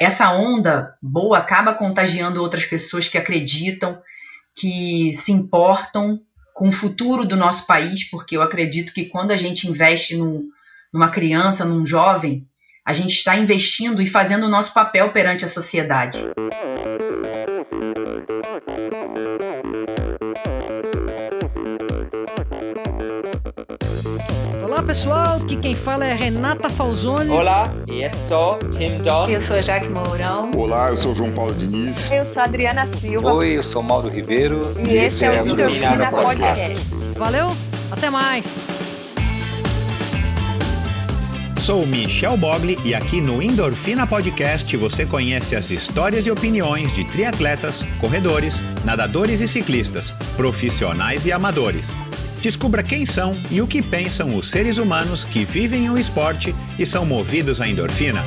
essa onda boa acaba contagiando outras pessoas que acreditam, que se importam com o futuro do nosso país, porque eu acredito que quando a gente investe numa criança, num jovem, a gente está investindo e fazendo o nosso papel perante a sociedade. Olá pessoal, aqui quem fala é Renata Falzoni. Olá, eu sou Tim Don. Eu sou Jaque Mourão. Olá, eu sou João Paulo Diniz. Eu sou Adriana Silva. Oi, eu sou Mauro Ribeiro. E esse é o Endorfina Podcast. Valeu, até mais. Sou Michel Bogli e aqui no Endorfina Podcast você conhece as histórias e opiniões de triatletas, corredores, nadadores e ciclistas, profissionais e amadores. Descubra quem são e o que pensam os seres humanos que vivem o esporte e são movidos à endorfina.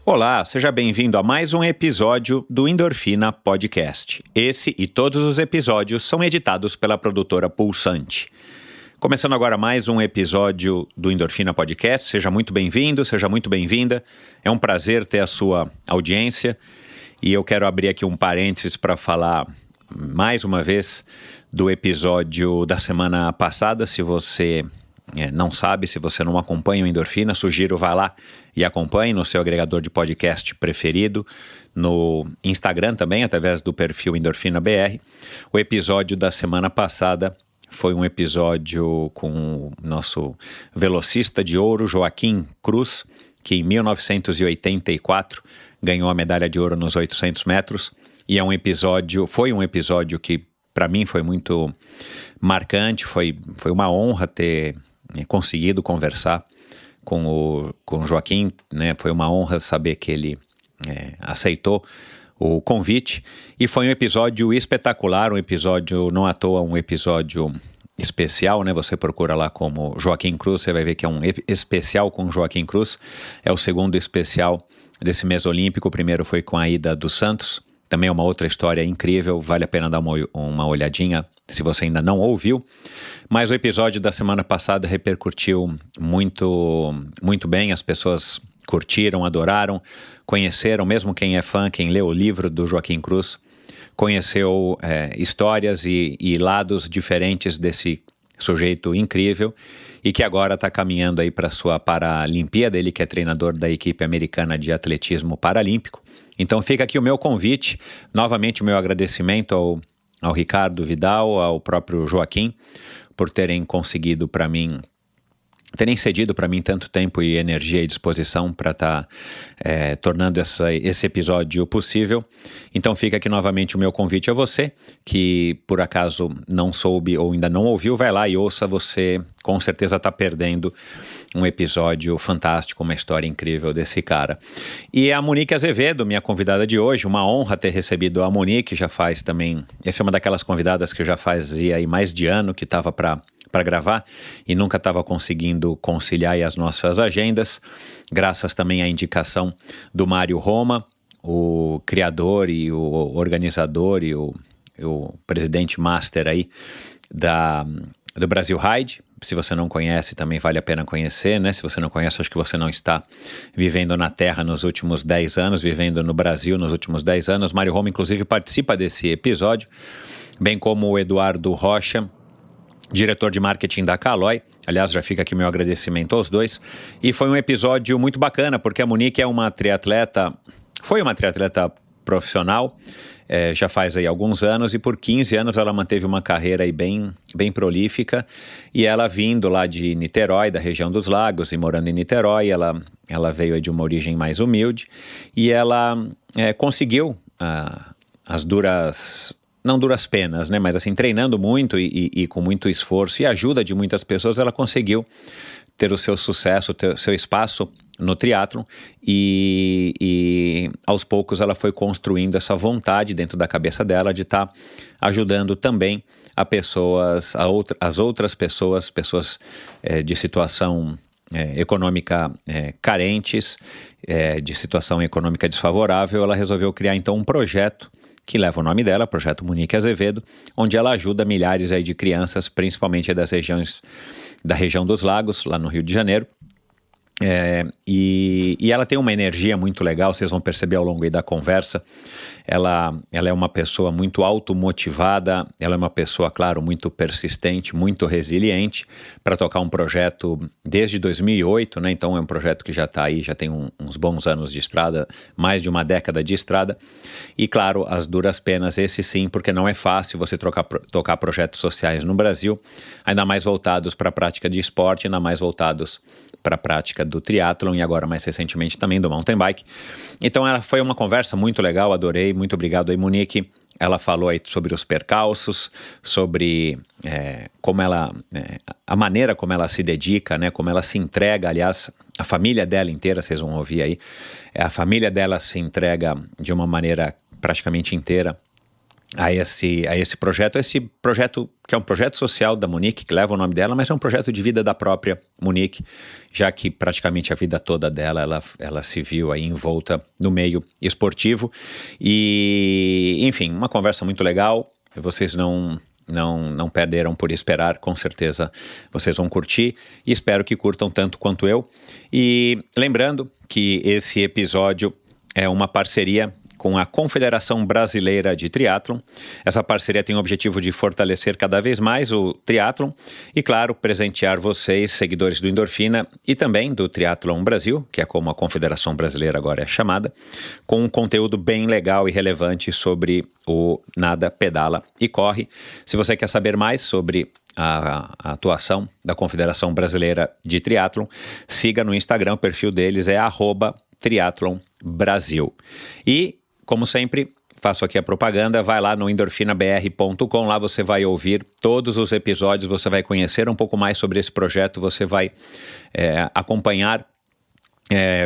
Olá, seja bem-vindo a mais um episódio do Endorfina Podcast. Esse e todos os episódios são editados pela produtora Pulsante. Começando agora mais um episódio do Endorfina Podcast. Seja muito bem-vindo, seja muito bem-vinda. É um prazer ter a sua audiência. E eu quero abrir aqui um parênteses para falar mais uma vez do episódio da semana passada. Se você não sabe, se você não acompanha o Endorfina, sugiro vá lá e acompanhe no seu agregador de podcast preferido, no Instagram também, através do perfil Endorfina BR. O episódio da semana passada foi um episódio com o nosso velocista de ouro, Joaquim Cruz, que em 1984 ganhou a medalha de ouro nos 800 metros, e foi um episódio que para mim foi muito marcante, foi uma honra ter conseguido conversar com o Joaquim, né? Foi uma honra saber que ele aceitou o convite, e foi um episódio espetacular, um episódio, não à toa, um episódio especial, né? Você procura lá como Joaquim Cruz, você vai ver que é um especial com Joaquim Cruz, é o segundo especial desse mês olímpico. O primeiro foi com a Ida dos Santos, também é uma outra história incrível, vale a pena dar uma olhadinha se você ainda não ouviu. Mas o episódio da semana passada repercutiu muito, muito bem, as pessoas curtiram, adoraram, conheceram, mesmo quem é fã, quem leu o livro do Joaquim Cruz, conheceu histórias e lados diferentes desse sujeito incrível e que agora está caminhando aí para a sua Paralimpíada, ele que é treinador da equipe americana de atletismo paralímpico. Então fica aqui o meu convite, novamente o meu agradecimento ao Ricardo Vidal, ao próprio Joaquim, por terem cedido para mim tanto tempo e energia e disposição para estar tornando esse episódio possível. Então fica aqui novamente o meu convite a você, que por acaso não soube ou ainda não ouviu, vai lá e ouça, você com certeza está perdendo um episódio fantástico, uma história incrível desse cara. E a Monique Azevedo, minha convidada de hoje, uma honra ter recebido a Monique, essa é uma daquelas convidadas que já fazia aí mais de ano que estava para gravar e nunca estava conseguindo conciliar aí as nossas agendas, graças também à indicação do Mário Roma, o criador e o organizador e o presidente master aí do Brasil Ride. Se você não conhece, também vale a pena conhecer, né? Se você não conhece, acho que você não está vivendo na Terra nos últimos 10 anos, vivendo no Brasil nos últimos 10 anos. Mário Roma, inclusive, participa desse episódio, bem como o Eduardo Rocha, diretor de marketing da Caloi. Aliás, já fica aqui meu agradecimento aos dois. E foi um episódio muito bacana, porque a Monique foi uma triatleta profissional, já faz aí alguns anos, e por 15 anos ela manteve uma carreira aí bem prolífica, e ela vindo lá de Niterói, da região dos Lagos, e morando em Niterói, ela veio aí de uma origem mais humilde, e ela conseguiu não duras penas, né, mas assim, treinando muito e com muito esforço e ajuda de muitas pessoas, ela conseguiu ter o seu sucesso, ter o seu espaço no triatlon, e aos poucos ela foi construindo essa vontade dentro da cabeça dela de estar ajudando também as outras pessoas de situação econômica carentes, de situação econômica desfavorável. Ela resolveu criar então um projeto que leva o nome dela, Projeto Monique Azevedo, onde ela ajuda milhares aí de crianças, principalmente das regiões da região dos Lagos, lá no Rio de Janeiro. E ela tem uma energia muito legal, vocês vão perceber ao longo aí da conversa. Ela é uma pessoa muito automotivada, ela é uma pessoa, claro, muito persistente, muito resiliente para tocar um projeto desde 2008, né? Então é um projeto que já está aí, já tem uns bons anos de estrada, mais de uma década de estrada. E claro, as duras penas, esse sim, porque não é fácil você tocar projetos sociais no Brasil, ainda mais voltados para a prática de esporte, ainda mais voltados para a prática do triatlon e agora mais recentemente também do mountain bike. Então ela foi uma conversa muito legal, adorei, muito obrigado aí, Monique. Ela falou aí sobre os percalços, sobre como ela, a maneira como ela se dedica, né, como ela se entrega, aliás, a família dela inteira, vocês vão ouvir aí, a família dela se entrega de uma maneira praticamente inteira a esse projeto que é um projeto social da Monique, que leva o nome dela, mas é um projeto de vida da própria Monique, já que praticamente a vida toda dela, ela se viu aí envolta no meio esportivo. E, enfim, uma conversa muito legal, vocês não perderam por esperar, com certeza vocês vão curtir e espero que curtam tanto quanto eu. E lembrando que esse episódio é uma parceria com a Confederação Brasileira de Triatlon. Essa parceria tem o objetivo de fortalecer cada vez mais o triatlon e, claro, presentear vocês, seguidores do Endorfina e também do Triatlon Brasil, que é como a Confederação Brasileira agora é chamada, com um conteúdo bem legal e relevante sobre o Nada, Pedala e Corre. Se você quer saber mais sobre a atuação da Confederação Brasileira de Triatlon, siga no Instagram, o perfil deles é @triatlonbrasil. E, como sempre, faço aqui a propaganda, vai lá no endorfinabr.com, lá você vai ouvir todos os episódios, você vai conhecer um pouco mais sobre esse projeto, você vai acompanhar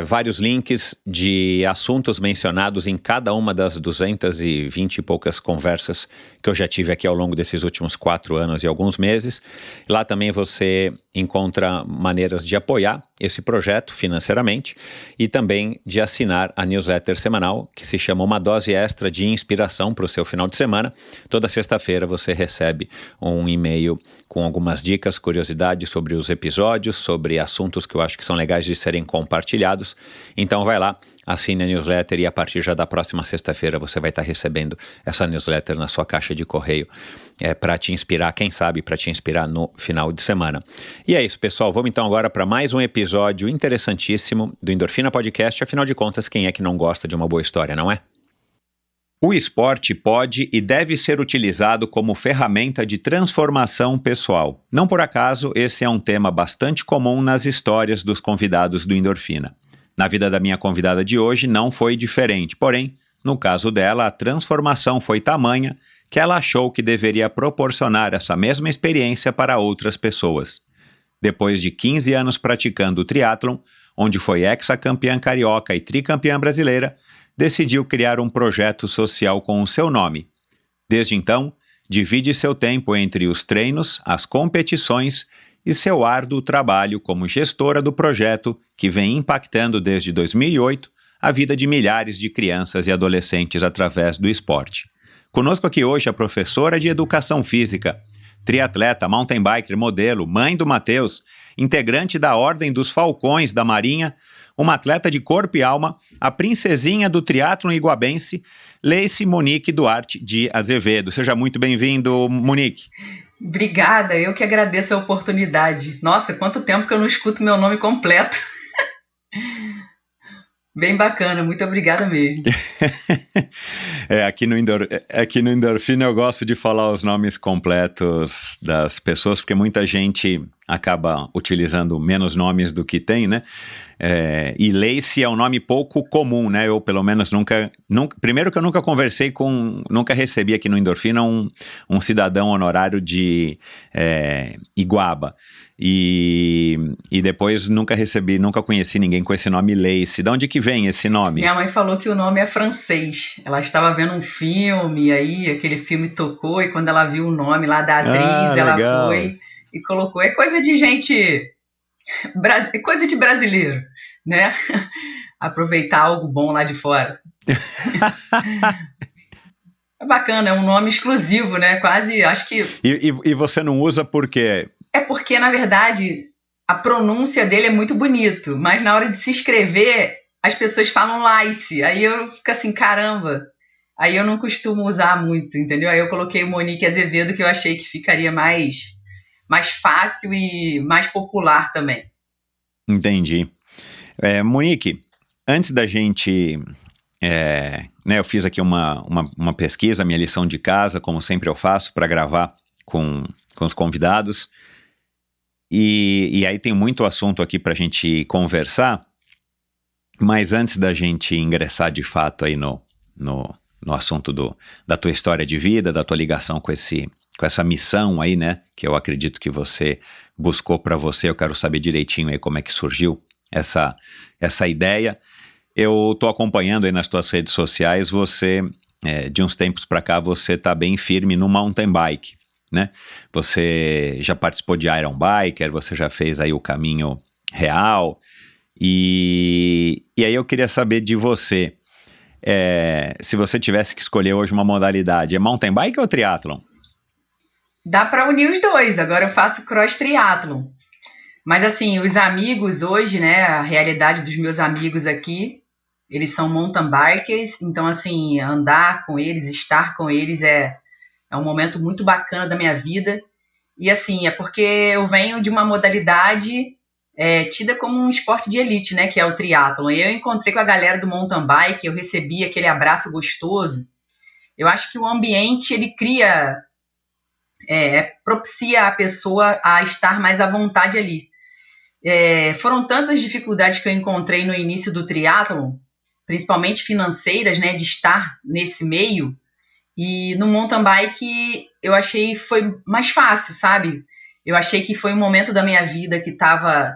vários links de assuntos mencionados em cada uma das 220 e poucas conversas que eu já tive aqui ao longo desses últimos 4 anos e alguns meses. Lá também você encontra maneiras de apoiar esse projeto financeiramente e também de assinar a newsletter semanal que se chama Uma Dose Extra de Inspiração para o seu final de semana. Toda sexta-feira você recebe um e-mail com algumas dicas, curiosidades sobre os episódios, sobre assuntos que eu acho que são legais de serem compartilhados. Então vai lá, assine a newsletter e a partir já da próxima sexta-feira você vai estar recebendo essa newsletter na sua caixa de correio para te inspirar, quem sabe para te inspirar no final de semana. E é isso, pessoal, vamos então agora para mais um episódio interessantíssimo do Endorfina Podcast. Afinal de contas, quem é que não gosta de uma boa história, não é? O esporte pode e deve ser utilizado como ferramenta de transformação pessoal. Não por acaso, esse é um tema bastante comum nas histórias dos convidados do Endorfina. Na vida da minha convidada de hoje não foi diferente, porém, no caso dela, a transformação foi tamanha que ela achou que deveria proporcionar essa mesma experiência para outras pessoas. Depois de 15 anos praticando o triatlon, onde foi hexacampeã carioca e tricampeã brasileira, decidiu criar um projeto social com o seu nome. Desde então, divide seu tempo entre os treinos, as competições e seu árduo trabalho como gestora do projeto que vem impactando desde 2008 a vida de milhares de crianças e adolescentes através do esporte. Conosco aqui hoje a professora de Educação Física, triatleta, mountain biker, modelo, mãe do Matheus, integrante da Ordem dos Falcões da Marinha, uma atleta de corpo e alma, a princesinha do triatlon iguabense, Leice Monique Duarte de Azevedo. Seja muito bem-vindo, Monique. Obrigada, eu que agradeço a oportunidade. Nossa, quanto tempo que eu não escuto meu nome completo. Bem bacana, muito obrigada mesmo. Aqui no Endorfina eu gosto de falar os nomes completos das pessoas, porque muita gente acaba utilizando menos nomes do que tem, né? E Leice é um nome pouco comum, né? Eu, pelo menos, nunca... Primeiro que eu nunca nunca recebi aqui no Endorfina um cidadão honorário de Iguaba. E depois nunca conheci ninguém com esse nome Leice. De onde que vem esse nome? Minha mãe falou que o nome é francês. Ela estava vendo um filme, aí aquele filme tocou, e quando ela viu o nome lá da atriz, ela legal. foi e colocou. É coisa de gente... É coisa de brasileiro, né? Aproveitar algo bom lá de fora. É bacana, é um nome exclusivo, né? Quase, acho que... E você não usa por quê? É porque, na verdade, a pronúncia dele é muito bonito, mas na hora de se escrever, as pessoas falam Lice. Aí eu fico assim, caramba. Aí eu não costumo usar muito, entendeu? Aí eu coloquei o Monique Azevedo, que eu achei que ficaria mais fácil e mais popular também. Entendi. Monique, antes da gente... eu fiz aqui uma pesquisa, minha lição de casa, como sempre eu faço, para gravar com os convidados. E aí tem muito assunto aqui para a gente conversar, mas antes da gente ingressar de fato aí no assunto da tua história de vida, da tua ligação com essa missão aí, né, que eu acredito que você buscou para você, eu quero saber direitinho aí como é que surgiu essa ideia. Eu tô acompanhando aí nas tuas redes sociais, você, de uns tempos para cá, você tá bem firme no mountain bike, né? Você já participou de Iron Biker, você já fez aí o caminho real, e aí eu queria saber de você, se você tivesse que escolher hoje uma modalidade, é mountain bike ou triatlon? Dá para unir os dois, agora eu faço cross triatlon. Mas assim, os amigos hoje, né, a realidade dos meus amigos aqui, eles são mountain bikers, então assim, andar com eles, estar com eles é um momento muito bacana da minha vida. E assim, é porque eu venho de uma modalidade tida como um esporte de elite, né, que é o triatlon. E eu encontrei com a galera do mountain bike, eu recebi aquele abraço gostoso. Eu acho que o ambiente, ele propicia a pessoa a estar mais à vontade ali. Foram tantas dificuldades que eu encontrei no início do triatlon, principalmente financeiras, né, de estar nesse meio, e no mountain bike eu achei foi mais fácil, sabe? Eu achei que foi um momento da minha vida que estava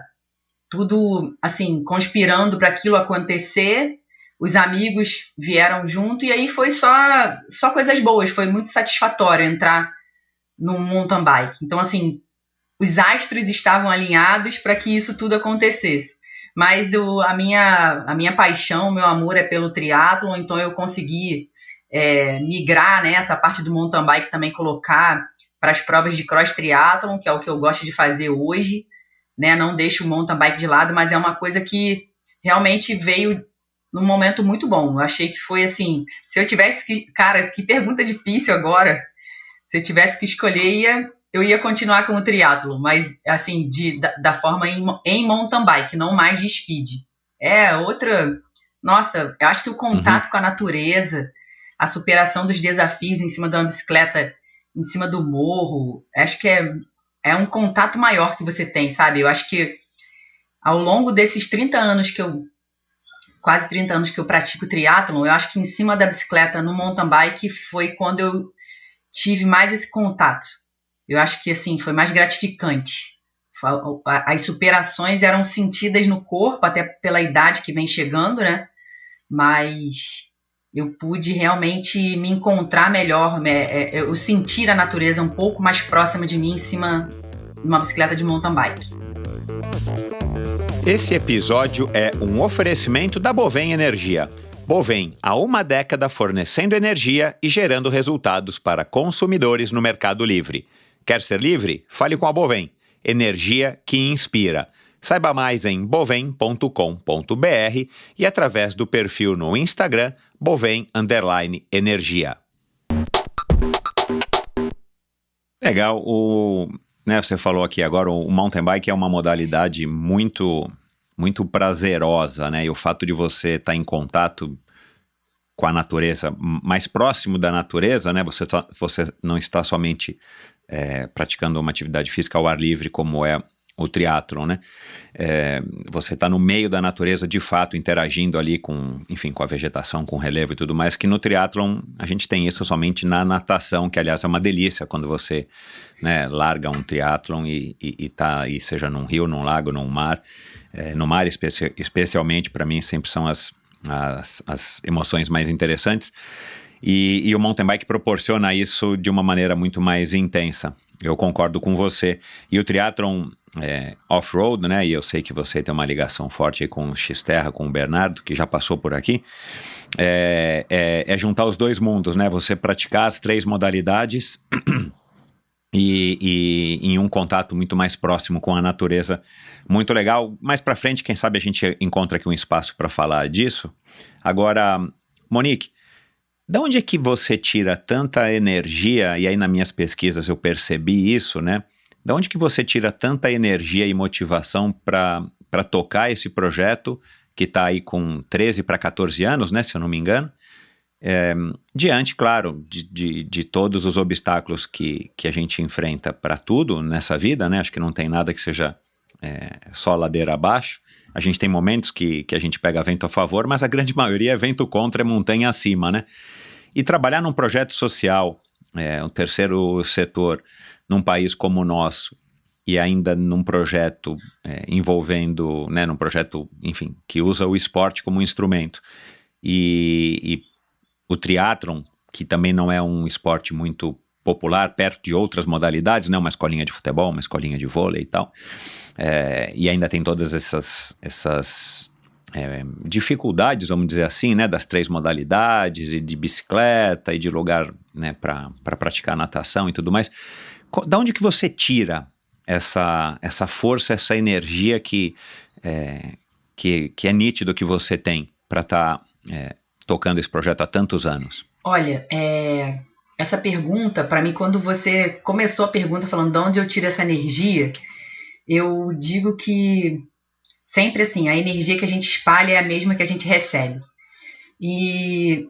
tudo, assim, conspirando para aquilo acontecer, os amigos vieram junto, e aí foi só coisas boas, foi muito satisfatório entrar no mountain bike. Então, assim, os astros estavam alinhados para que isso tudo acontecesse. Mas a minha paixão, meu amor é pelo triatlon, então eu consegui migrar, né, essa parte do mountain bike também, colocar para as provas de cross triatlon, que é o que eu gosto de fazer hoje, né, não deixo o mountain bike de lado, mas é uma coisa que realmente veio num momento muito bom. Eu achei que foi assim, se eu tivesse que... Cara, que pergunta difícil agora. Se eu tivesse que escolher, eu ia continuar com o triatlon, mas assim, da forma em mountain bike, não mais de speed. Nossa, eu acho que o contato com a natureza, a superação dos desafios em cima de uma bicicleta, em cima do morro, acho que é um contato maior que você tem, sabe? Eu acho que ao longo desses quase 30 anos que eu pratico triatlon, eu acho que em cima da bicicleta no mountain bike foi quando eu tive mais esse contato. Eu acho que assim, foi mais gratificante. As superações eram sentidas no corpo, até pela idade que vem chegando, né? Mas eu pude realmente me encontrar melhor, eu sentir a natureza um pouco mais próxima de mim em cima de uma bicicleta de mountain bike. Esse episódio é um oferecimento da Bovem Energia. Bovem, há uma década fornecendo energia e gerando resultados para consumidores no Mercado Livre. Quer ser livre? Fale com a Bovem. Energia que inspira. Saiba mais em bovem.com.br e através do perfil no Instagram Bovem_Energia. Legal, você falou aqui agora, o mountain bike é uma modalidade muito, muito prazerosa, né? E o fato de você estar em contato com a natureza, mais próximo da natureza, né? Você não está somente praticando uma atividade física ao ar livre, como é o triatlon, né? Você está no meio da natureza, de fato, interagindo ali com a vegetação, com o relevo e tudo mais, que no triatlon a gente tem isso somente na natação, que aliás é uma delícia quando você, né, larga um triatlon e tá aí, seja num rio, num lago, num mar. No mar, especialmente, para mim, sempre são as emoções mais interessantes. E o mountain bike proporciona isso de uma maneira muito mais intensa. Eu concordo com você. E o triatlon off-road, né? E eu sei que você tem uma ligação forte aí com o Xterra, com o Bernardo, que já passou por aqui. É juntar os dois mundos, né? Você praticar as 3 modalidades e em um contato muito mais próximo com a natureza, muito legal. Mais para frente, quem sabe a gente encontra aqui um espaço para falar disso. Agora, Monique, de onde é que você tira tanta energia, e aí nas minhas pesquisas eu percebi isso, né? De onde que você tira tanta energia e motivação para tocar esse projeto, que está aí com 13 para 14 anos, né, se eu não me engano, diante, claro, de todos os obstáculos que a gente enfrenta para tudo nessa vida, né? Acho que não tem nada que seja só ladeira abaixo. A gente tem momentos que a gente pega vento a favor, mas a grande maioria é vento contra, é montanha acima, né? E trabalhar num projeto social, um terceiro setor, num país como o nosso, e ainda num projeto envolvendo, né, num projeto, enfim, que usa o esporte como instrumento, e o triatlon, que também não é um esporte muito popular perto de outras modalidades, né, uma escolinha de futebol, uma escolinha de vôlei e tal, e ainda tem todas essas dificuldades, vamos dizer assim, né, das 3 modalidades, e de bicicleta, e de lugar, né, para praticar natação e tudo mais. Da onde que você tira essa força, essa energia que é nítido que você tem para estar tocando esse projeto há tantos anos? Olha, essa pergunta, para mim, quando você começou a pergunta falando de onde eu tiro essa energia, eu digo que sempre assim, a energia que a gente espalha é a mesma que a gente recebe. E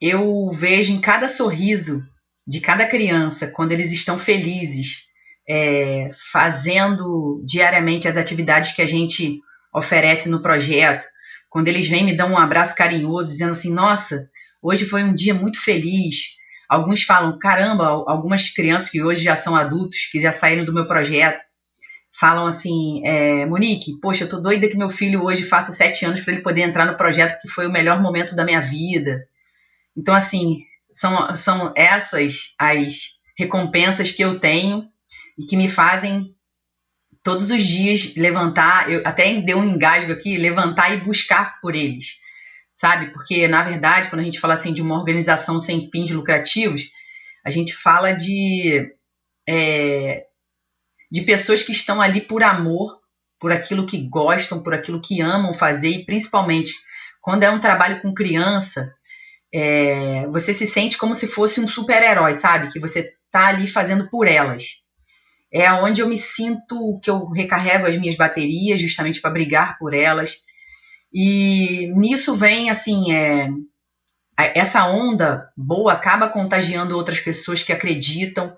eu vejo em cada sorriso de cada criança, quando eles estão felizes, fazendo diariamente as atividades que a gente oferece no projeto, quando eles vêm me dão um abraço carinhoso, dizendo assim, nossa, hoje foi um dia muito feliz. Alguns falam, caramba, algumas crianças que hoje já são adultos, que já saíram do meu projeto, falam assim, Monique, poxa, eu tô doida que meu filho hoje faça 7 anos para ele poder entrar no projeto que foi o melhor momento da minha vida. Então, assim, são essas as recompensas que eu tenho e que me fazem todos os dias levantar, eu até dei um engasgo aqui, levantar e buscar por eles, sabe? Porque, na verdade, quando a gente fala assim de uma organização sem fins lucrativos, a gente fala de pessoas que estão ali por amor, por aquilo que gostam, por aquilo que amam fazer, e principalmente quando é um trabalho com criança, você se sente como se fosse um super-herói, sabe? Que você tá ali fazendo por elas. É onde eu me sinto que eu recarrego as minhas baterias, justamente para brigar por elas. E nisso vem, assim, essa onda boa acaba contagiando outras pessoas que acreditam,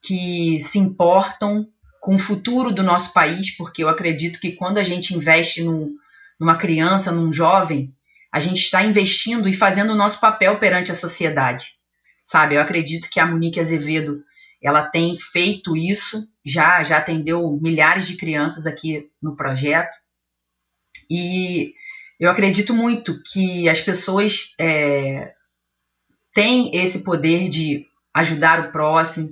que se importam com o futuro do nosso país, porque eu acredito que quando a gente investe numa criança, num jovem, a gente está investindo e fazendo o nosso papel perante a sociedade, sabe? Eu acredito que a Monique Azevedo, ela tem feito isso, já atendeu milhares de crianças aqui no projeto, e eu acredito muito que as pessoas têm esse poder de ajudar o próximo,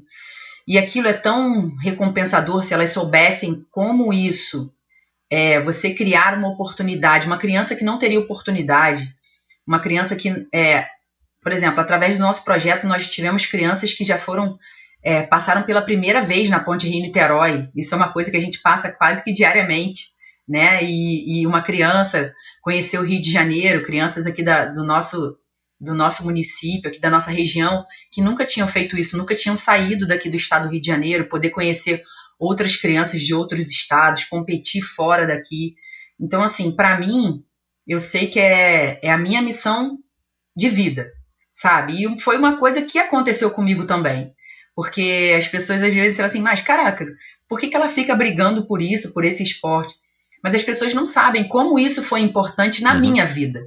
e aquilo é tão recompensador se elas soubessem como isso, você criar uma oportunidade, uma criança que não teria oportunidade, uma criança que, por exemplo, através do nosso projeto nós tivemos crianças que já passaram pela primeira vez na Ponte Rio-Niterói. Isso é uma coisa que a gente passa quase que diariamente, né? E uma criança conheceu o Rio de Janeiro, crianças aqui do nosso município, aqui da nossa região, que nunca tinham feito isso, nunca tinham saído daqui do estado do Rio de Janeiro, poder conhecer outras crianças de outros estados, competir fora daqui. Então, assim, para mim, eu sei que é a minha missão de vida, sabe? E foi uma coisa que aconteceu comigo também. Porque as pessoas às vezes falam assim, mas caraca, por que ela fica brigando por isso, por esse esporte? Mas as pessoas não sabem como isso foi importante na minha vida.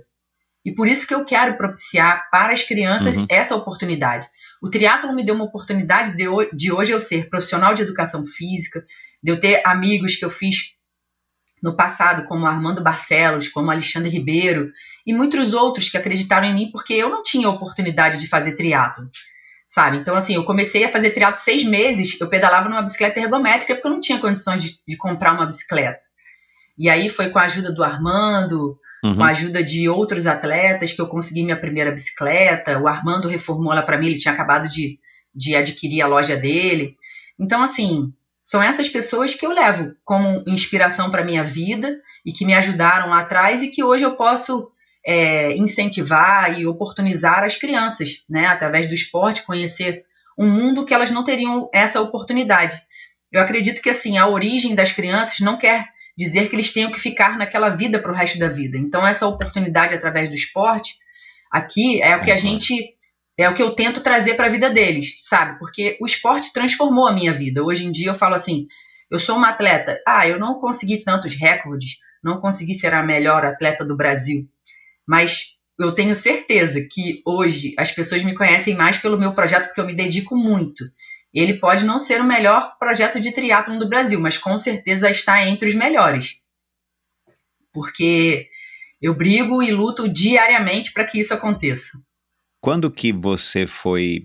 E por isso que eu quero propiciar para as crianças essa oportunidade. O triatlon me deu uma oportunidade de hoje eu ser profissional de educação física, de eu ter amigos que eu fiz no passado, como Armando Barcelos, como Alexandre Ribeiro, e muitos outros que acreditaram em mim porque eu não tinha oportunidade de fazer triatlon, sabe? Então, assim, eu comecei a fazer triatlon 6 meses, eu pedalava numa bicicleta ergométrica porque eu não tinha condições de comprar uma bicicleta. E aí foi com a ajuda do Armando, com a ajuda de outros atletas que eu consegui minha primeira bicicleta. O Armando reformou ela para mim, ele tinha acabado de adquirir a loja dele. Então, assim, são essas pessoas que eu levo como inspiração para a minha vida e que me ajudaram lá atrás e que hoje eu posso incentivar e oportunizar as crianças, né, através do esporte, conhecer um mundo que elas não teriam essa oportunidade. Eu acredito que, assim, a origem das crianças não quer dizer que eles tenham que ficar naquela vida para o resto da vida. Então, essa oportunidade através do esporte, aqui, é o que é o que eu tento trazer para a vida deles, sabe? Porque o esporte transformou a minha vida. Hoje em dia eu falo assim, eu sou uma atleta, eu não consegui tantos recordes, não consegui ser a melhor atleta do Brasil, mas eu tenho certeza que hoje as pessoas me conhecem mais pelo meu projeto, porque eu me dedico muito. Ele pode não ser o melhor projeto de triatlon do Brasil, mas com certeza está entre os melhores. Porque eu brigo e luto diariamente para que isso aconteça. Quando que você foi,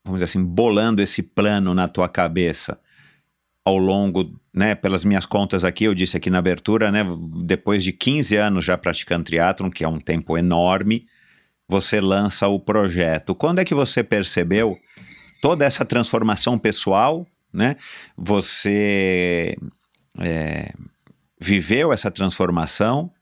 vamos dizer assim, bolando esse plano na tua cabeça ao longo, né, pelas minhas contas aqui, eu disse aqui na abertura, né, depois de 15 anos já praticando triatlon, que é um tempo enorme, você lança o projeto. Quando é que você percebeu toda essa transformação pessoal, né? Você viveu essa transformação.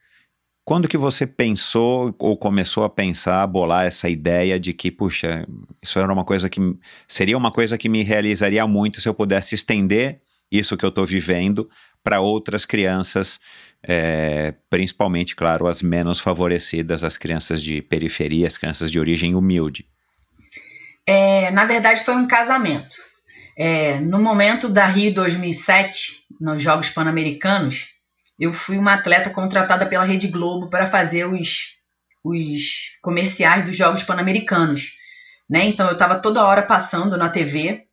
Quando que você pensou ou começou a pensar, a bolar essa ideia de que, puxa, isso era uma coisa que seria uma coisa que me realizaria muito se eu pudesse estender isso que eu estou vivendo para outras crianças, principalmente, claro, as menos favorecidas, as crianças de periferia, as crianças de origem humilde? Na verdade, foi um casamento. No momento da Rio 2007, nos Jogos Pan-Americanos, eu fui uma atleta contratada pela Rede Globo para fazer os comerciais dos Jogos Pan-Americanos, né? Então, eu estava toda hora passando na TV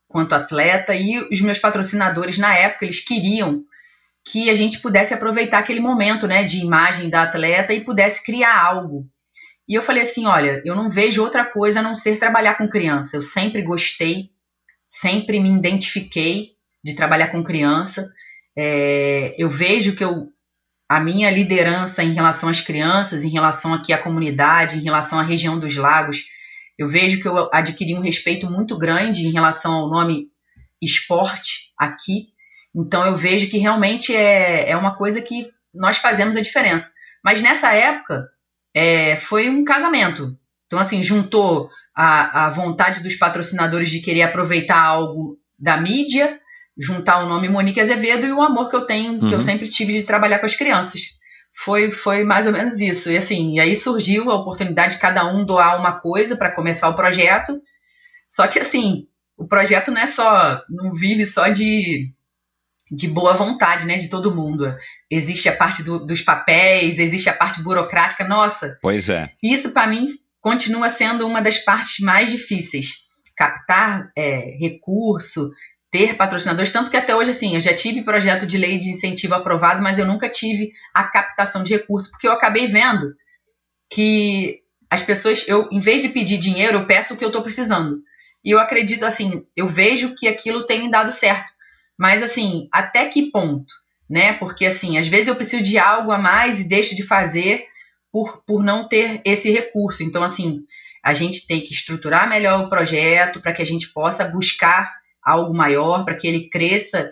quanto atleta e os meus patrocinadores, na época, eles queriam que a gente pudesse aproveitar aquele momento, né, de imagem da atleta e pudesse criar algo. E eu falei assim, olha, eu não vejo outra coisa a não ser trabalhar com criança. Eu sempre gostei, sempre me identifiquei de trabalhar com criança. Eu vejo que a minha liderança em relação às crianças, em relação aqui à comunidade, em relação à região dos lagos, eu vejo que eu adquiri um respeito muito grande em relação ao nome esporte aqui. Então eu vejo que realmente é uma coisa que nós fazemos a diferença. Mas nessa época foi um casamento. Então assim, juntou a vontade dos patrocinadores de querer aproveitar algo da mídia, juntar o nome Monique Azevedo e o amor que eu tenho, que eu sempre tive de trabalhar com as crianças. Foi mais ou menos isso. E assim, aí surgiu a oportunidade de cada um doar uma coisa para começar o projeto. Só que assim, o projeto não vive só de boa vontade, né, de todo mundo. Existe a parte dos papéis, existe a parte burocrática. Nossa, pois é. Isso para mim continua sendo uma das partes mais difíceis. Captar recurso, ter patrocinadores, tanto que até hoje, assim, eu já tive projeto de lei de incentivo aprovado, mas eu nunca tive a captação de recursos, porque eu acabei vendo que as pessoas, em vez de pedir dinheiro, eu peço o que eu estou precisando. E eu acredito, assim, eu vejo que aquilo tem dado certo. Mas, assim, até que ponto, né? Porque, assim, às vezes eu preciso de algo a mais e deixo de fazer por não ter esse recurso. Então, assim, a gente tem que estruturar melhor o projeto para que a gente possa buscar algo maior, para que ele cresça,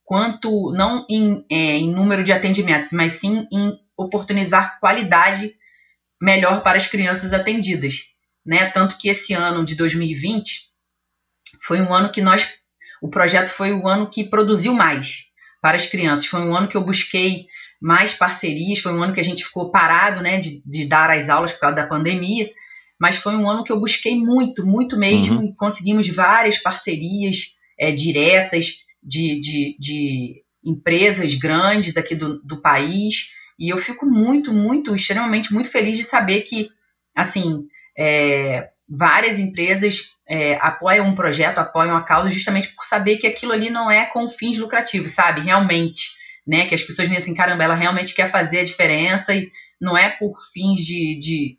quanto não em número de atendimentos, mas sim em oportunizar qualidade melhor para as crianças atendidas, né? Tanto que esse ano de 2020 foi um ano que o projeto foi o ano que produziu mais para as crianças. Foi um ano que eu busquei mais parcerias, foi um ano que a gente ficou parado, né, de dar as aulas por causa da pandemia, mas foi um ano que eu busquei muito, muito mesmo, e conseguimos várias parcerias diretas de empresas grandes aqui do país, e eu fico muito, muito, extremamente muito feliz de saber que, assim, várias empresas apoiam um projeto, apoiam a causa, justamente por saber que aquilo ali não é com fins lucrativos, sabe? Realmente, né? Que as pessoas veem assim, caramba, ela realmente quer fazer a diferença e não é por fins de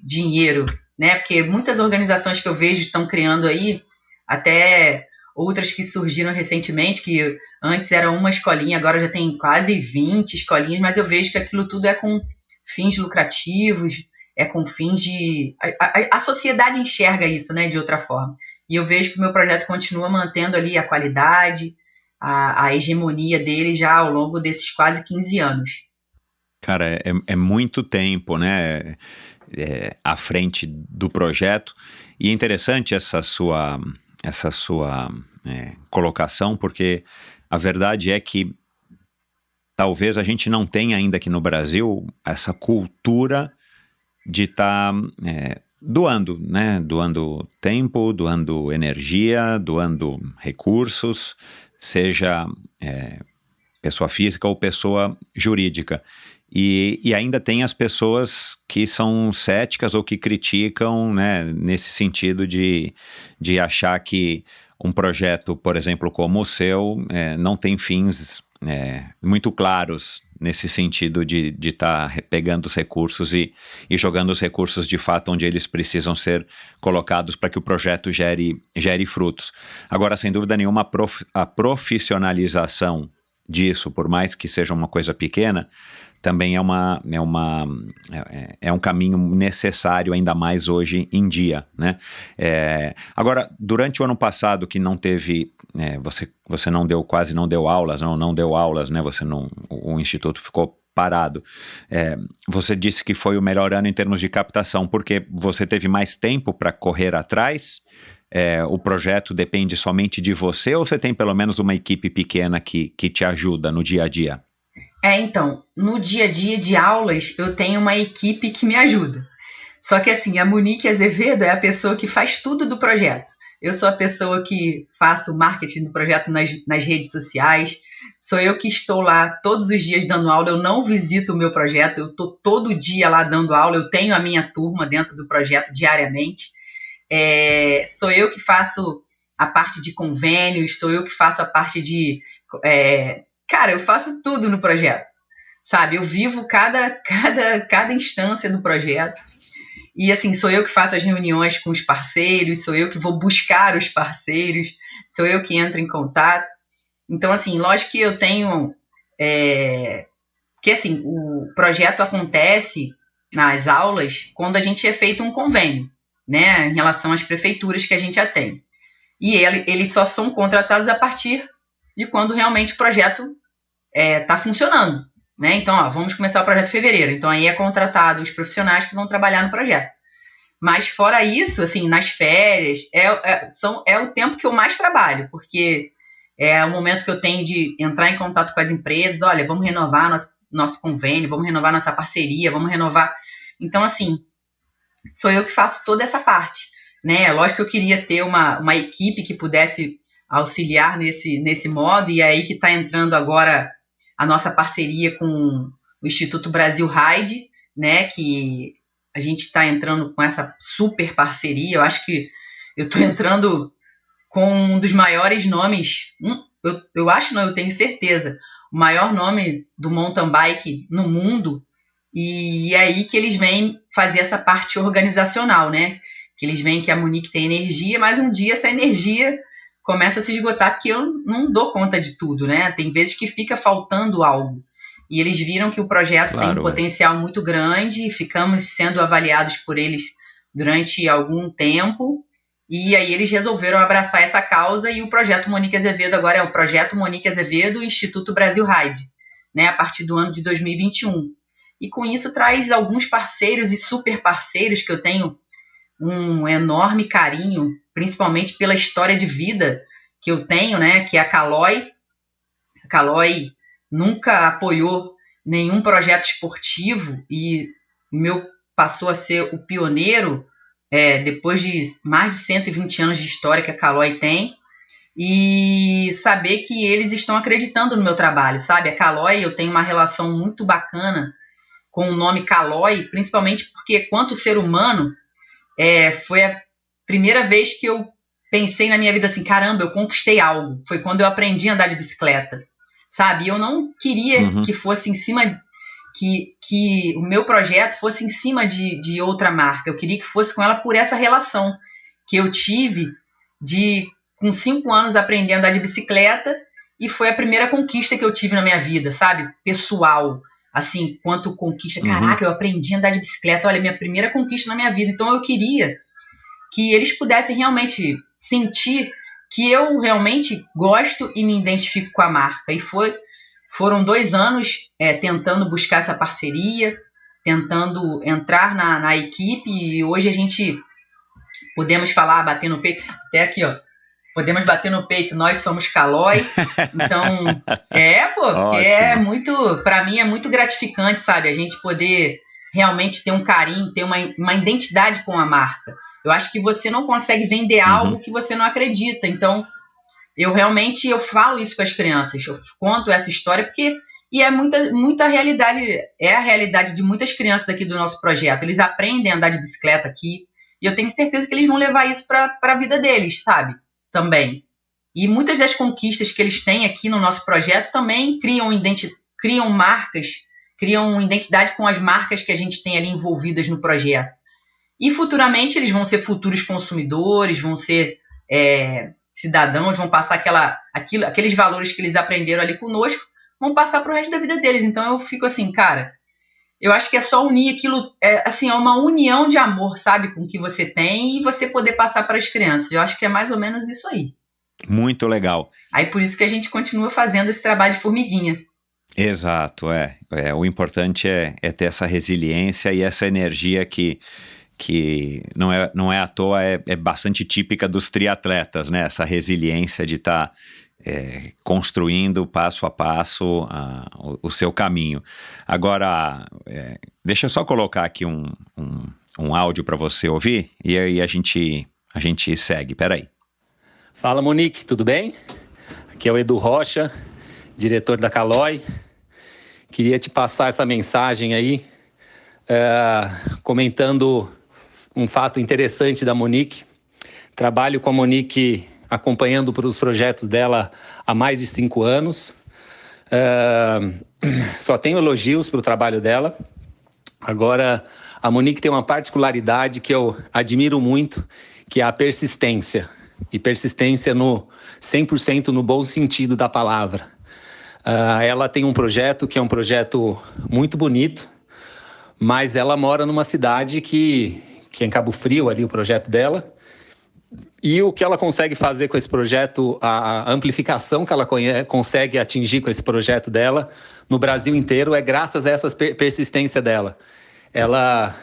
dinheiro, né? Porque muitas organizações que eu vejo estão criando aí, até outras que surgiram recentemente, que antes era uma escolinha, agora já tem quase 20 escolinhas, mas eu vejo que aquilo tudo é com fins lucrativos, com fins de... A sociedade enxerga isso, né, de outra forma. e eu vejo que o meu projeto continua mantendo ali a qualidade, a hegemonia dele já ao longo desses quase 15 anos. Cara, é muito tempo, né, à frente do projeto, e é interessante essa sua colocação, porque a verdade é que talvez a gente não tenha ainda aqui no Brasil essa cultura de estar doando, né, doando tempo, doando energia, doando recursos, seja pessoa física ou pessoa jurídica. E ainda tem as pessoas que são céticas ou que criticam, né, nesse sentido de achar que um projeto, por exemplo, como o seu, não tem fins muito claros nesse sentido de estar pegando os recursos e jogando os recursos de fato onde eles precisam ser colocados para que o projeto gere frutos. Agora, sem dúvida nenhuma, a profissionalização disso, por mais que seja uma coisa pequena, também é um caminho necessário, ainda mais hoje em dia, né? Agora, durante o ano passado, que não teve, você quase não deu aulas, né? O Instituto ficou parado. Você disse que foi o melhor ano em termos de captação, porque você teve mais tempo para correr atrás? O projeto depende somente de você, ou você tem pelo menos uma equipe pequena que te ajuda no dia a dia? Então, no dia a dia de aulas, eu tenho uma equipe que me ajuda. Só que assim, a Monique Azevedo é a pessoa que faz tudo do projeto. Eu sou a pessoa que faço o marketing do projeto nas redes sociais. Sou eu que estou lá todos os dias dando aula. Eu não visito o meu projeto, eu estou todo dia lá dando aula. Eu tenho a minha turma dentro do projeto diariamente. Sou eu que faço a parte de convênios, sou eu que faço a parte de... Cara, eu faço tudo no projeto, sabe? Eu vivo cada instância do projeto. E, assim, sou eu que faço as reuniões com os parceiros, sou eu que vou buscar os parceiros, sou eu que entro em contato. Então, assim, lógico que eu tenho... Porque, assim, o projeto acontece nas aulas quando a gente é feito um convênio, né? Em relação às prefeituras que a gente atende. E eles só são contratados a partir de quando realmente o projeto está funcionando, né? Então, vamos começar o projeto em fevereiro. Então, aí é contratado os profissionais que vão trabalhar no projeto. Mas, fora isso, assim, nas férias, é o tempo que eu mais trabalho, porque é o momento que eu tenho de entrar em contato com as empresas. Olha, vamos renovar nosso convênio, vamos renovar nossa parceria, vamos renovar... Então, assim, sou eu que faço toda essa parte, né? Lógico que eu queria ter uma equipe que pudesse auxiliar nesse modo, e é aí que está entrando agora a nossa parceria com o Instituto Brasil Ride, né, que a gente está entrando com essa super parceria. Eu acho que eu estou entrando com um dos maiores nomes, eu tenho certeza, o maior nome do mountain bike no mundo, e é aí que eles vêm fazer essa parte organizacional, né, que eles veem que a Monique tem energia, mas um dia essa energia começa a se esgotar, porque eu não dou conta de tudo, né? Tem vezes que fica faltando algo. E eles viram que o projeto tem um potencial muito grande, e ficamos sendo avaliados por eles durante algum tempo, e aí eles resolveram abraçar essa causa, e o projeto Monique Azevedo agora é o projeto Monique Azevedo Instituto Brasil Ride, né? A partir do ano de 2021. E com isso traz alguns parceiros e super parceiros que eu tenho um enorme carinho, principalmente pela história de vida que eu tenho, né, que é a Caloi. A Caloi nunca apoiou nenhum projeto esportivo e passou a ser o pioneiro depois de mais de 120 anos de história que a Caloi tem, e saber que eles estão acreditando no meu trabalho, sabe? A Caloi, eu tenho uma relação muito bacana com o nome Caloi, principalmente porque, quanto ser humano, foi a primeira vez que eu pensei na minha vida assim, caramba, eu conquistei algo. Foi quando eu aprendi a andar de bicicleta, sabe? Eu não queria que fosse em cima, que o meu projeto fosse em cima de outra marca. Eu queria que fosse com ela por essa relação que eu tive com 5 anos, aprender a andar de bicicleta, e foi a primeira conquista que eu tive na minha vida, sabe? Pessoal. Assim, quanto conquista, caraca, eu aprendi a andar de bicicleta, olha, minha primeira conquista na minha vida. Então eu queria que eles pudessem realmente sentir que eu realmente gosto e me identifico com a marca. E foram 2 anos tentando buscar essa parceria, tentando entrar na equipe, e hoje a gente podemos falar, bater no peito, até aqui, ó, podemos bater no peito, nós somos Caloi. Então, porque para mim é muito gratificante, sabe, a gente poder realmente ter um carinho, ter uma identidade com a marca. Eu acho que você não consegue vender algo que você não acredita. Então, eu falo isso com as crianças, eu conto essa história porque é muita realidade, é a realidade de muitas crianças aqui do nosso projeto. Eles aprendem a andar de bicicleta aqui e eu tenho certeza que eles vão levar isso para a vida deles, sabe? Também. E muitas das conquistas que eles têm aqui no nosso projeto também criam marcas, criam identidade com as marcas que a gente tem ali envolvidas no projeto. E futuramente eles vão ser futuros consumidores, vão ser cidadãos, vão passar aqueles valores que eles aprenderam ali conosco, vão passar para o resto da vida deles. Então eu fico assim, cara, eu acho que é só unir aquilo, é uma união de amor, sabe, com o que você tem e você poder passar para as crianças. Eu acho que é mais ou menos isso aí. Muito legal. Aí por isso que a gente continua fazendo esse trabalho de formiguinha. Exato, o importante é ter essa resiliência e essa energia que não é à toa, é bastante típica dos triatletas, né? Essa resiliência de estar construindo passo a passo o seu caminho. Agora, deixa eu só colocar aqui um áudio para você ouvir e aí a gente segue. Peraí. Fala, Monique, tudo bem? Aqui é o Edu Rocha, diretor da Caloi. Queria te passar essa mensagem aí, comentando um fato interessante da Monique. Trabalho com a Monique acompanhando os projetos dela há mais de 5 anos. Só tenho elogios para o trabalho dela. Agora, a Monique tem uma particularidade que eu admiro muito, que é a persistência. E persistência 100% no bom sentido da palavra. Ela tem um projeto que é um projeto muito bonito, mas ela mora numa cidade que é em Cabo Frio, ali o projeto dela. E o que ela consegue fazer com esse projeto, a amplificação que ela consegue atingir com esse projeto dela no Brasil inteiro é graças a essa persistência dela. Ela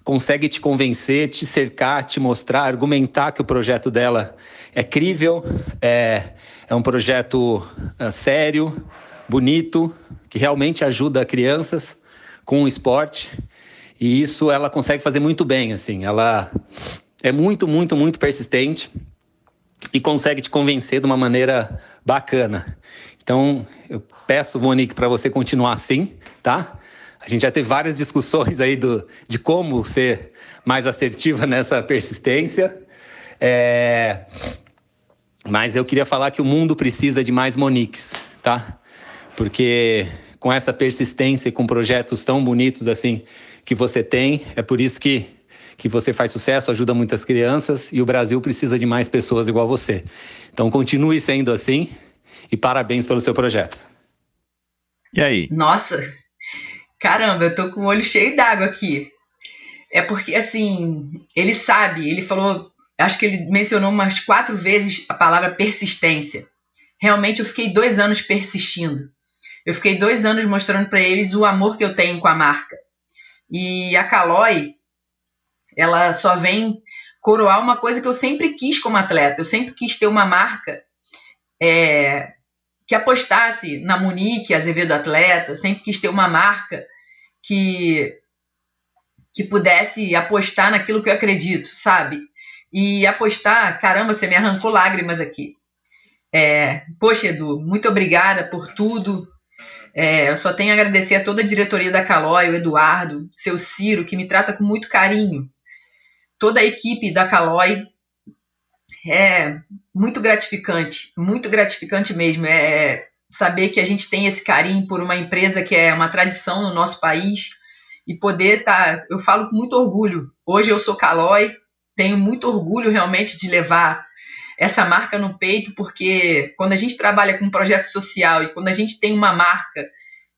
consegue te convencer, te cercar, te mostrar, argumentar que o projeto dela é crível, é um projeto sério, bonito, que realmente ajuda crianças com o esporte. E isso ela consegue fazer muito bem, assim. Ela é muito, muito, muito persistente e consegue te convencer de uma maneira bacana. Então, eu peço, Monique, para você continuar assim, tá? A gente já teve várias discussões aí de como ser mais assertiva nessa persistência. Mas eu queria falar que o mundo precisa de mais Moniques, tá? Porque com essa persistência e com projetos tão bonitos assim que você tem, é por isso que você faz sucesso, ajuda muitas crianças e o Brasil precisa de mais pessoas igual você. Então continue sendo assim e parabéns pelo seu projeto. E aí? Nossa, caramba, eu tô com o olho cheio d'água aqui. É porque, assim, ele sabe, ele falou, acho que ele mencionou umas 4 vezes a palavra persistência. Realmente eu fiquei 2 anos persistindo. Eu fiquei 2 anos mostrando para eles o amor que eu tenho com a marca. E a Caloi, ela só vem coroar uma coisa que eu sempre quis como atleta. Eu sempre quis ter uma marca que apostasse na Monique Azevedo Atleta. Eu sempre quis ter uma marca que pudesse apostar naquilo que eu acredito, sabe? E apostar, caramba, você me arrancou lágrimas aqui. Poxa, Edu, muito obrigada por tudo. Eu só tenho a agradecer a toda a diretoria da Caloi, o Eduardo, seu Ciro, que me trata com muito carinho. Toda a equipe da Caloi é muito gratificante mesmo. Saber que a gente tem esse carinho por uma empresa que é uma tradição no nosso país e poder eu falo com muito orgulho. Hoje eu sou Caloi, tenho muito orgulho realmente de levar essa marca no peito, porque quando a gente trabalha com um projeto social e quando a gente tem uma marca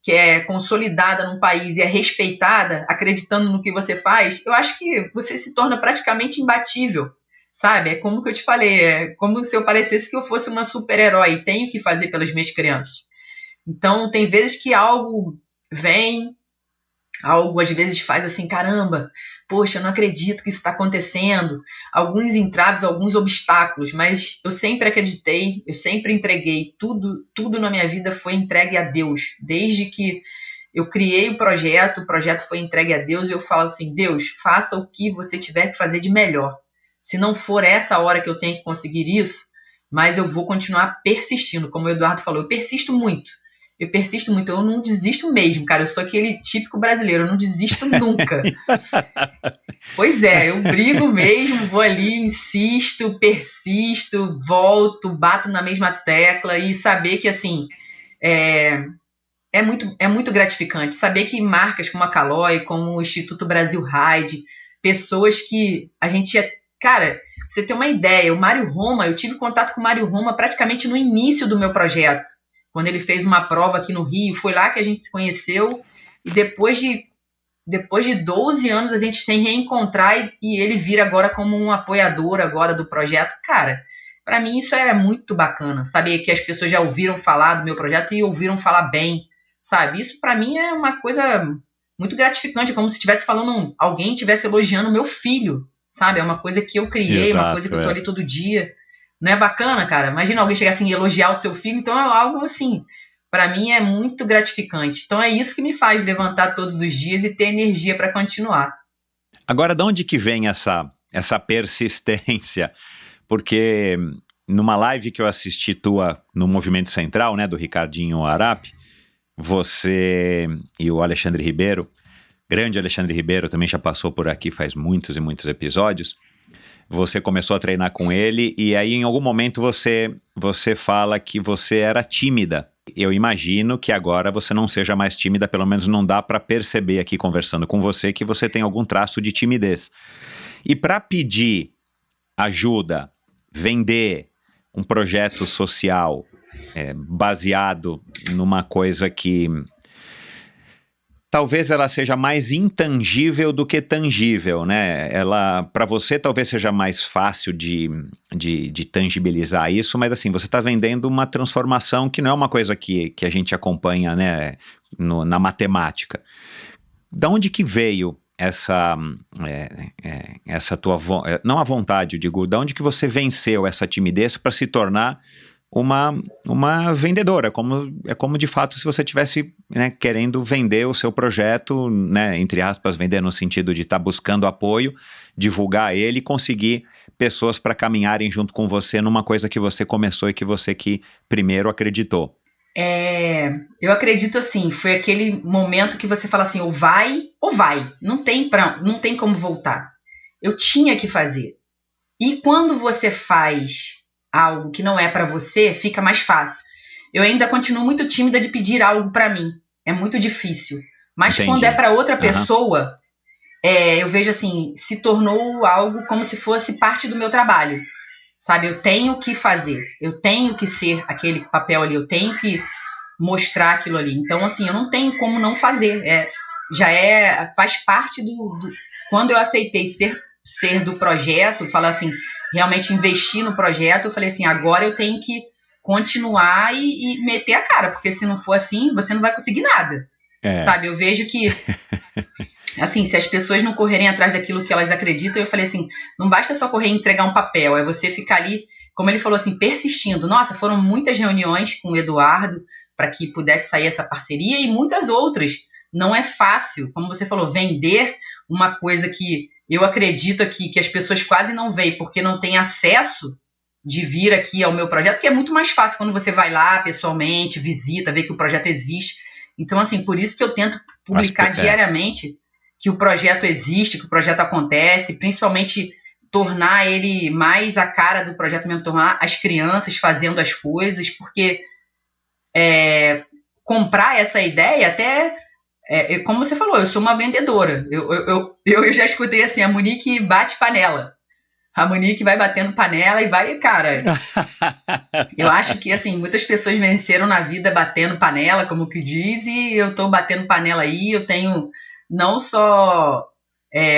que é consolidada num país e é respeitada, acreditando no que você faz, eu acho que você se torna praticamente imbatível, sabe? É como que eu te falei, é como se eu parecesse que eu fosse uma super-herói e tenho que fazer pelas minhas crianças. Então, tem vezes que algo vem, algo às vezes faz assim, caramba, poxa, eu não acredito que isso está acontecendo. Alguns entraves, alguns obstáculos, mas eu sempre acreditei, eu sempre entreguei. Tudo na minha vida foi entregue a Deus. Desde que eu criei o projeto foi entregue a Deus e eu falo assim, Deus, faça o que você tiver que fazer de melhor. Se não for essa hora que eu tenho que conseguir isso, mas eu vou continuar persistindo. Como o Eduardo falou, eu persisto muito, eu não desisto mesmo, cara, eu sou aquele típico brasileiro, eu não desisto nunca. Pois é, eu brigo mesmo, vou ali, insisto, persisto, volto, bato na mesma tecla e saber que, assim, é muito gratificante saber que marcas como a Caloi, como o Instituto Brasil Ride, pessoas que a gente... Cara, pra você ter uma ideia, o Mário Roma, eu tive contato com o Mário Roma praticamente no início do meu projeto, quando ele fez uma prova aqui no Rio, foi lá que a gente se conheceu, e depois de 12 anos a gente se reencontrar e ele vir agora como um apoiador agora do projeto. Cara, para mim isso é muito bacana, saber que as pessoas já ouviram falar do meu projeto e ouviram falar bem, sabe? Isso para mim é uma coisa muito gratificante, como se estivesse falando, alguém estivesse elogiando o meu filho, sabe? É uma coisa que eu criei, Exato, uma coisa que eu tô ali todo dia. Não é bacana, cara? Imagina alguém chegar assim e elogiar o seu filho, então é algo assim, para mim é muito gratificante. Então é isso que me faz levantar todos os dias e ter energia para continuar. Agora, de onde que vem essa persistência? Porque numa live que eu assisti tua no Movimento Central, né, do Ricardinho Arap, você e o Alexandre Ribeiro, grande Alexandre Ribeiro, também já passou por aqui faz muitos e muitos episódios. Você começou a treinar com ele e aí em algum momento você fala que você era tímida. Eu imagino que agora você não seja mais tímida, pelo menos não dá para perceber aqui conversando com você que você tem algum traço de timidez. E para pedir ajuda, vender um projeto social baseado numa coisa que talvez ela seja mais intangível do que tangível, né? Ela, para você, talvez seja mais fácil de tangibilizar isso, mas assim, você está vendendo uma transformação que não é uma coisa que a gente acompanha, né, na matemática. Da onde que veio essa tua, não a vontade, eu digo, da onde que você venceu essa timidez para se tornar uma vendedora, como de fato se você estivesse, né, querendo vender o seu projeto, né, entre aspas, vender no sentido de estar buscando apoio, divulgar ele e conseguir pessoas para caminharem junto com você numa coisa que você começou e que você que primeiro acreditou. Eu acredito assim, foi aquele momento que você fala assim, ou vai, não tem como voltar. Eu tinha que fazer. E quando você faz algo que não é para você, fica mais fácil. Eu ainda continuo muito tímida de pedir algo para mim. É muito difícil. Mas Entendi. Quando é para outra pessoa, eu vejo assim, se tornou algo como se fosse parte do meu trabalho. Sabe, eu tenho que fazer. Eu tenho que ser aquele papel ali. Eu tenho que mostrar aquilo ali. Então, assim, eu não tenho como não fazer. Faz parte quando eu aceitei ser do projeto, falar assim, realmente investir no projeto, eu falei assim, agora eu tenho que continuar e meter a cara, porque se não for assim, você não vai conseguir nada. Sabe, eu vejo que assim, se as pessoas não correrem atrás daquilo que elas acreditam, eu falei assim, não basta só correr e entregar um papel, é você ficar ali, como ele falou assim, persistindo. Nossa, foram muitas reuniões com o Eduardo para que pudesse sair essa parceria e muitas outras. Não é fácil, como você falou, vender uma coisa que eu acredito aqui que as pessoas quase não veem porque não têm acesso de vir aqui ao meu projeto, porque é muito mais fácil quando você vai lá pessoalmente, visita, vê que o projeto existe. Então, assim, por isso que eu tento publicar diariamente que o projeto existe, que o projeto acontece, principalmente tornar ele mais a cara do projeto mesmo, tornar as crianças fazendo as coisas, porque comprar essa ideia até... como você falou, eu sou uma vendedora. Eu já escutei assim, a Monique bate panela. A Monique vai batendo panela e vai, cara... Eu acho que, assim, muitas pessoas venceram na vida batendo panela, como que diz, e eu tô batendo panela aí, eu tenho não só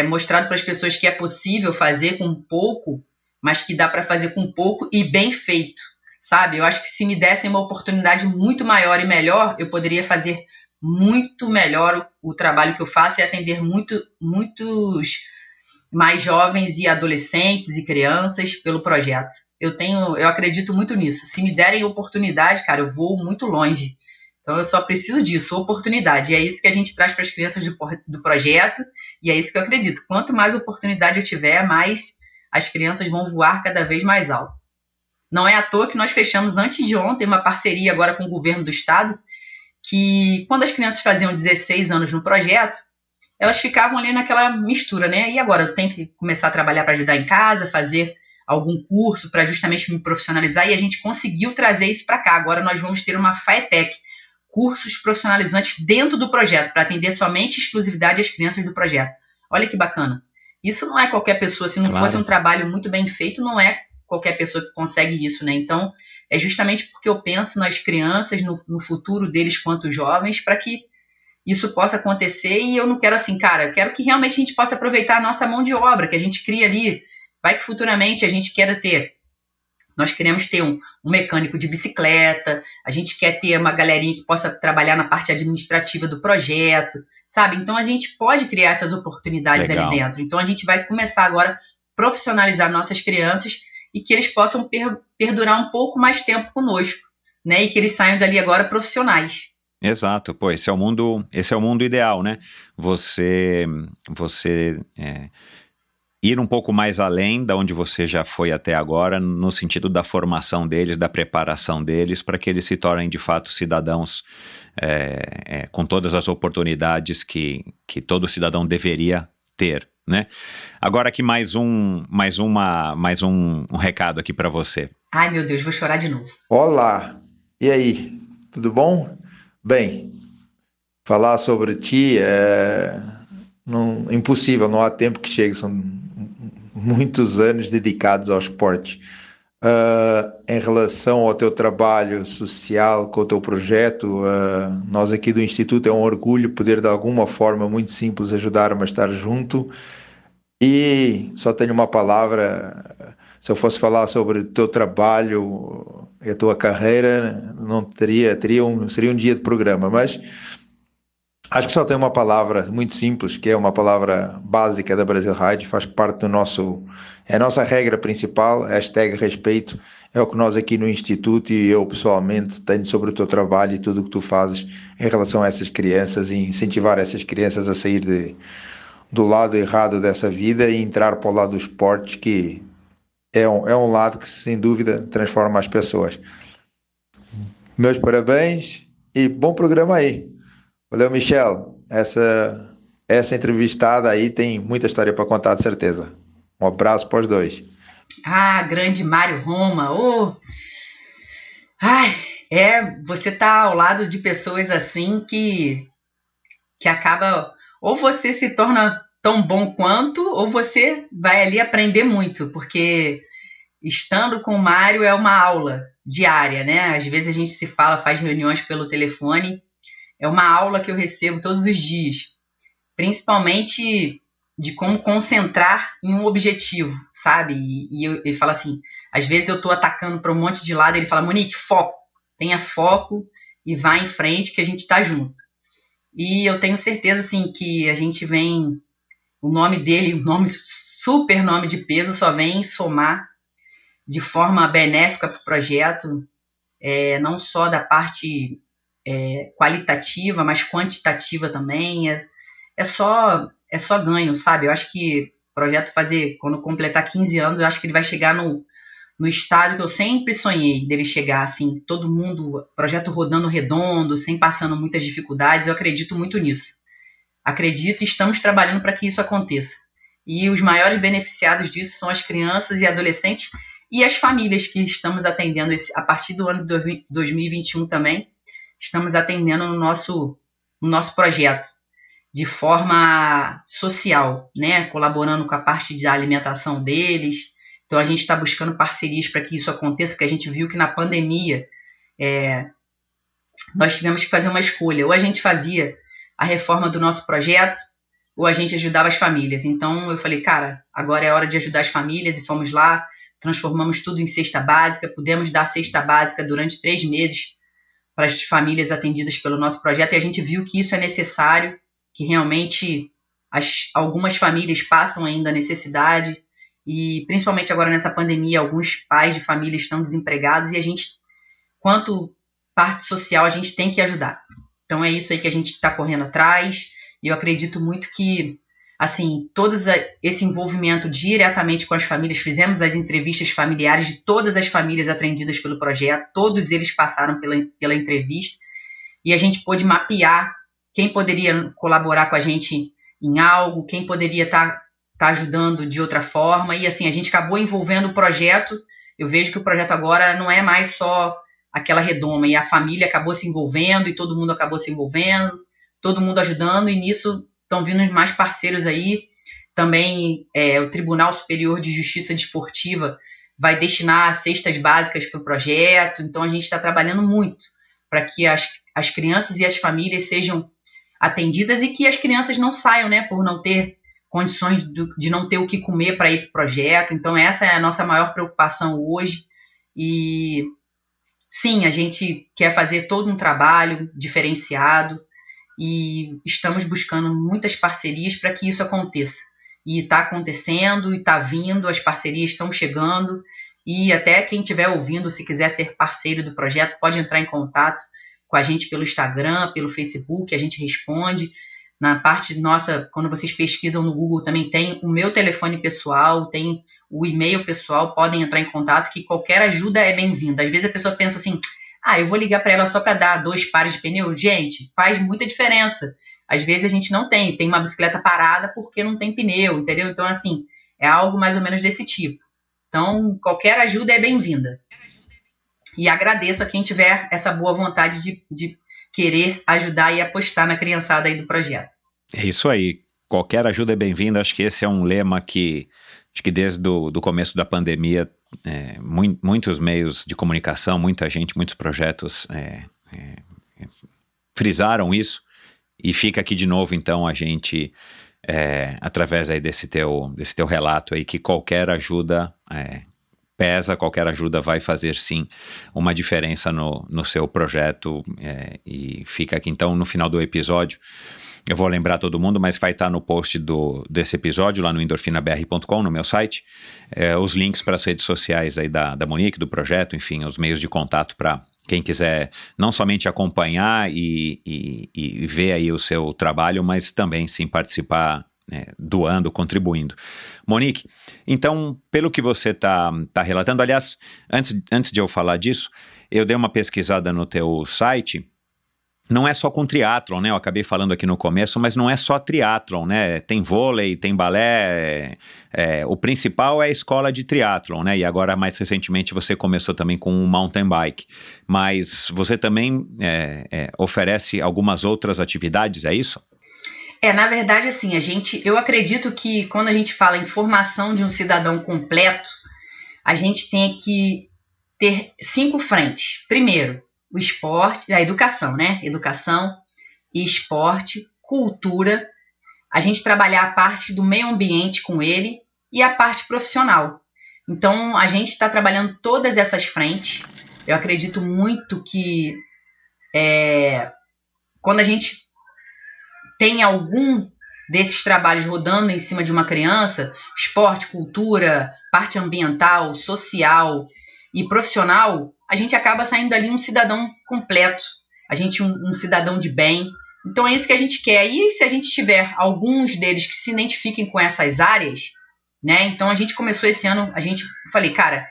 mostrado para as pessoas que é possível fazer com pouco, mas que dá para fazer com pouco e bem feito, sabe? Eu acho que se me dessem uma oportunidade muito maior e melhor, eu poderia fazer muito melhor o trabalho que eu faço e atender muitos mais jovens e adolescentes e crianças pelo projeto. Eu acredito muito nisso. Se me derem oportunidade, cara, eu vou muito longe. Então eu só preciso disso, oportunidade. E é isso que a gente traz para as crianças do projeto, e é isso que eu acredito. Quanto mais oportunidade eu tiver, mais as crianças vão voar cada vez mais alto. Não é à toa que nós fechamos antes de ontem uma parceria agora com o governo do estado, que quando as crianças faziam 16 anos no projeto, elas ficavam ali naquela mistura, né? E agora eu tenho que começar a trabalhar para ajudar em casa, fazer algum curso para justamente me profissionalizar, e a gente conseguiu trazer isso para cá. Agora nós vamos ter uma FAETEC, cursos profissionalizantes dentro do projeto, para atender somente exclusividade às crianças do projeto. Olha que bacana. Isso não é qualquer pessoa, se não fosse um trabalho muito bem feito, não é qualquer pessoa que consegue isso, né? Então, é justamente porque eu penso nas crianças, no futuro deles quanto jovens, para que isso possa acontecer, e eu não quero assim, cara, eu quero que realmente a gente possa aproveitar a nossa mão de obra, que a gente cria ali, vai que futuramente a gente nós queremos ter um mecânico de bicicleta, a gente quer ter uma galerinha que possa trabalhar na parte administrativa do projeto, sabe? Então a gente pode criar essas oportunidades ali dentro. Então a gente vai começar agora a profissionalizar nossas crianças e que eles possam perdurar um pouco mais tempo conosco, né? E que eles saiam dali agora profissionais. Exato, pô, esse é o mundo ideal, né? Você ir um pouco mais além da onde você já foi até agora, no sentido da formação deles, da preparação deles, para que eles se tornem de fato cidadãos com todas as oportunidades que todo cidadão deveria ter, né? Agora aqui mais um recado aqui para você. Ai, meu Deus, vou chorar de novo. Olá, e aí, tudo bom? Bem, falar sobre ti é impossível, não há tempo que chegue, são muitos anos dedicados ao esporte. Em relação ao teu trabalho social com o teu projeto, nós aqui do Instituto é um orgulho poder de alguma forma muito simples ajudar a estar junto, e só tenho uma palavra. Se eu fosse falar sobre o teu trabalho e a tua carreira, não seria um dia de programa, mas acho que só tem uma palavra muito simples, que é uma palavra básica da Brasil Ride, faz parte do é a nossa regra principal, #respeito, é o que nós aqui no Instituto e eu pessoalmente tenho sobre o teu trabalho e tudo o que tu fazes em relação a essas crianças, e incentivar essas crianças a sair do lado errado dessa vida e entrar para o lado do esporte, que é um lado que sem dúvida transforma as pessoas. Meus parabéns e bom programa aí. Valeu, Michel. Essa entrevistada aí tem muita história para contar, de certeza. Um abraço para os dois. Ah, grande Mário Roma. Você tá ao lado de pessoas assim que acaba, ou você se torna tão bom quanto, ou você vai ali aprender muito, porque estando com o Mário é uma aula diária, né? Às vezes a gente se fala, faz reuniões pelo telefone, é uma aula que eu recebo todos os dias, principalmente de como concentrar em um objetivo, sabe? E ele fala assim, às vezes eu tô atacando para um monte de lado, ele fala, Monique, foco, tenha foco e vá em frente que a gente tá junto. E eu tenho certeza, assim, que a gente vem, o nome dele, super nome de peso, só vem somar de forma benéfica para o projeto, não só da parte qualitativa, mas quantitativa também. É só ganho, sabe? Eu acho que o projeto quando completar 15 anos, eu acho que ele vai chegar no estádio que eu sempre sonhei dele chegar, assim, todo mundo, projeto rodando redondo, sem passando muitas dificuldades. Eu acredito muito nisso. Acredito e estamos trabalhando para que isso aconteça. E os maiores beneficiados disso são as crianças e adolescentes e as famílias que estamos atendendo a partir do ano de 2021 também. Estamos atendendo no nosso projeto de forma social, né? Colaborando com a parte da alimentação deles. Então a gente está buscando parcerias para que isso aconteça, porque a gente viu que na pandemia nós tivemos que fazer uma escolha. Ou a gente fazia a reforma do nosso projeto, ou a gente ajudava as famílias. Então eu falei, cara, agora é hora de ajudar as famílias, e fomos lá, transformamos tudo em cesta básica, pudemos dar cesta básica durante 3 meses para as famílias atendidas pelo nosso projeto, e a gente viu que isso é necessário, que realmente algumas famílias passam ainda necessidade, e principalmente agora nessa pandemia, alguns pais de família estão desempregados, e a gente, quanto parte social, a gente tem que ajudar. Então é isso aí que a gente está correndo atrás, e eu acredito muito que, assim, todo esse envolvimento diretamente com as famílias, fizemos as entrevistas familiares de todas as famílias atendidas pelo projeto, todos eles passaram pela entrevista, e a gente pôde mapear quem poderia colaborar com a gente em algo, quem poderia estar ajudando de outra forma, e assim, a gente acabou envolvendo o projeto. Eu vejo que o projeto agora não é mais só aquela redoma, e a família acabou se envolvendo, e todo mundo acabou se envolvendo, todo mundo ajudando, e nisso estão vindo mais parceiros aí. Também o Tribunal Superior de Justiça Desportiva vai destinar cestas básicas para o projeto, então a gente está trabalhando muito para que as crianças e as famílias sejam atendidas, e que as crianças não saiam, né, por não ter condições de não ter o que comer para ir para o projeto. Então essa é a nossa maior preocupação hoje, e sim, a gente quer fazer todo um trabalho diferenciado, e estamos buscando muitas parcerias para que isso aconteça. E está acontecendo, e está vindo, as parcerias estão chegando, e até quem estiver ouvindo, se quiser ser parceiro do projeto, pode entrar em contato com a gente pelo Instagram, pelo Facebook, a gente responde. Na parte nossa, quando vocês pesquisam no Google, também tem o meu telefone pessoal, tem o e-mail pessoal, podem entrar em contato, que qualquer ajuda é bem-vinda. Às vezes a pessoa pensa assim, eu vou ligar para ela só para dar 2 pares de pneu. Gente, faz muita diferença. Às vezes a gente não tem uma bicicleta parada porque não tem pneu, entendeu? Então, assim, é algo mais ou menos desse tipo. Então, qualquer ajuda é bem-vinda. E agradeço a quem tiver essa boa vontade de querer ajudar e apostar na criançada aí do projeto. É isso aí. Qualquer ajuda é bem-vinda. Acho que esse é um lema que, acho que desde o começo da pandemia, muitos meios de comunicação, muita gente, muitos projetos frisaram isso. E fica aqui de novo, então, a gente, através aí desse teu relato aí, que qualquer ajuda pesa, qualquer ajuda vai fazer sim uma diferença no seu projeto, e fica aqui então no final do episódio. Eu vou lembrar todo mundo, mas vai estar no post desse episódio lá no endorfinabr.com, no meu site, os links para as redes sociais aí da Monique, do projeto, enfim, os meios de contato para quem quiser não somente acompanhar e ver aí o seu trabalho, mas também sim participar, doando, contribuindo. Monique, então, pelo que você tá relatando, aliás, antes de eu falar disso, eu dei uma pesquisada no teu site. Não é só com triatlon, né? Eu acabei falando aqui no começo, mas não é só triatlon, né? Tem vôlei, tem balé, o principal é a escola de triatlon, né? E agora, mais recentemente, você começou também com um mountain bike, mas você também oferece algumas outras atividades, é isso? Na verdade, assim, eu acredito que quando a gente fala em formação de um cidadão completo, a gente tem que ter 5 frentes. Primeiro, o esporte, a educação, né? Educação, esporte, cultura, a gente trabalhar a parte do meio ambiente com ele e a parte profissional. Então, a gente está trabalhando todas essas frentes. Eu acredito muito que quando a gente tem algum desses trabalhos rodando em cima de uma criança, esporte, cultura, parte ambiental, social e profissional, a gente acaba saindo ali um cidadão completo, a gente um cidadão de bem. Então é isso que a gente quer. E se a gente tiver alguns deles que se identifiquem com essas áreas, né? Então a gente começou esse ano, falei, cara,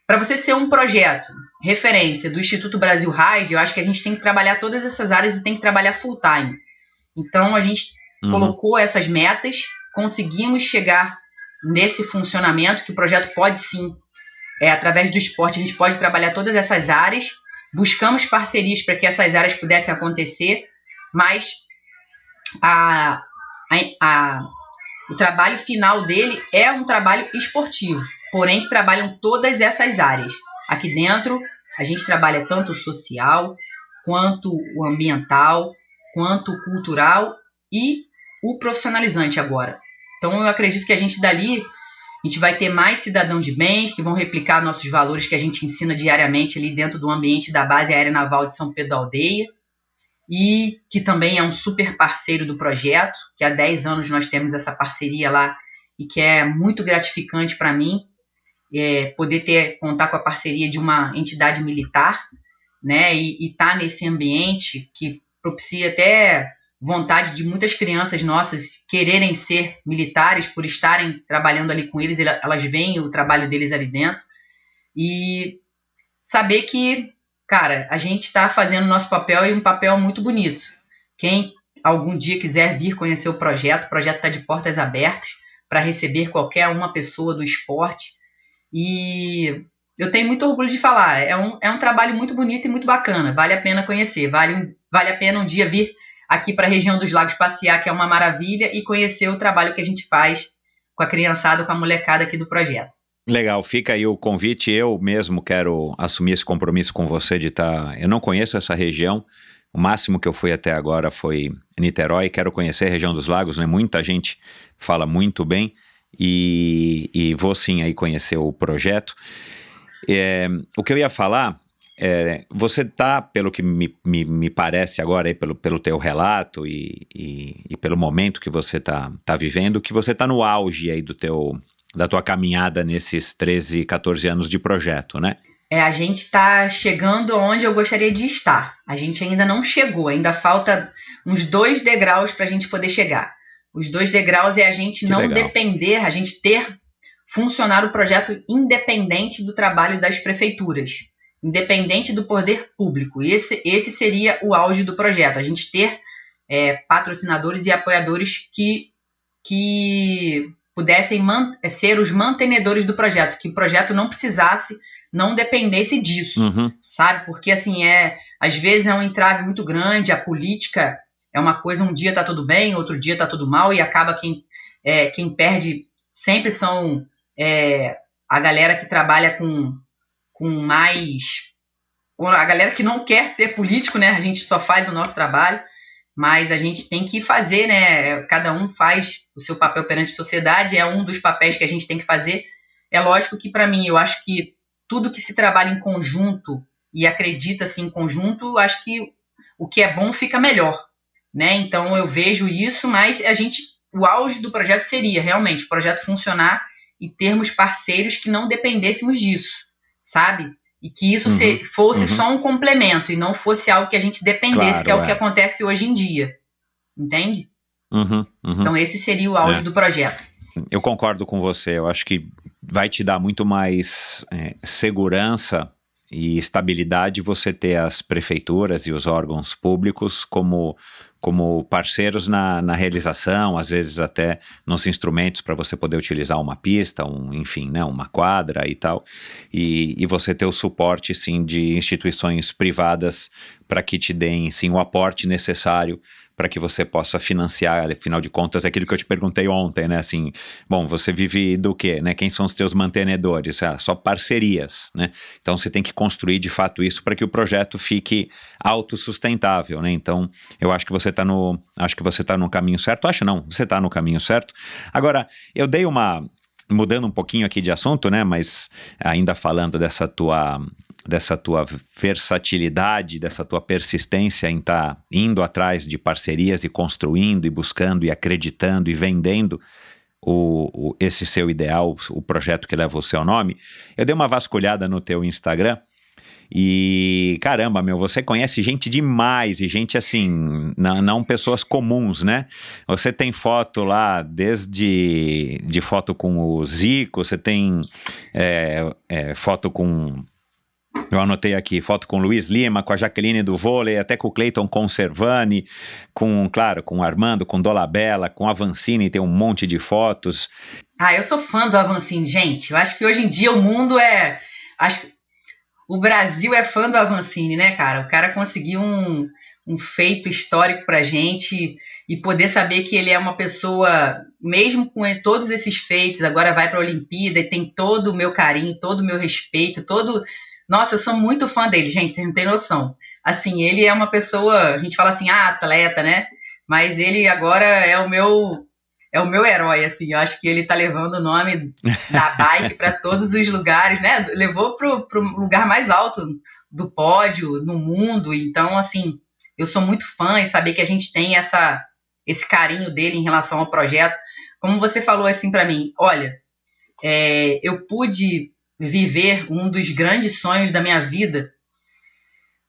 para você ser um projeto referência do Instituto Brasil Ride, eu acho que a gente tem que trabalhar todas essas áreas e tem que trabalhar full time. Então a gente colocou essas metas, conseguimos chegar nesse funcionamento, que o projeto pode sim, através do esporte, a gente pode trabalhar todas essas áreas, buscamos parcerias para que essas áreas pudessem acontecer, mas o trabalho final dele é um trabalho esportivo, porém que trabalham todas essas áreas. Aqui dentro a gente trabalha tanto o social, quanto o ambiental, quanto o cultural e o profissionalizante agora. Então eu acredito que a gente dali A gente vai ter mais cidadãos de bem que vão replicar nossos valores que a gente ensina diariamente ali dentro do ambiente da Base Aérea Naval de São Pedro da Aldeia, e que também é um super parceiro do projeto, que há 10 anos nós temos essa parceria lá, e que é muito gratificante para mim, poder contar com a parceria de uma entidade militar, né, e estar nesse ambiente que propicia até vontade de muitas crianças nossas quererem ser militares por estarem trabalhando ali com eles, elas veem o trabalho deles ali dentro, e saber que, cara, a gente está fazendo o nosso papel e um papel muito bonito. Quem algum dia quiser vir conhecer o projeto está de portas abertas para receber qualquer uma pessoa do esporte. E eu tenho muito orgulho de falar, é um trabalho muito bonito e muito bacana, vale a pena conhecer, vale a pena um dia vir aqui para a região dos Lagos passear, que é uma maravilha, e conhecer o trabalho que a gente faz com a criançada, com a molecada aqui do projeto. Legal, fica aí o convite. Eu mesmo quero assumir esse compromisso com você de estar... Eu não conheço essa região, o máximo que eu fui até agora foi Niterói, quero conhecer a região dos Lagos, né? Muita gente fala muito bem, e vou sim aí conhecer o projeto. O que eu ia falar, você tá, pelo que me parece agora, aí, pelo teu relato e pelo momento que você tá vivendo, que você tá no auge aí da tua caminhada nesses 13, 14 anos de projeto, né? A gente está chegando onde eu gostaria de estar. A gente ainda não chegou, ainda falta uns 2 degraus para a gente poder chegar. Os 2 degraus é a gente não depender, a gente funcionar o projeto independente do trabalho das prefeituras, independente do poder público. Esse seria o auge do projeto, a gente ter patrocinadores e apoiadores que pudessem ser os mantenedores do projeto, que o projeto não dependesse disso, sabe? Porque, assim, às vezes é um entrave muito grande, a política é uma coisa, um dia tá tudo bem, outro dia tá tudo mal, e acaba quem perde sempre são a galera que trabalha com a galera que não quer ser político, né? A gente só faz o nosso trabalho, mas a gente tem que fazer, né? Cada um faz o seu papel perante a sociedade, é um dos papéis que a gente tem que fazer. É lógico que, para mim, eu acho que tudo que se trabalha em conjunto e acredita-se em conjunto, acho que o que é bom fica melhor, né? Então eu vejo isso, mas o auge do projeto seria realmente o projeto funcionar e termos parceiros que não dependêssemos disso, sabe? E que isso fosse só um complemento e não fosse algo que a gente dependesse, claro, que é o que acontece hoje em dia. Entende? Então esse seria o auge do projeto. Eu concordo com você. Eu acho que vai te dar muito mais segurança e estabilidade você ter as prefeituras e os órgãos públicos como parceiros na realização, às vezes até nos instrumentos para você poder utilizar uma pista, enfim, né, uma quadra e tal, e você ter o suporte, sim, de instituições privadas para que te deem, sim, o aporte necessário para que você possa financiar, afinal de contas, aquilo que eu te perguntei ontem, né, assim, bom, você vive do quê, né, quem são os teus mantenedores? Só parcerias, né, então você tem que construir de fato isso para que o projeto fique autossustentável, né, então eu acho que você está no caminho certo, você está no caminho certo. Agora, eu dei mudando um pouquinho aqui de assunto, né, mas ainda falando dessa tua versatilidade, dessa tua persistência em estar indo atrás de parcerias e construindo e buscando e acreditando e vendendo esse seu ideal, o projeto que leva o seu nome. Eu dei uma vasculhada no teu Instagram e, caramba, você conhece gente demais, e gente assim, não pessoas comuns, né? Você tem foto lá, desde de foto com o Zico, você tem foto com... Eu anotei aqui, foto com o Luiz Lima, com a Jaqueline do vôlei, até com o Cleiton Conservani, com o Armando, com Dolabella, com a Avancini, tem um monte de fotos. Eu sou fã do Avancini, gente. Eu acho que hoje em dia o mundo acho que o Brasil é fã do Avancini, né, cara? O cara conseguiu um feito histórico pra gente, e poder saber que ele é uma pessoa, mesmo com todos esses feitos, agora vai pra Olimpíada e tem todo o meu carinho, todo o meu respeito, Nossa, eu sou muito fã dele, gente, vocês não têm noção. Assim, ele é uma pessoa, a gente fala assim, atleta, né? Mas ele agora é o meu é o meu herói, assim. Eu acho que ele tá levando o nome da bike para todos os lugares, né? Levou pro lugar mais alto do pódio no mundo. Então, assim, eu sou muito fã e saber que a gente tem esse carinho dele em relação ao projeto. Como você falou assim para mim, olha, eu pude viver um dos grandes sonhos da minha vida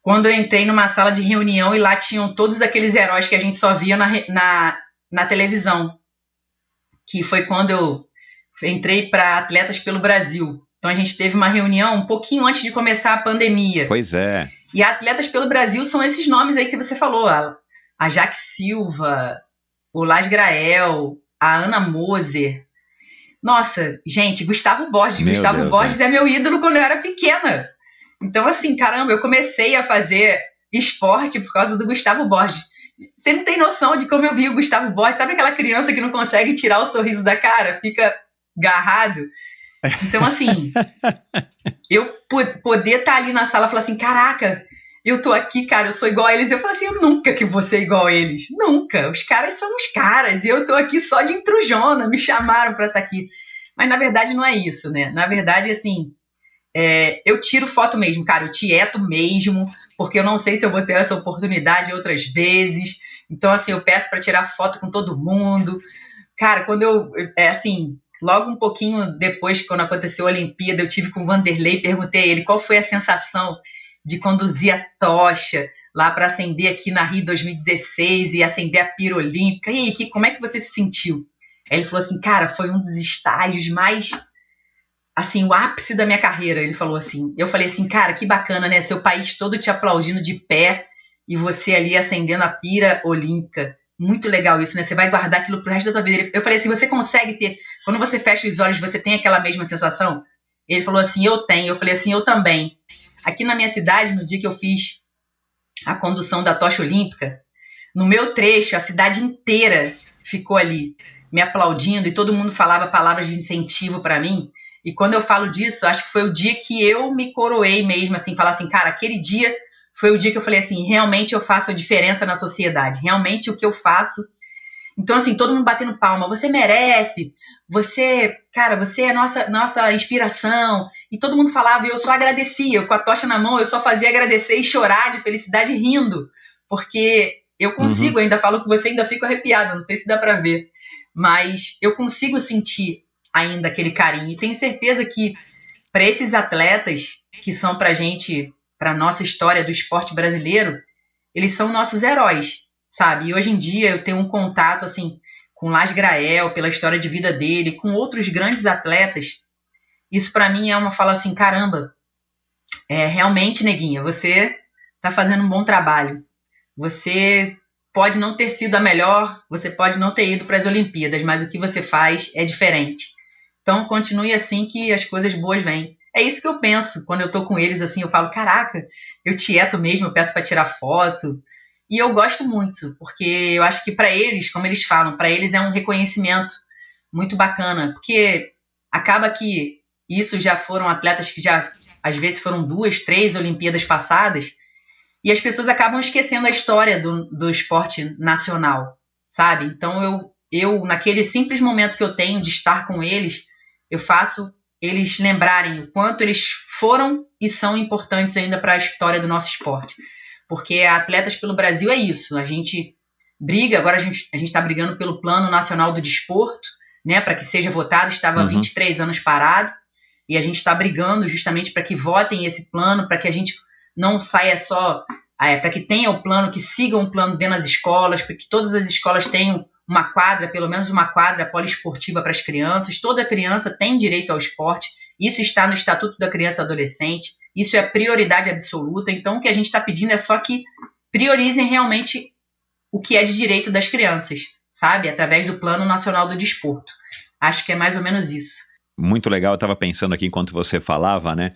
quando eu entrei numa sala de reunião e lá tinham todos aqueles heróis que a gente só via na televisão, que foi quando eu entrei para Atletas pelo Brasil. Então a gente teve uma reunião um pouquinho antes de começar a pandemia. Pois é. E a Atletas pelo Brasil são esses nomes aí que você falou, a Jaque Silva, o Lars Grael, a Ana Moser. Nossa, gente, Gustavo Borges. Gustavo Borges é meu ídolo quando eu era pequena. Então, assim, caramba, eu comecei a fazer esporte por causa do Gustavo Borges. Você não tem noção de como eu vi o Gustavo Borges. Sabe aquela criança que não consegue tirar o sorriso da cara? Fica agarrado. Então, assim, eu poder estar ali na sala e falar assim, caraca, eu tô aqui, cara, eu sou igual a eles. Eu falo assim, eu nunca que vou ser igual a eles. Nunca. Os caras são os caras. E eu tô aqui só de intrujona. Me chamaram pra estar aqui. Mas, na verdade, não é isso, né? Na verdade, assim, eu tiro foto mesmo, cara. Eu tieto mesmo, porque eu não sei se eu vou ter essa oportunidade outras vezes. Então, assim, eu peço pra tirar foto com todo mundo. Cara, quando assim, logo um pouquinho depois, quando aconteceu a Olimpíada, eu tive com o Vanderlei, perguntei a ele qual foi a sensação de conduzir a tocha lá para acender aqui na Rio 2016 e acender a pira olímpica. E aí, como é que você se sentiu? Aí ele falou assim, cara, foi um dos estágios mais, assim, o ápice da minha carreira. Ele falou assim, eu falei assim, cara, que bacana, né? Seu país todo te aplaudindo de pé e você ali acendendo a pira olímpica. Muito legal isso, né? Você vai guardar aquilo pro resto da tua vida. Eu falei assim, você consegue ter, quando você fecha os olhos, você tem aquela mesma sensação? Ele falou assim, eu tenho. Eu falei assim, eu também. Aqui na minha cidade, no dia que eu fiz a condução da tocha olímpica, no meu trecho, a cidade inteira ficou ali, me aplaudindo, e todo mundo falava palavras de incentivo para mim. E quando eu falo disso, acho que foi o dia que eu me coroei mesmo, assim, falar assim, cara, aquele dia foi o dia que eu falei assim, realmente eu faço a diferença na sociedade, realmente o que eu faço. Então, assim, todo mundo batendo palma, você merece, você, cara, você é nossa inspiração. E todo mundo falava, e eu só agradecia, eu com a tocha na mão, eu só fazia agradecer e chorar de felicidade rindo, porque eu consigo, ainda falo com você, ainda fico arrepiada, não sei se dá pra ver, mas eu consigo sentir ainda aquele carinho, e tenho certeza que para esses atletas que são pra gente, pra nossa história do esporte brasileiro, eles são nossos heróis, sabe? E hoje em dia eu tenho um contato, assim, com Lars Grael, pela história de vida dele, com outros grandes atletas. Isso pra mim é uma fala assim, caramba, realmente, neguinha, você tá fazendo um bom trabalho. Você pode não ter sido a melhor, você pode não ter ido para as Olimpíadas, mas o que você faz é diferente. Então, continue assim que as coisas boas vêm. É isso que eu penso quando eu tô com eles, assim, eu falo, caraca, eu tieto mesmo, eu peço para tirar foto. E eu gosto muito, porque eu acho que para eles, como eles falam, para eles é um reconhecimento muito bacana, porque acaba que isso já foram atletas que já, às vezes, foram 2, 3 Olimpíadas passadas, e as pessoas acabam esquecendo a história do esporte nacional, sabe? Então, eu, naquele simples momento que eu tenho de estar com eles, eu faço eles lembrarem o quanto eles foram e são importantes ainda para a história do nosso esporte. Porque Atletas pelo Brasil é isso, a gente briga, agora a gente está brigando pelo Plano Nacional do Desporto, né, para que seja votado, estava 23 anos parado, e a gente está brigando justamente para que votem esse plano, para que a gente não saia só, para que tenha o plano, que siga um plano dentro das escolas, para que todas as escolas tenham uma quadra, pelo menos uma quadra poliesportiva para as crianças. Toda criança tem direito ao esporte, isso está no Estatuto da Criança e Adolescente, isso é prioridade absoluta. Então o que a gente está pedindo é só que priorizem realmente o que é de direito das crianças, sabe? Através do Plano Nacional do Desporto. Acho que é mais ou menos isso. Muito legal, eu estava pensando aqui enquanto você falava, né?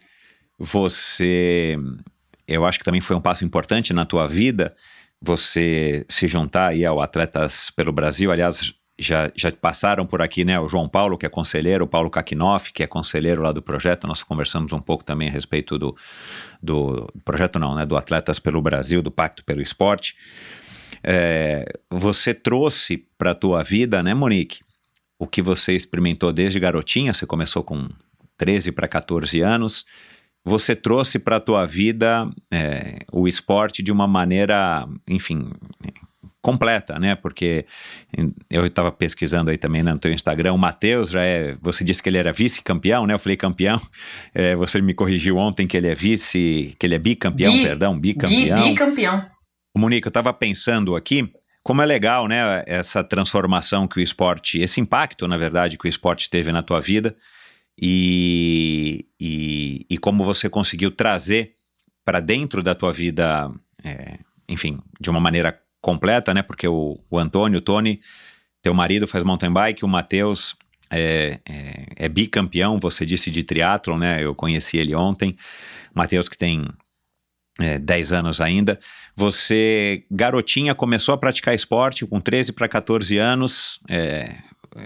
Eu acho que também foi um passo importante na tua vida, você se juntar aí ao Atletas pelo Brasil. Aliás, já passaram por aqui, né, o João Paulo, que é conselheiro, o Paulo Kakinoff, que é conselheiro lá do projeto. Nós conversamos um pouco também a respeito do projeto, não, né, do Atletas pelo Brasil, do Pacto pelo Esporte. Você trouxe para a tua vida, né, Monique, o que você experimentou desde garotinha, você começou com 13 para 14 anos, você trouxe para a tua vida o esporte de uma maneira, enfim, completa, né? Porque eu estava pesquisando aí também no teu Instagram, o Matheus você disse que ele era vice-campeão, né? Eu falei campeão, você me corrigiu ontem que ele é bicampeão. Bicampeão. Monique, eu estava pensando aqui, como é legal, né, essa transformação que o esporte, esse impacto, na verdade, que o esporte teve na tua vida e como você conseguiu trazer para dentro da tua vida, enfim, de uma maneira completa, né, porque o Antônio, o Tony, teu marido faz mountain bike, o Matheus é bicampeão, você disse de triatlon, né, eu conheci ele ontem, Matheus que tem 10 anos ainda. Você, garotinha, começou a praticar esporte com 13 para 14 anos,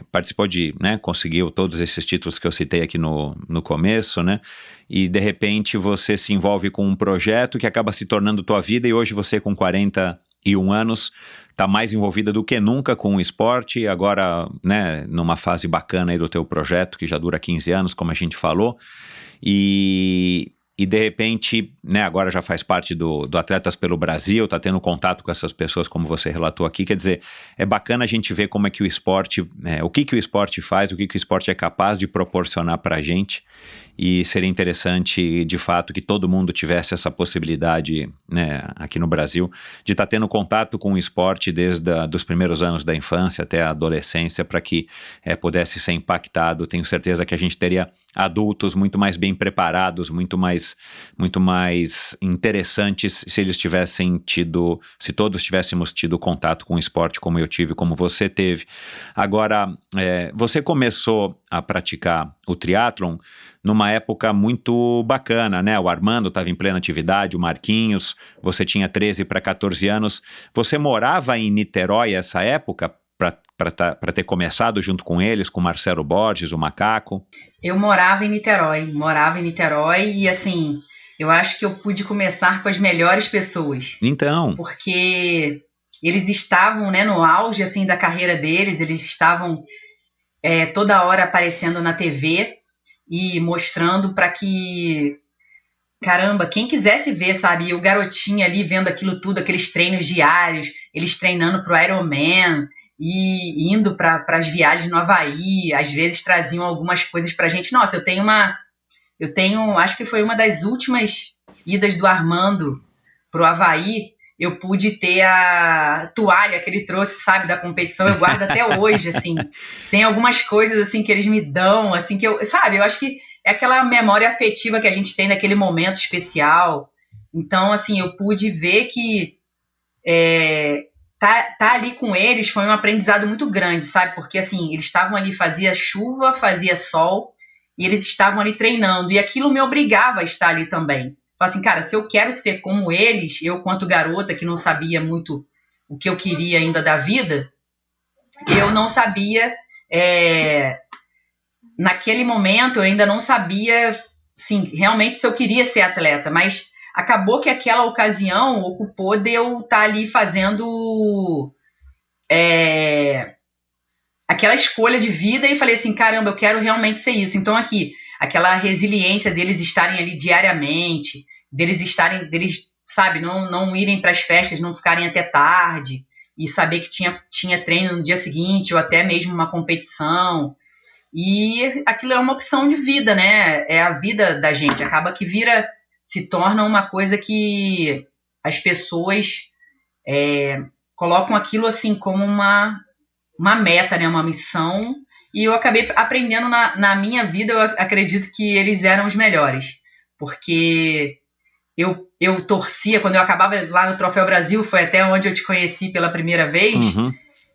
participou né, conseguiu todos esses títulos que eu citei aqui no começo, né, e de repente você se envolve com um projeto que acaba se tornando tua vida e hoje você com 41 anos está mais envolvida do que nunca com o esporte, agora, né, numa fase bacana aí do teu projeto que já dura 15 anos, como a gente falou, e de repente, né, agora já faz parte do Atletas pelo Brasil, está tendo contato com essas pessoas como você relatou aqui, quer dizer, é bacana a gente ver como é que o esporte, o que o esporte faz, o que o esporte é capaz de proporcionar para a gente, e seria interessante, de fato, que todo mundo tivesse essa possibilidade, né, aqui no Brasil, de estar tendo contato com o esporte desde os primeiros anos da infância até a adolescência, para que pudesse ser impactado. Tenho certeza que a gente teria adultos muito mais bem preparados, muito mais interessantes se todos tivéssemos tido contato com o esporte como eu tive, como você teve. Agora, você começou a praticar o triatlon numa época muito bacana, né? O Armando estava em plena atividade, o Marquinhos, você tinha 13 para 14 anos. Você morava em Niterói essa época para ter começado junto com eles, com o Marcelo Borges, o Macaco? Eu morava em Niterói e assim, eu acho que eu pude começar com as melhores pessoas. Então. Porque eles estavam, né, no auge assim, da carreira deles, eles estavam toda hora aparecendo na TV e mostrando para que, caramba, quem quisesse ver, sabe, e o garotinho ali vendo aquilo tudo, aqueles treinos diários, eles treinando pro Ironman e indo para as viagens no Havaí, às vezes traziam algumas coisas pra gente. Nossa, eu tenho, acho que foi uma das últimas idas do Armando pro Havaí, eu pude ter a toalha que ele trouxe, sabe, da competição, eu guardo até hoje, assim. Tem algumas coisas, assim, que eles me dão, assim, que eu acho que é aquela memória afetiva que a gente tem naquele momento especial. Então, assim, eu pude ver que tá ali com eles foi um aprendizado muito grande, sabe? Porque, assim, eles estavam ali, fazia chuva, fazia sol, e eles estavam ali treinando, e aquilo me obrigava a estar ali também. Falei assim, cara, se eu quero ser como eles, eu quanto garota que não sabia muito o que eu queria ainda da vida, eu não sabia, naquele momento eu ainda não sabia, sim, realmente se eu queria ser atleta, mas acabou que aquela ocasião ocupou de eu estar ali fazendo aquela escolha de vida e falei assim, caramba, eu quero realmente ser isso. Então aqui, aquela resiliência deles estarem ali diariamente, deles, sabe, não irem para as festas, não ficarem até tarde e saber que tinha treino no dia seguinte ou até mesmo uma competição. E aquilo é uma opção de vida, né? É a vida da gente. Acaba que se torna uma coisa que as pessoas colocam aquilo assim como uma meta, né? Uma missão. E eu acabei aprendendo na minha vida, eu acredito que eles eram os melhores. Porque eu torcia, quando eu acabava lá no Troféu Brasil, foi até onde eu te conheci pela primeira vez,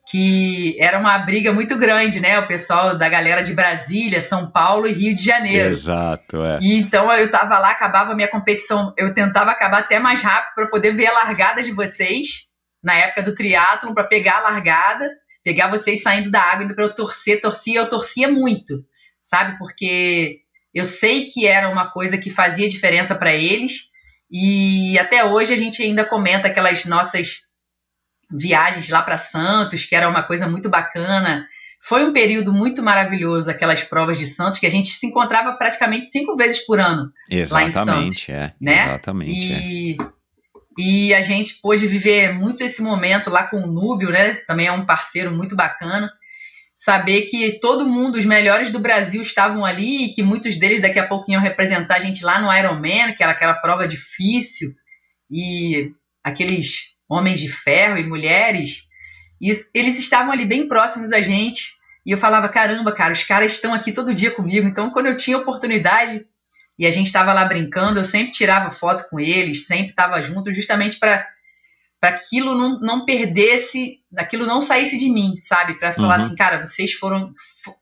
que era uma briga muito grande, né? O pessoal da galera de Brasília, São Paulo e Rio de Janeiro. Exato, E então eu tava lá, acabava a minha competição, eu tentava acabar até mais rápido para poder ver a largada de vocês, na época do triatlon, para pegar a largada, pegar vocês saindo da água, indo para eu torcia muito, sabe? Porque eu sei que era uma coisa que fazia diferença para eles, e até hoje a gente ainda comenta aquelas nossas viagens lá para Santos, que era uma coisa muito bacana, foi um período muito maravilhoso, aquelas provas de Santos, que a gente se encontrava praticamente 5 vezes por ano lá em Santos. Né? Exatamente. E a gente pôde viver muito esse momento lá com o Núbio, né? Também é um parceiro muito bacana. Saber que todo mundo, os melhores do Brasil estavam ali e que muitos deles daqui a pouco iam representar a gente lá no Ironman, que era aquela prova difícil, e aqueles homens de ferro e mulheres, e eles estavam ali bem próximos da gente, e eu falava, caramba, cara, os caras estão aqui todo dia comigo. Então quando eu tinha oportunidade e a gente estava lá brincando, eu sempre tirava foto com eles, sempre estava junto, justamente para aquilo não perdesse, aquilo não saísse de mim, sabe? Para falar assim, cara, vocês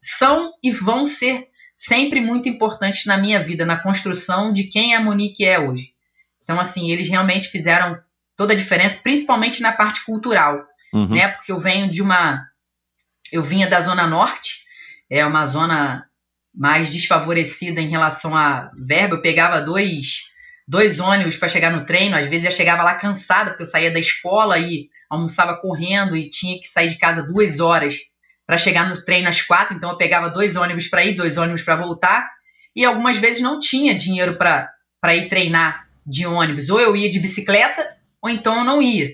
são e vão ser sempre muito importantes na minha vida, na construção de quem a Monique é hoje. Então, assim, eles realmente fizeram toda a diferença, principalmente na parte cultural, né? Porque eu vinha da Zona Norte, é uma zona mais desfavorecida em relação a verba. Eu pegava dois ônibus para chegar no treino, às vezes eu chegava lá cansada, porque eu saía da escola e almoçava correndo e tinha que sair de casa 2 horas para chegar no treino às 4, então eu pegava 2 ônibus para ir, 2 ônibus para voltar, e algumas vezes não tinha dinheiro para ir treinar de ônibus, ou eu ia de bicicleta, ou então eu não ia.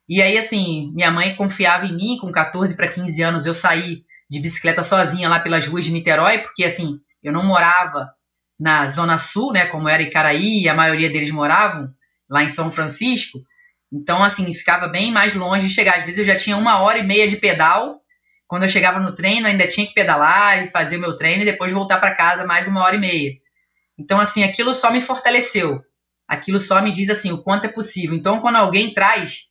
E aí, assim, minha mãe confiava em mim, com 14 para 15 anos eu saí de bicicleta sozinha lá pelas ruas de Niterói, porque assim, eu não morava na Zona Sul, né, como era Icaraí, e a maioria deles moravam lá em São Francisco. Então, assim, ficava bem mais longe de chegar. Às vezes eu já tinha 1h30 de pedal. Quando eu chegava no treino, ainda tinha que pedalar e fazer o meu treino e depois voltar para casa mais 1h30. Então, assim, aquilo só me fortaleceu. Aquilo só me diz, assim, o quanto é possível. Então, quando alguém traz,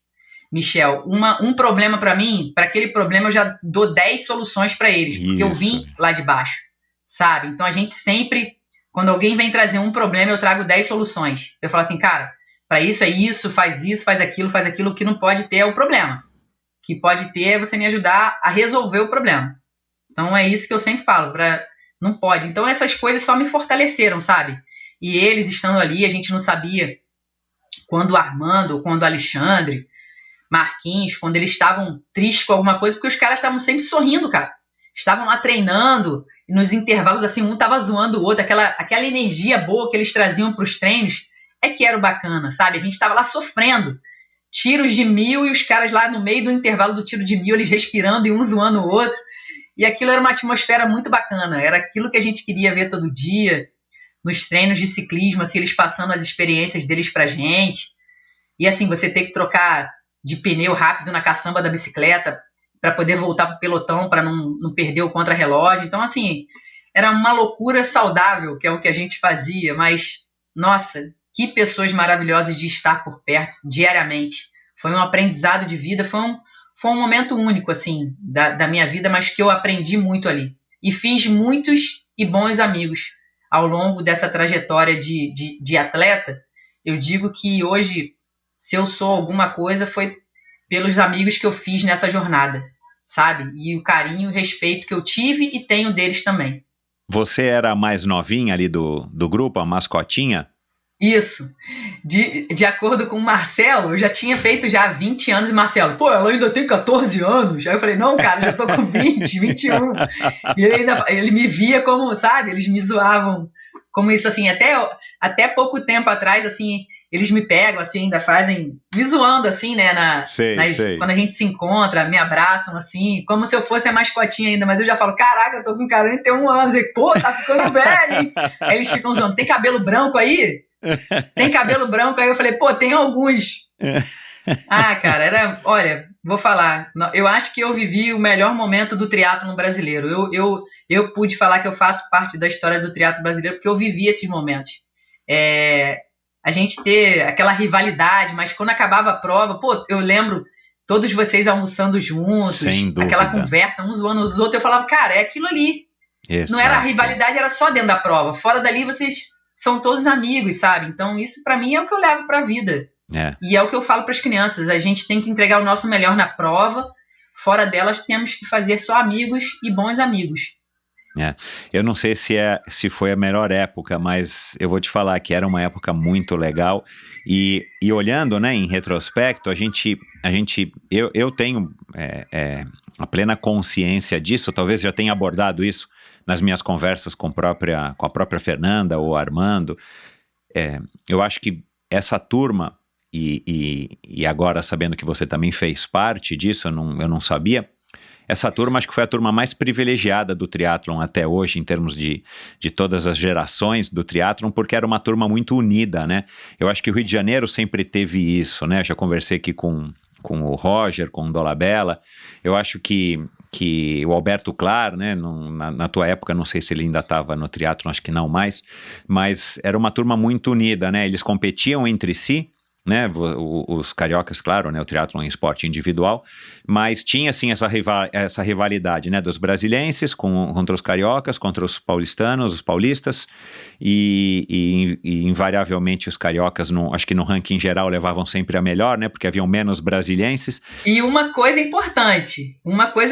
Michel, um problema para mim, para aquele problema eu já dou 10 soluções para eles, porque eu vim lá de baixo, sabe? Então, a gente sempre, quando alguém vem trazer um problema, eu trago 10 soluções. Eu falo assim, cara, para isso é isso, faz aquilo, o que não pode ter é o problema. O que pode ter é você me ajudar a resolver o problema. Então é isso que eu sempre falo, não pode. Então essas coisas só me fortaleceram, sabe? E eles estando ali, a gente não sabia quando o Armando, quando o Alexandre, Marquinhos, quando eles estavam tristes com alguma coisa, porque os caras estavam sempre sorrindo, cara. Estavam lá treinando, e nos intervalos, assim, um tava zoando o outro, aquela energia boa que eles traziam para os treinos, é que era o bacana, sabe? A gente tava lá sofrendo, tiros de 1000 e os caras lá no meio do intervalo do tiro de 1000, eles respirando e um zoando o outro, e aquilo era uma atmosfera muito bacana, era aquilo que a gente queria ver todo dia, nos treinos de ciclismo, assim, eles passando as experiências deles pra gente, e assim, você ter que trocar de pneu rápido na caçamba da bicicleta, para poder voltar pro pelotão, para não perder o contra-relógio. Então, assim, era uma loucura saudável, que é o que a gente fazia, mas, nossa, que pessoas maravilhosas de estar por perto, diariamente. Foi um aprendizado de vida, foi um momento único, assim, da minha vida, mas que eu aprendi muito ali. E fiz muitos e bons amigos ao longo dessa trajetória de atleta. Eu digo que hoje, se eu sou alguma coisa, foi pelos amigos que eu fiz nessa jornada, sabe? E o carinho e o respeito que eu tive e tenho deles também. Você era a mais novinha ali do grupo, a mascotinha? Isso. De acordo com o Marcelo, eu já tinha feito já 20 anos, e Marcelo, pô, ela ainda tem 14 anos. Aí eu falei, não, cara, já tô com 20, 21. E ele me via como, sabe, eles me zoavam como isso, assim, até pouco tempo atrás, assim, eles me pegam, assim, ainda fazem, me zoando, assim, né, sei. Quando a gente se encontra, me abraçam, assim, como se eu fosse a mascotinha ainda, mas eu já falo, caraca, eu tô com 41 anos, e, pô, tá ficando velho, hein? Aí eles ficam zoando, tem cabelo branco aí? Tem cabelo branco? Aí eu falei, pô, tem alguns. Ah, cara, olha, vou falar, eu acho que eu vivi o melhor momento do triatlon brasileiro. Eu pude falar que eu faço parte da história do triatlon brasileiro porque eu vivi esses momentos. A gente ter aquela rivalidade, mas quando acabava a prova, pô, eu lembro todos vocês almoçando juntos, sem dúvida, aquela conversa, uns zoando os outros, eu falava, cara, é aquilo ali. Exato. Não era a rivalidade, era só dentro da prova. Fora dali, vocês são todos amigos, sabe? Então isso pra mim é o que eu levo pra vida. E é o que eu falo para as crianças, a gente tem que entregar o nosso melhor na prova, fora delas temos que fazer só amigos e bons amigos. Eu não sei se foi a melhor época, mas eu vou te falar que era uma época muito legal e olhando, né, em retrospecto, eu tenho a plena consciência disso, talvez já tenha abordado isso nas minhas conversas com a própria Fernanda ou Armando. Eu acho que essa turma, e agora sabendo que você também fez parte disso, eu não sabia, essa turma acho que foi a turma mais privilegiada do triatlon até hoje, em termos de todas as gerações do triatlon, porque era uma turma muito unida, né? Eu acho que o Rio de Janeiro sempre teve isso, né? Já conversei aqui com o Roger, com o Dolabella. Eu acho que o Alberto Clar, né, na tua época, não sei se ele ainda estava no triatlon, acho que não mais, mas era uma turma muito unida, né? Eles competiam entre si, né, os cariocas, claro, né, o triatlon é um esporte individual, mas tinha assim essa rivalidade, né, dos brasilenses contra os cariocas, contra os paulistanos, os paulistas, e invariavelmente os cariocas, acho que no ranking geral levavam sempre a melhor, né, porque haviam menos brasilenses. E uma coisa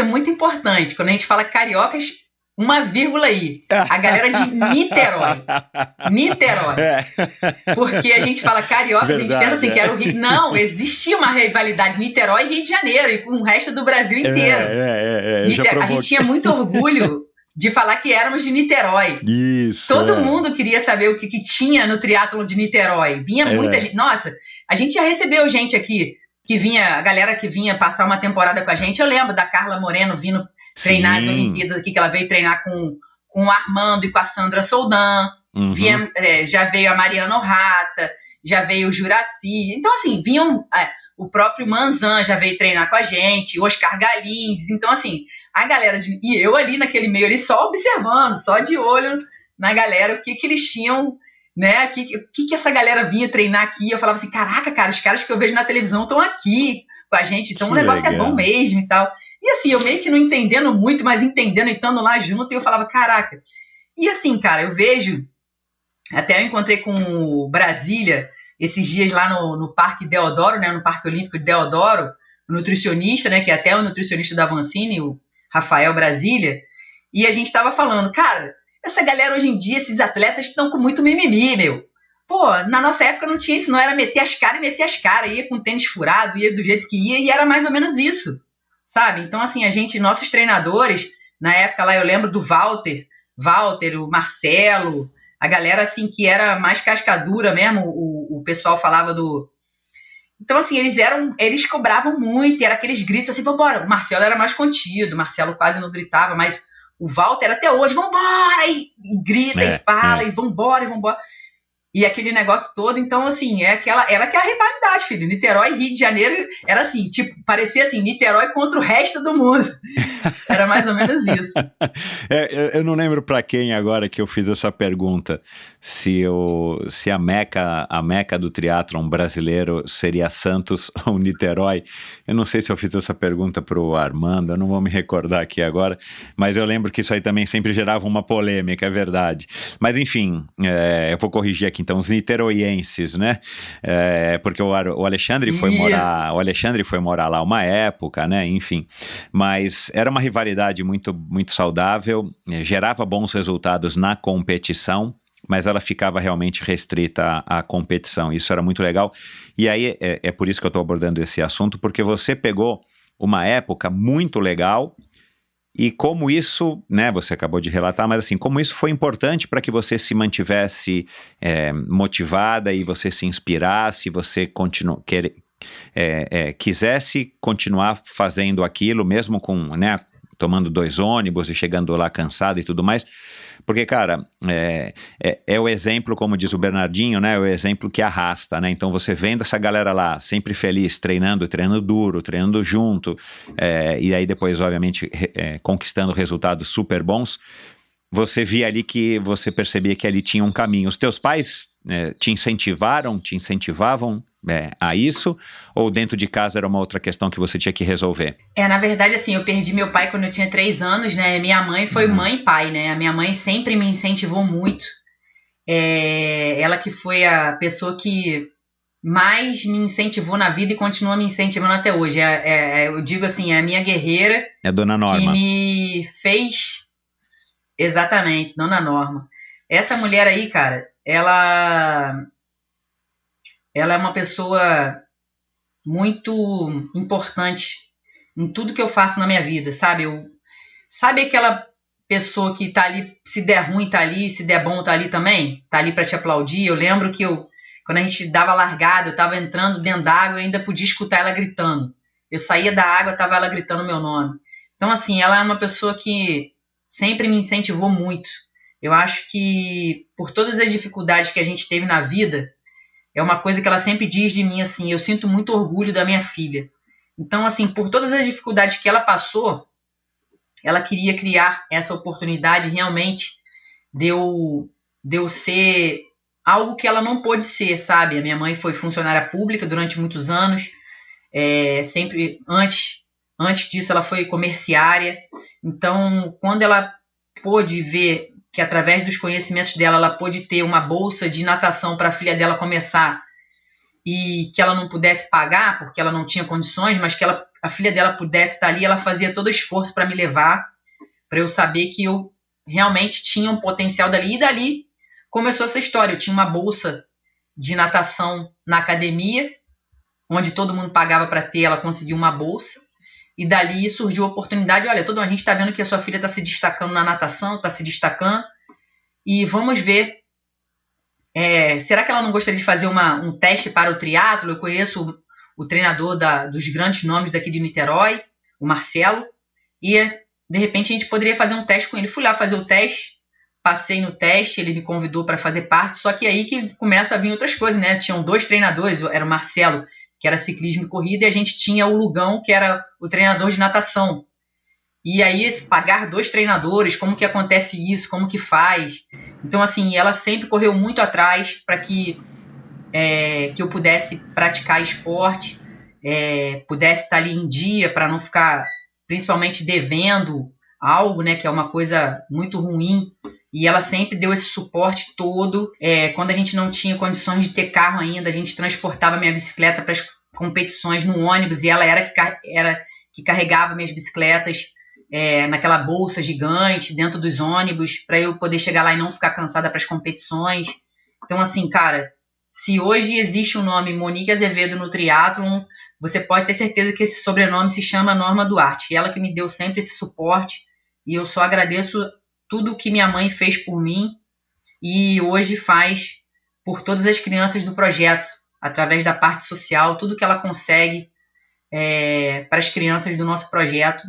muito importante, quando a gente fala cariocas, uma vírgula aí, a galera de Niterói. Porque a gente fala carioca, verdade, a gente pensa assim, que era o Rio. Não, existia uma rivalidade Niterói e Rio de Janeiro, e com o resto do Brasil inteiro. A gente tinha muito orgulho de falar que éramos de Niterói. Isso. Todo mundo queria saber o que tinha no triatlon de Niterói. Vinha muita gente. Nossa, a gente já recebeu gente aqui, a galera que vinha passar uma temporada com a gente. Eu lembro da Carla Moreno vindo treinar as Olimpíadas aqui, que ela veio treinar com o Armando e com a Sandra Soldan. Uhum. Já veio a Mariana Orrata, já veio o Juraci. Então, assim, vinham... o próprio Manzan já veio treinar com a gente, o Oscar Galindes. Então, assim, a galera... E eu ali naquele meio ali, só observando, só de olho na galera, o que eles tinham, né? O que essa galera vinha treinar aqui. Eu falava assim, caraca, cara, os caras que eu vejo na televisão estão aqui com a gente. Então, o negócio legal. É bom mesmo e tal. E assim, eu meio que não entendendo muito, mas entendendo e estando lá junto, e eu falava, caraca. E assim, cara, eu vejo... Até eu encontrei com o Brasília esses dias lá no Parque Deodoro, né, no Parque Olímpico de Deodoro, o nutricionista, né, que é até o nutricionista da Avancini, o Rafael Brasília, e a gente tava falando, cara, essa galera hoje em dia, esses atletas estão com muito mimimi, meu. Pô, na nossa época não tinha isso, não era meter as caras, ia com tênis furado, ia do jeito que ia, e era mais ou menos isso, sabe? Então, assim, nossos treinadores, na época lá eu lembro do Walter, o Marcelo, a galera, assim, que era mais cascadura mesmo, o pessoal falava do... Então, assim, eles cobravam muito, e era aqueles gritos assim, vambora. O Marcelo era mais contido, o Marcelo quase não gritava, mas o Walter até hoje, vambora, e grita, e fala, e vambora. E aquele negócio todo, então, assim, era aquela rivalidade, filho. Niterói e Rio de Janeiro era assim, tipo, parecia assim, Niterói contra o resto do mundo. Era mais ou menos isso. Eu não lembro para quem agora que eu fiz essa pergunta, se a meca do triatlon brasileiro seria Santos ou Niterói. Eu não sei se eu fiz essa pergunta pro Armando, eu não vou me recordar aqui agora, mas eu lembro que isso aí também sempre gerava uma polêmica, é verdade. Mas enfim, eu vou corrigir aqui então, os niteroienses, né? Porque o Alexandre foi morar lá uma época, né? Enfim, mas era uma rivalidade muito, muito saudável, gerava bons resultados na competição, mas ela ficava realmente restrita à competição. Isso era muito legal. E aí é por isso que eu estou abordando esse assunto, porque você pegou uma época muito legal. E como isso, né, você acabou de relatar, mas assim, como isso foi importante para que você se mantivesse motivada e você se inspirasse, você quisesse continuar fazendo aquilo, mesmo com, né, tomando 2 ônibus e chegando lá cansado e tudo mais, porque, cara, é o exemplo, como diz o Bernardinho, né, é o exemplo que arrasta, né, então você vendo essa galera lá, sempre feliz, treinando duro, treinando junto, e aí depois, obviamente, conquistando resultados super bons, você via ali que você percebia que ali tinha um caminho. Os teus pais te incentivavam a isso? Ou dentro de casa era uma outra questão que você tinha que resolver? Na verdade, assim, eu perdi meu pai quando eu tinha 3 anos, né? Minha mãe foi mãe e pai, né? A minha mãe sempre me incentivou muito. Ela que foi a pessoa que mais me incentivou na vida e continua me incentivando até hoje. Eu digo assim, é a minha guerreira. É a Dona Norma. Que me fez... Exatamente, Dona Norma. Essa mulher aí, cara, ela é uma pessoa muito importante em tudo que eu faço na minha vida, sabe? Sabe aquela pessoa que tá ali, se der ruim tá ali, se der bom tá ali também? Tá ali para te aplaudir. Eu lembro que quando a gente dava largada, eu tava entrando dentro d'água e ainda podia escutar ela gritando. Eu saía da água, tava ela gritando meu nome. Então, assim, ela é uma pessoa que sempre me incentivou muito. Eu acho que, por todas as dificuldades que a gente teve na vida, é uma coisa que ela sempre diz de mim, assim, eu sinto muito orgulho da minha filha. Então, assim, por todas as dificuldades que ela passou, ela queria criar essa oportunidade realmente de eu ser algo que ela não pôde ser, sabe? A minha mãe foi funcionária pública durante muitos anos, sempre antes disso ela foi comerciária. Então, quando ela pôde ver que através dos conhecimentos dela ela pôde ter uma bolsa de natação para a filha dela começar e que ela não pudesse pagar porque ela não tinha condições, mas que a filha dela pudesse estar ali, ela fazia todo esforço para me levar, para eu saber que eu realmente tinha um potencial dali. E dali começou essa história. Eu tinha uma bolsa de natação na academia, onde todo mundo pagava para ter, ela conseguiu uma bolsa. E dali surgiu a oportunidade, olha, a gente está vendo que a sua filha está se destacando na natação, está se destacando, e vamos ver, será que ela não gostaria de fazer um teste para o triatlo? Eu conheço o treinador dos grandes nomes daqui de Niterói, o Marcelo, e de repente a gente poderia fazer um teste com ele. Fui lá fazer o teste, passei no teste, ele me convidou para fazer parte, só que aí que começa a vir outras coisas, né? Tinham 2 treinadores, era o Marcelo, que era ciclismo e corrida, e a gente tinha o Lugão, que era o treinador de natação. E aí, pagar 2 treinadores, como que acontece isso, como que faz? Então, assim, ela sempre correu muito atrás para que eu pudesse praticar esporte, pudesse estar ali em dia, para não ficar, principalmente, devendo algo, né, que é uma coisa muito ruim. E ela sempre deu esse suporte todo. Quando a gente não tinha condições de ter carro ainda, a gente transportava minha bicicleta para as competições no ônibus, e ela era que carregava minhas bicicletas naquela bolsa gigante dentro dos ônibus, para eu poder chegar lá e não ficar cansada para as competições. Então, assim, cara, se hoje existe o nome Monique Azevedo no triatlon, você pode ter certeza que esse sobrenome se chama Norma Duarte. Ela que me deu sempre esse suporte, e eu só agradeço tudo que minha mãe fez por mim e hoje faz por todas as crianças do projeto, através da parte social, tudo que ela consegue para as crianças do nosso projeto,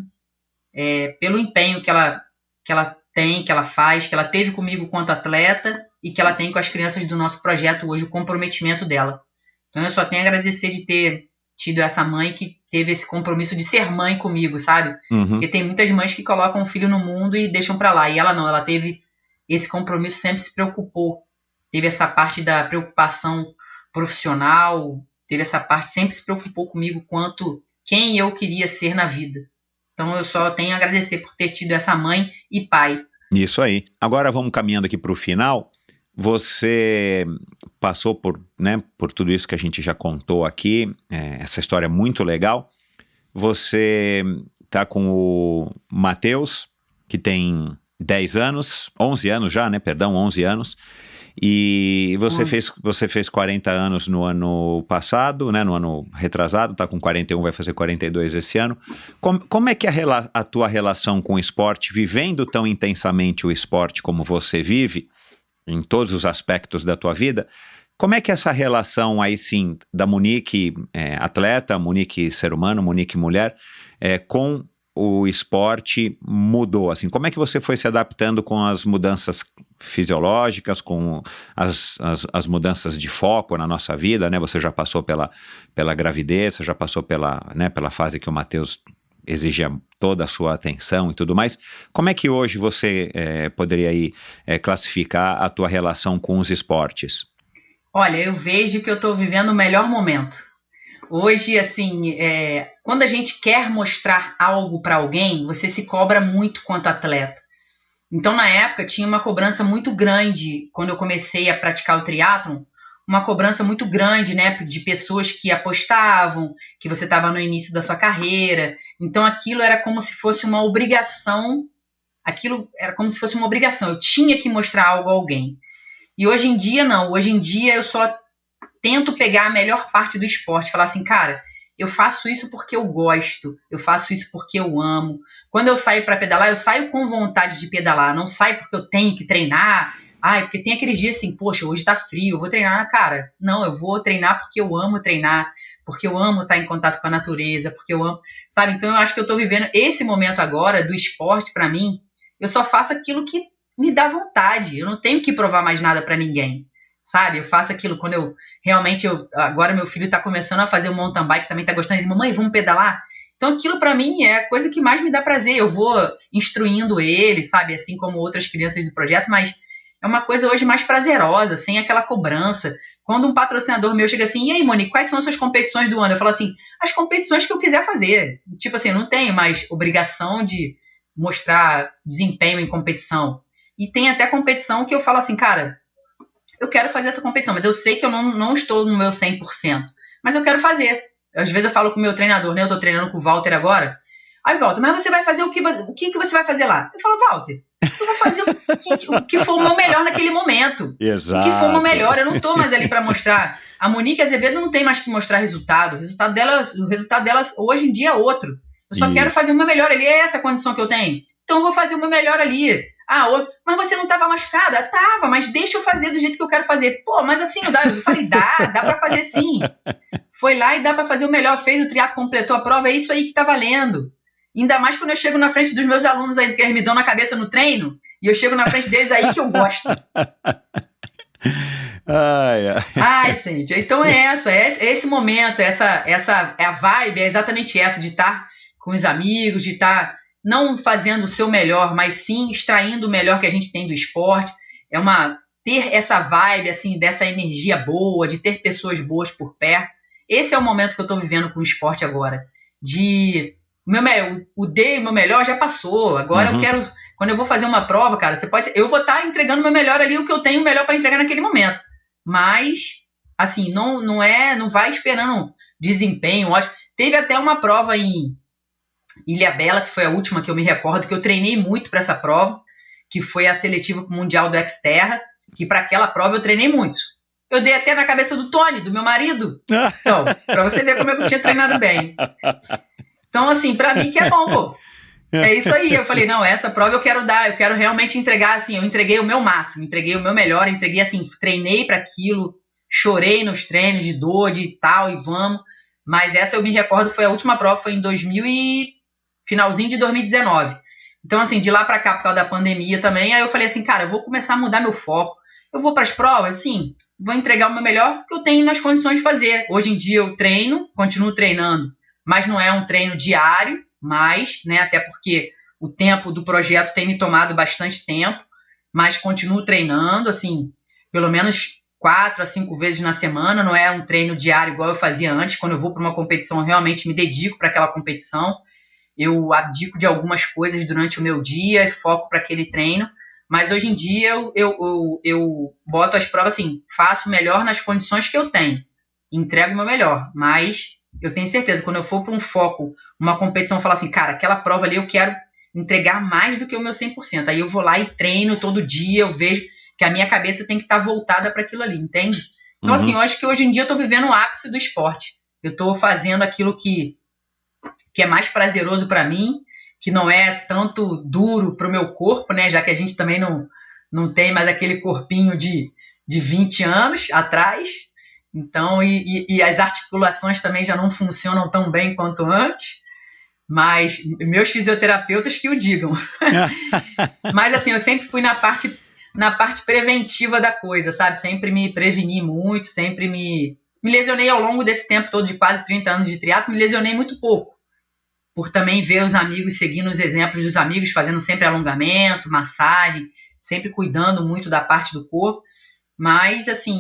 pelo empenho que ela tem, que ela faz, que ela teve comigo quanto atleta e que ela tem com as crianças do nosso projeto hoje, o comprometimento dela. Então eu só tenho a agradecer de ter tido essa mãe que teve esse compromisso de ser mãe comigo, sabe? Uhum. Porque tem muitas mães que colocam um filho no mundo e deixam pra lá. E ela não, ela teve esse compromisso, sempre se preocupou. Teve essa parte da preocupação profissional, teve essa parte, sempre se preocupou comigo quanto quem eu queria ser na vida. Então eu só tenho a agradecer por ter tido essa mãe e pai. Isso aí. Agora vamos caminhando aqui para o final. Você passou por tudo isso que a gente já contou aqui, essa história é muito legal. Você está com o Matheus, que tem 10 anos, 11 anos já, né? Perdão, 11 anos. E você fez 40 anos no ano passado, né? No ano retrasado, está com 41, vai fazer 42 esse ano. Como é que a tua relação com o esporte, vivendo tão intensamente o esporte como você vive, em todos os aspectos da tua vida, como é que essa relação aí sim da Monique atleta, Monique ser humano, Monique mulher, com o esporte mudou? Assim, como é que você foi se adaptando com as mudanças fisiológicas, com as mudanças de foco na nossa vida, né? Você já passou pela gravidez, você já passou pela fase que o Matheus exigia toda a sua atenção e tudo mais. Como é que hoje você poderia aí, classificar a tua relação com os esportes? Olha, eu vejo que eu estou vivendo o melhor momento. Hoje, assim, quando a gente quer mostrar algo para alguém, você se cobra muito quanto atleta. Então, na época, tinha uma cobrança muito grande, quando eu comecei a praticar o triatlon, uma cobrança muito grande, né, de pessoas que apostavam, que você estava no início da sua carreira. Então, aquilo era como se fosse uma obrigação, eu tinha que mostrar algo a alguém. E hoje em dia, não. Hoje em dia, eu só tento pegar a melhor parte do esporte, falar assim, cara, Eu faço isso porque eu gosto, eu faço isso porque eu amo. Quando eu saio para pedalar, eu saio com vontade de pedalar, não saio porque eu tenho que treinar. Porque tem aqueles dias assim, poxa, hoje tá frio, eu vou treinar. Cara, não, eu vou treinar porque eu amo treinar, porque eu amo estar em contato com a natureza, porque eu amo, sabe? Então eu acho que eu tô vivendo esse momento agora do esporte para mim, eu só faço aquilo que me dá vontade, eu não tenho que provar mais nada para ninguém, sabe? Eu faço aquilo quando eu realmente, agora meu filho tá começando a fazer o mountain bike, também tá gostando, ele, mamãe, vamos pedalar? Então aquilo para mim é a coisa que mais me dá prazer, eu vou instruindo ele, sabe? Assim como outras crianças do projeto, mas é uma coisa hoje mais prazerosa, sem aquela cobrança. Quando um patrocinador meu chega assim, e aí, Monique, quais são as suas competições do ano? Eu falo assim, as competições que eu quiser fazer. Tipo assim, eu não tenho mais obrigação de mostrar desempenho em competição. E tem até competição que eu falo assim, cara, eu quero fazer essa competição, mas eu sei que eu não estou no meu 100%. Mas eu quero fazer. Às vezes eu falo com o meu treinador, né? Eu tô treinando com o Walter agora. Aí, Walter, mas você vai fazer o que você vai fazer lá? Eu falo, Walter, eu vou fazer o que for o meu melhor naquele momento. Exato. O que for o meu melhor, eu não tô mais ali para mostrar. A Monique Azevedo não tem mais que mostrar resultado. O resultado dela hoje em dia é outro. Eu só quero fazer o meu melhor ali, é essa a condição que eu tenho. Então eu vou fazer o meu melhor ali. Mas você não estava machucada? Tava, mas deixa eu fazer do jeito que eu quero fazer. Pô, mas assim, não dá. Eu falei, dá para fazer sim. Foi lá e dá para fazer o melhor. Fez o triatlo, completou a prova, é isso aí que tá valendo. Ainda mais quando eu chego na frente dos meus alunos aí, que eles me dão na cabeça no treino, e eu chego na frente deles aí que eu gosto. Ai, Cíntia, então é esse momento, essa é a vibe, é exatamente essa, de estar com os amigos, de estar não fazendo o seu melhor, mas sim extraindo o melhor que a gente tem do esporte, ter essa vibe, assim, dessa energia boa, de ter pessoas boas por perto. Esse é o momento que eu estou vivendo com o esporte agora, o meu melhor já passou, agora eu quero, quando eu vou fazer uma prova, cara, eu vou estar entregando o meu melhor ali, o que eu tenho melhor para entregar naquele momento, mas, assim, não vai esperando desempenho, ótimo. Teve até uma prova em Ilhabela, que foi a última que eu me recordo, que eu treinei muito para essa prova, que foi a seletiva mundial do Xterra, que para aquela prova eu treinei muito. Eu dei até na cabeça do Tony, do meu marido. Então, para você ver como eu tinha treinado bem. Então, assim, pra mim que é bom, pô. É isso aí. Eu falei, não, essa prova eu quero dar, eu quero realmente entregar, assim, eu entreguei o meu máximo, entreguei o meu melhor, entreguei, assim, treinei pra aquilo, chorei nos treinos de dor, de tal, e vamos. Mas essa eu me recordo, foi a última prova, foi em finalzinho de 2019. Então, assim, de lá pra cá, por causa da pandemia também, aí eu falei assim, cara, eu vou começar a mudar meu foco. Eu vou pras provas, assim, vou entregar o meu melhor que eu tenho nas condições de fazer. Hoje em dia eu treino, continuo treinando, mas não é um treino diário, né, até porque o tempo do projeto tem me tomado bastante tempo, mas continuo treinando, assim, pelo menos 4 a 5 vezes na semana, não é um treino diário igual eu fazia antes. Quando eu vou para uma competição, eu realmente me dedico para aquela competição, eu abdico de algumas coisas durante o meu dia e foco para aquele treino, mas hoje em dia eu boto as provas assim, faço o melhor nas condições que eu tenho, entrego o meu melhor, mas eu tenho certeza, quando eu for para um foco, uma competição, eu falo assim, cara, aquela prova ali eu quero entregar mais do que o meu 100%. Aí eu vou lá e treino todo dia, eu vejo que a minha cabeça tem que estar voltada para aquilo ali, entende? Então, assim, eu acho que hoje em dia eu estou vivendo o ápice do esporte. Eu estou fazendo aquilo que é mais prazeroso para mim, que não é tanto duro para o meu corpo, né? Já que a gente também não tem mais aquele corpinho de 20 anos atrás. Então, e as articulações também já não funcionam tão bem quanto antes, mas meus fisioterapeutas que o digam. Mas, assim, eu sempre fui na parte preventiva da coisa, sabe? Sempre me preveni muito, sempre me lesionei ao longo desse tempo todo de quase 30 anos de triatlo, me lesionei muito pouco, por também ver os amigos, seguindo os exemplos dos amigos, fazendo sempre alongamento, massagem, sempre cuidando muito da parte do corpo. Mas, assim,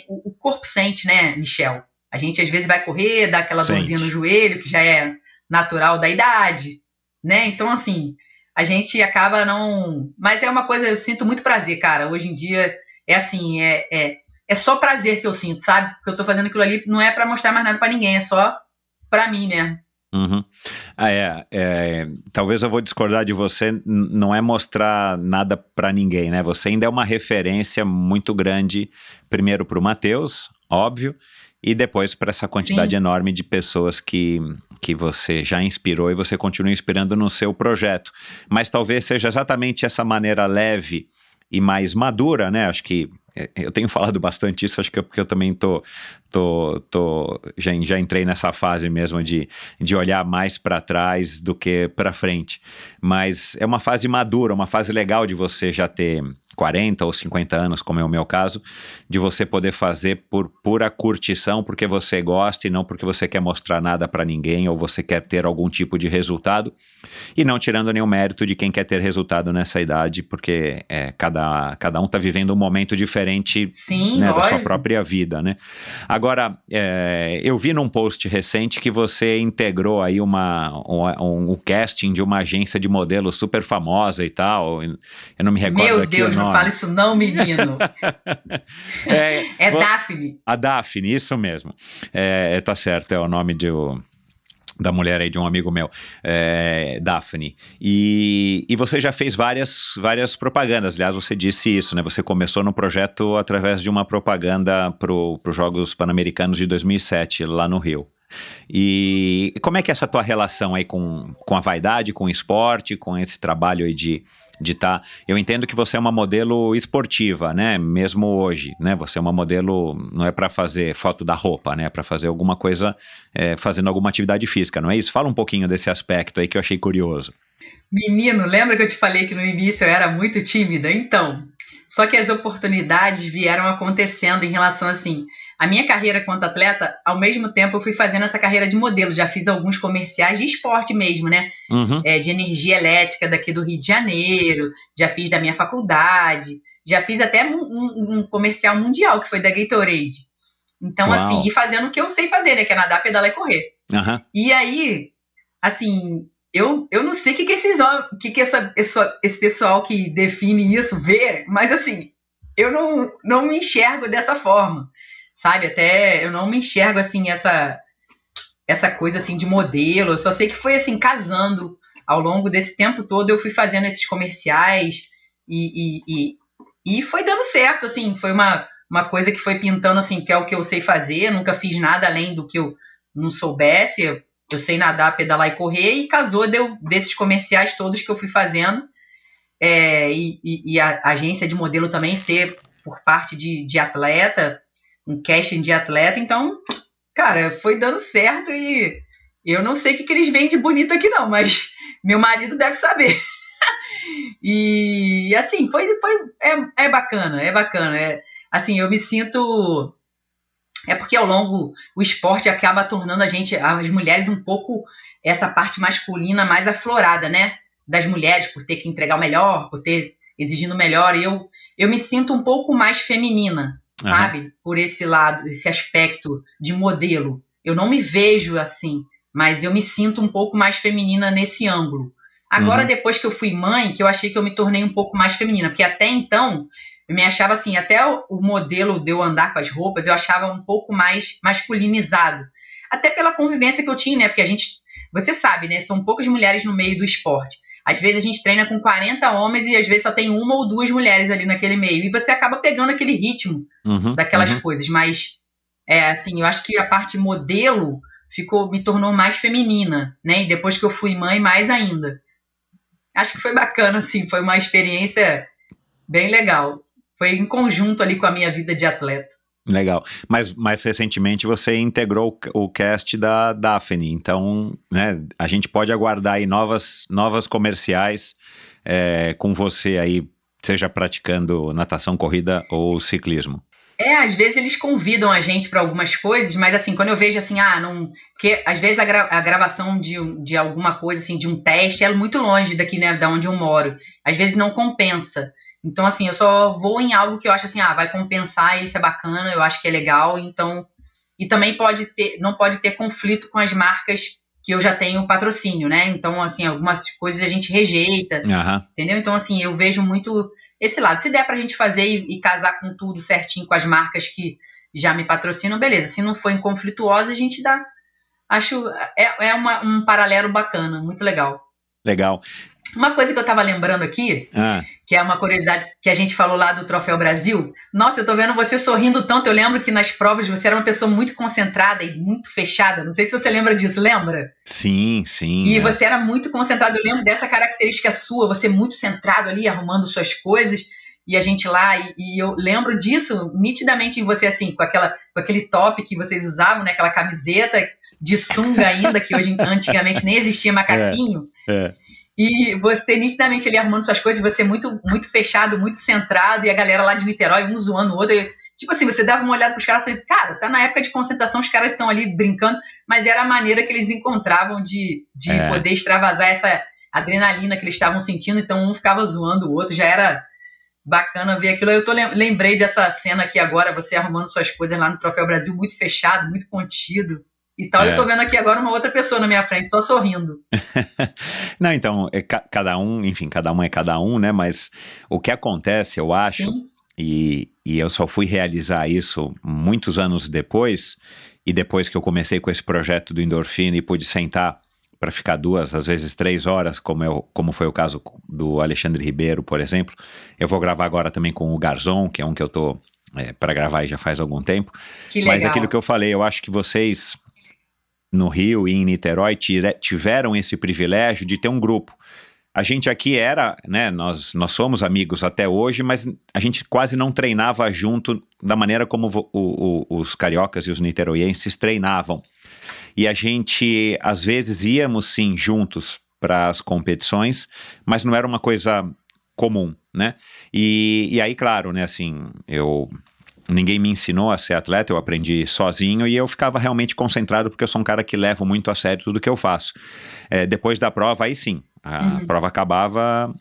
o corpo sente, né, Michel? A gente, às vezes, vai correr, dá aquela dorzinha no joelho, que já é natural da idade, né? Então, assim, a gente acaba não... Mas é uma coisa, eu sinto muito prazer, cara. Hoje em dia, é assim, é só prazer que eu sinto, sabe? Porque eu tô fazendo aquilo ali, não é pra mostrar mais nada pra ninguém, é só pra mim mesmo. Uhum. Talvez eu vou discordar de você, não é mostrar nada pra ninguém, né? Você ainda é uma referência muito grande, primeiro pro Matheus, óbvio, e depois para essa quantidade enorme de pessoas que você já inspirou e você continua inspirando no seu projeto. Mas talvez seja exatamente essa maneira leve e mais madura, né? Acho que eu tenho falado bastante isso, acho que é porque eu também já entrei nessa fase mesmo de olhar mais para trás do que para frente. Mas é uma fase madura, uma fase legal de você já ter 40 ou 50 anos, como é o meu caso, de você poder fazer por pura curtição, porque você gosta e não porque você quer mostrar nada para ninguém ou você quer ter algum tipo de resultado, e não tirando nenhum mérito de quem quer ter resultado nessa idade, porque cada um está vivendo um momento diferente, né, da sua própria vida, né? Agora, eu vi num post recente que você integrou aí um casting de uma agência de modelo super famosa e tal, eu não me recordo Meu aqui Deus, o nome. não fala isso não, menino. Daphne. A Daphne, isso mesmo. Tá certo, é o nome da mulher aí de um amigo meu, Daphne. E você já fez várias propagandas. Aliás, você disse isso, né? Você começou no projeto através de uma propaganda para os Jogos Pan-Americanos de 2007, lá no Rio. E como é que é essa tua relação aí com a vaidade, com o esporte, com esse trabalho aí de tá... Eu entendo que você é uma modelo esportiva, né? Mesmo hoje, né? Você é uma modelo, não é para fazer foto da roupa, né? É para fazer alguma coisa, fazendo alguma atividade física, não é isso? Fala um pouquinho desse aspecto aí que eu achei curioso. Menino, lembra que eu te falei que no início eu era muito tímida? Então, só que as oportunidades vieram acontecendo em relação assim... A minha carreira quanto atleta, ao mesmo tempo eu fui fazendo essa carreira de modelo. Já fiz alguns comerciais de esporte mesmo, né? Uhum. De energia elétrica daqui do Rio de Janeiro. Já fiz da minha faculdade. Já fiz até um comercial mundial, que foi da Gatorade. Então, Uau. assim, e fazendo o que eu sei fazer, né? Que é nadar, pedalar e correr. Uhum. E aí, assim, eu não sei o que esse pessoal que define isso vê, mas assim, eu não me enxergo dessa forma. Sabe, até eu não me enxergo assim, essa coisa assim de modelo. Eu só sei que foi assim, casando ao longo desse tempo todo. Eu fui fazendo esses comerciais e foi dando certo, assim. Foi uma coisa que foi pintando assim, que é o que eu sei fazer. Eu nunca fiz nada além do que eu não soubesse. Eu sei nadar, pedalar e correr, e casou desses comerciais todos que eu fui fazendo. E a agência de modelo também ser por parte de atleta, um casting de atleta. Então, cara, foi dando certo, e eu não sei o que eles veem de bonito aqui não, mas meu marido deve saber. E assim, é bacana, assim, eu me sinto... porque ao longo, o esporte acaba tornando as mulheres um pouco, essa parte masculina mais aflorada, né? Das mulheres, por ter que entregar o melhor, por ter exigindo o melhor, e eu me sinto um pouco mais feminina, sabe? Por esse lado, esse aspecto de modelo. Eu não me vejo assim, mas eu me sinto um pouco mais feminina nesse ângulo. Agora, depois que eu fui mãe, que eu achei que eu me tornei um pouco mais feminina, porque até então, eu me achava assim, até o modelo de eu andar com as roupas, eu achava um pouco mais masculinizado. Até pela convivência que eu tinha, né? Porque você sabe, né? São poucas mulheres no meio do esporte. Às vezes a gente treina com 40 homens e às vezes só tem uma ou duas mulheres ali naquele meio. E você acaba pegando aquele ritmo daquelas coisas. Mas, assim, eu acho que a parte modelo me tornou mais feminina, né? E depois que eu fui mãe, mais ainda. Acho que foi bacana, assim. Foi uma experiência bem legal. Foi em conjunto ali com a minha vida de atleta. Legal. Mas mais recentemente você integrou o cast da Daphne, então, né, a gente pode aguardar aí novas comerciais com você aí, seja praticando natação, corrida ou ciclismo. Às vezes eles convidam a gente para algumas coisas, mas assim, quando eu vejo assim, não... Porque às vezes a gravação de alguma coisa, assim, de um teste, é muito longe daqui, né, da onde eu moro. Às vezes não compensa. Então, assim, eu só vou em algo que eu acho assim, vai compensar, isso é bacana, eu acho que é legal, então... E também não pode ter conflito com as marcas que eu já tenho patrocínio, né? Então, assim, algumas coisas a gente rejeita, entendeu? Então, assim, eu vejo muito esse lado. Se der pra gente fazer e casar com tudo certinho com as marcas que já me patrocinam, beleza. Se não for inconflituosa, a gente dá... Acho... um paralelo bacana, muito legal. Legal. Uma coisa que eu tava lembrando aqui, que é uma curiosidade que a gente falou lá do Troféu Brasil. Nossa, eu tô vendo você sorrindo tanto. Eu lembro que nas provas você era uma pessoa muito concentrada e muito fechada. Não sei se você lembra disso, lembra? Sim. E você era muito concentrado. Eu lembro dessa característica sua, você muito centrado ali, arrumando suas coisas. E a gente lá, e eu lembro disso nitidamente em você, assim, com aquele top que vocês usavam, né? Aquela camiseta de sunga ainda, que antigamente nem existia macaquinho. E você nitidamente ali arrumando suas coisas, você muito, muito fechado, muito centrado, e a galera lá de Niterói, um zoando o outro. Tipo assim, você dava uma olhada pros caras e falei, cara, tá na época de concentração, os caras estão ali brincando, mas era a maneira que eles encontravam de poder extravasar essa adrenalina que eles estavam sentindo, então um ficava zoando o outro, já era bacana ver aquilo. Eu lembrei dessa cena aqui agora, você arrumando suas coisas lá no Troféu Brasil, muito fechado, muito contido. E tal, eu tô vendo aqui agora uma outra pessoa na minha frente, só sorrindo. Não, então, cada um é cada um, né? Mas o que acontece, eu acho, e eu só fui realizar isso muitos anos depois, e depois que eu comecei com esse projeto do Endorfina e pude sentar para ficar 2, às vezes 3 horas, como foi o caso do Alexandre Ribeiro, por exemplo. Eu vou gravar agora também com o Garzon, que é um que eu tô para gravar já faz algum tempo. Que legal. Mas aquilo que eu falei, eu acho que vocês no Rio e em Niterói tiveram esse privilégio de ter um grupo. A gente aqui era, né, nós somos amigos até hoje, mas a gente quase não treinava junto da maneira como os cariocas e os niteroienses treinavam. E a gente, às vezes, íamos sim juntos para as competições, mas não era uma coisa comum, né? E aí, claro, né, assim, ninguém me ensinou a ser atleta, eu aprendi sozinho e eu ficava realmente concentrado porque eu sou um cara que levo muito a sério tudo que eu faço. Depois da prova, aí sim, a prova acabava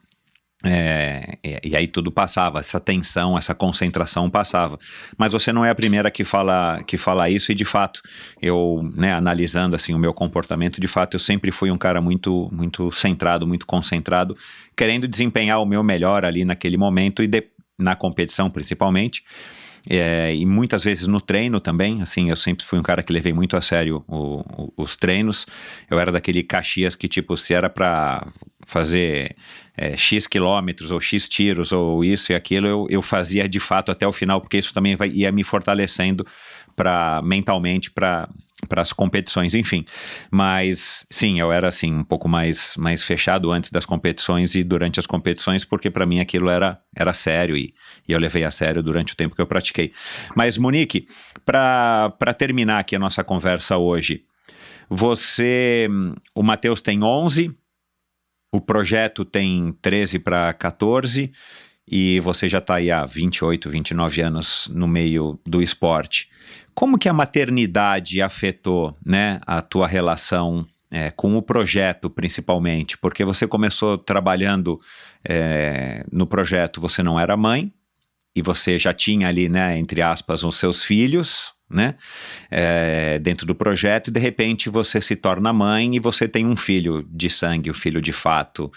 e aí tudo passava, essa tensão, essa concentração passava. Mas você não é a primeira que fala isso e de fato, eu, né, analisando assim o meu comportamento, de fato eu sempre fui um cara muito, muito centrado, muito concentrado, querendo desempenhar o meu melhor ali naquele momento e na competição principalmente. E muitas vezes no treino também, assim, eu sempre fui um cara que levei muito a sério os treinos. Eu era daquele Caxias que, tipo, se era pra fazer X quilômetros ou X tiros ou isso e aquilo, eu fazia de fato até o final, porque isso também ia me fortalecendo mentalmente para as competições, enfim. Mas sim, eu era assim um pouco mais fechado antes das competições e durante as competições, porque para mim aquilo era sério e eu levei a sério durante o tempo que eu pratiquei. Mas Monique, para terminar aqui a nossa conversa hoje, o Matheus tem 11, o projeto tem 13 para 14 e você já está aí há 28, 29 anos no meio do esporte. Como que a maternidade afetou, né, a tua relação com o projeto, principalmente? Porque você começou trabalhando no projeto, você não era mãe, e você já tinha ali, né, entre aspas, os seus filhos, né, dentro do projeto, e de repente você se torna mãe e você tem um filho de sangue, um filho de fato,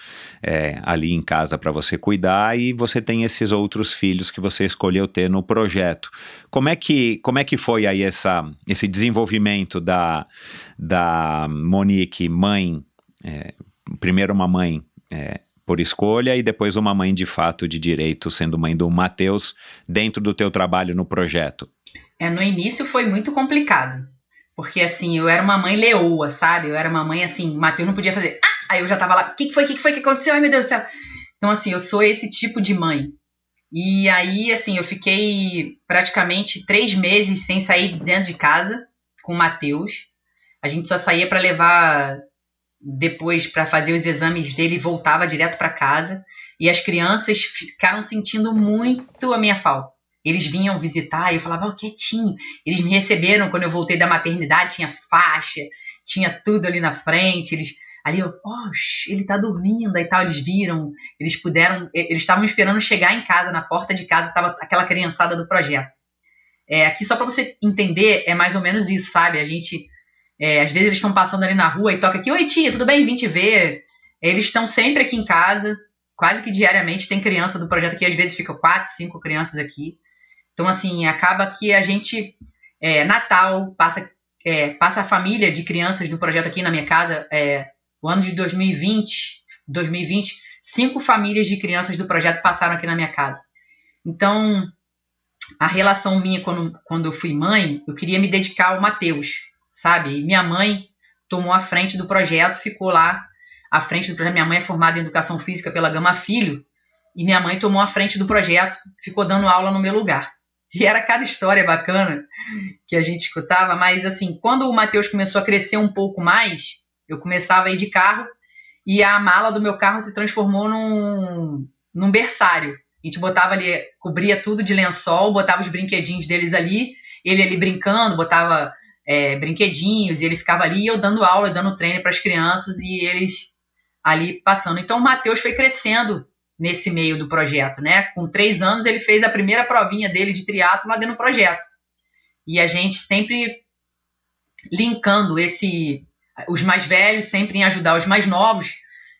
ali em casa para você cuidar, e você tem esses outros filhos que você escolheu ter no projeto. Como é que foi aí esse desenvolvimento da Monique, mãe, primeiro uma mãe por escolha e depois uma mãe de fato de direito, sendo mãe do Matheus, dentro do teu trabalho no projeto? No início foi muito complicado, porque assim, eu era uma mãe leoa, sabe? Eu era uma mãe assim, o Matheus não podia fazer, aí eu já tava lá, o que foi que aconteceu? Ai meu Deus do céu. Então assim, eu sou esse tipo de mãe. E aí assim, eu fiquei praticamente 3 meses sem sair dentro de casa com o Matheus. A gente só saía para levar depois para fazer os exames dele e voltava direto para casa. E as crianças ficaram sentindo muito a minha falta. Eles vinham visitar e eu falava, quietinho. Eles me receberam quando eu voltei da maternidade, tinha faixa, tinha tudo ali na frente. Eles ele tá dormindo e tal. Eles viram, eles estavam esperando chegar em casa, na porta de casa, tava aquela criançada do projeto. Aqui só para você entender, é mais ou menos isso, sabe? A gente, às vezes eles estão passando ali na rua e toca aqui, oi tia, tudo bem? Vim te ver. Eles estão sempre aqui em casa, quase que diariamente. Tem criança do projeto aqui, às vezes fica 4, 5 crianças aqui. Então, assim, acaba que a gente, Natal, passa a família de crianças do projeto aqui na minha casa. O ano de 2020 2020, 5 famílias de crianças do projeto passaram aqui na minha casa. Então, a relação minha quando eu fui mãe, eu queria me dedicar ao Matheus, sabe? E minha mãe tomou a frente do projeto, ficou lá à frente do projeto. Minha mãe é formada em Educação Física pela Gama Filho, e minha mãe tomou a frente do projeto, ficou dando aula no meu lugar. E era cada história bacana que a gente escutava, mas assim, quando o Matheus começou a crescer um pouco mais, eu começava a ir de carro, e a mala do meu carro se transformou num berçário. A gente botava ali, cobria tudo de lençol, botava os brinquedinhos deles ali, ele ali brincando, botava brinquedinhos, e ele ficava ali, e eu dando aula, dando treino para as crianças, e eles ali passando. Então o Matheus foi crescendo nesse meio do projeto, né? Com 3 anos ele fez a primeira provinha dele de triatlo lá dentro do projeto. E a gente sempre linkando os mais velhos, sempre em ajudar os mais novos,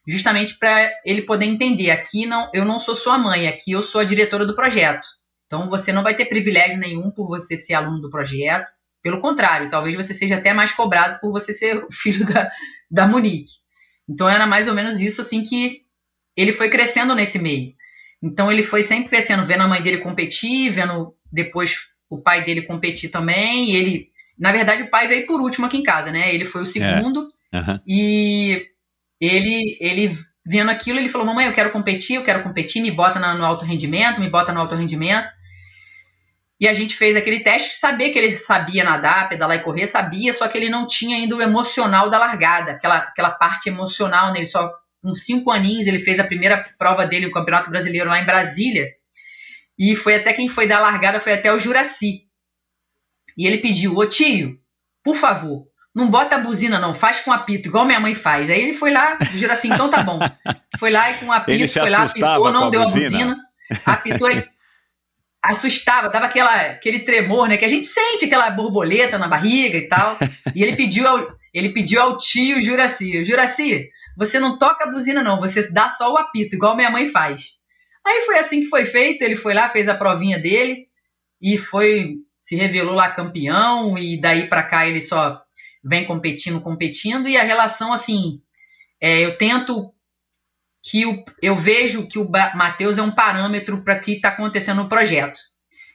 justamente para ele poder entender, aqui eu não sou sua mãe, aqui eu sou a diretora do projeto. Então você não vai ter privilégio nenhum por você ser aluno do projeto, pelo contrário, talvez você seja até mais cobrado por você ser o filho da Monique. Então era mais ou menos isso assim que ele foi crescendo nesse meio. Então ele foi sempre crescendo, vendo a mãe dele competir, vendo depois o pai dele competir também, e ele, na verdade o pai veio por último aqui em casa, né? Ele foi o segundo, e ele vendo aquilo, ele falou, mamãe, eu quero competir, me bota no alto rendimento, E a gente fez aquele teste, saber que ele sabia nadar, pedalar e correr, sabia, só que ele não tinha ainda o emocional da largada, aquela parte emocional nele. Só com 5 aninhos ele fez a primeira prova dele, o Campeonato Brasileiro lá em Brasília, e foi até quem foi dar a largada, foi até o Juraci. E ele pediu, ô tio, por favor, não bota a buzina não, faz com apito, igual minha mãe faz. Aí ele foi lá, o Juraci, então tá bom. Foi lá e com apito, foi lá, apitou, não deu a buzina, apitou e assustava, dava aquele tremor, né, que a gente sente, aquela borboleta na barriga e tal. E ele pediu ao tio Juraci, você não toca a buzina não, você dá só o apito, igual minha mãe faz. Aí foi assim que foi feito, ele foi lá, fez a provinha dele, e se revelou lá campeão, e daí pra cá ele só vem competindo, e a relação, assim, eu vejo que o Matheus é um parâmetro para o que está acontecendo no projeto.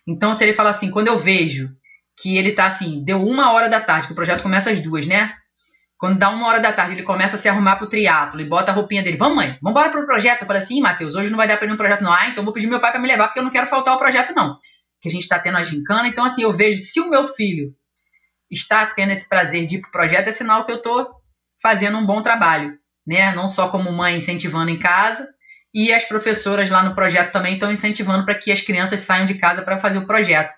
Então, se ele fala assim, quando eu vejo que ele está assim, deu 1h da tarde, que o projeto começa às 2, né? Quando dá 1h da tarde, ele começa a se arrumar pro triatlo e bota a roupinha dele. Vamos, mãe, vamos embora pro projeto. Eu falei assim, Matheus, hoje não vai dar para ir no projeto não. Então vou pedir meu pai para me levar, porque eu não quero faltar ao projeto não. Que a gente está tendo a gincana. Então, assim, eu vejo, se o meu filho está tendo esse prazer de ir pro projeto, é sinal que eu estou fazendo um bom trabalho, né? Não só como mãe incentivando em casa, e as professoras lá no projeto também estão incentivando para que as crianças saiam de casa para fazer o projeto.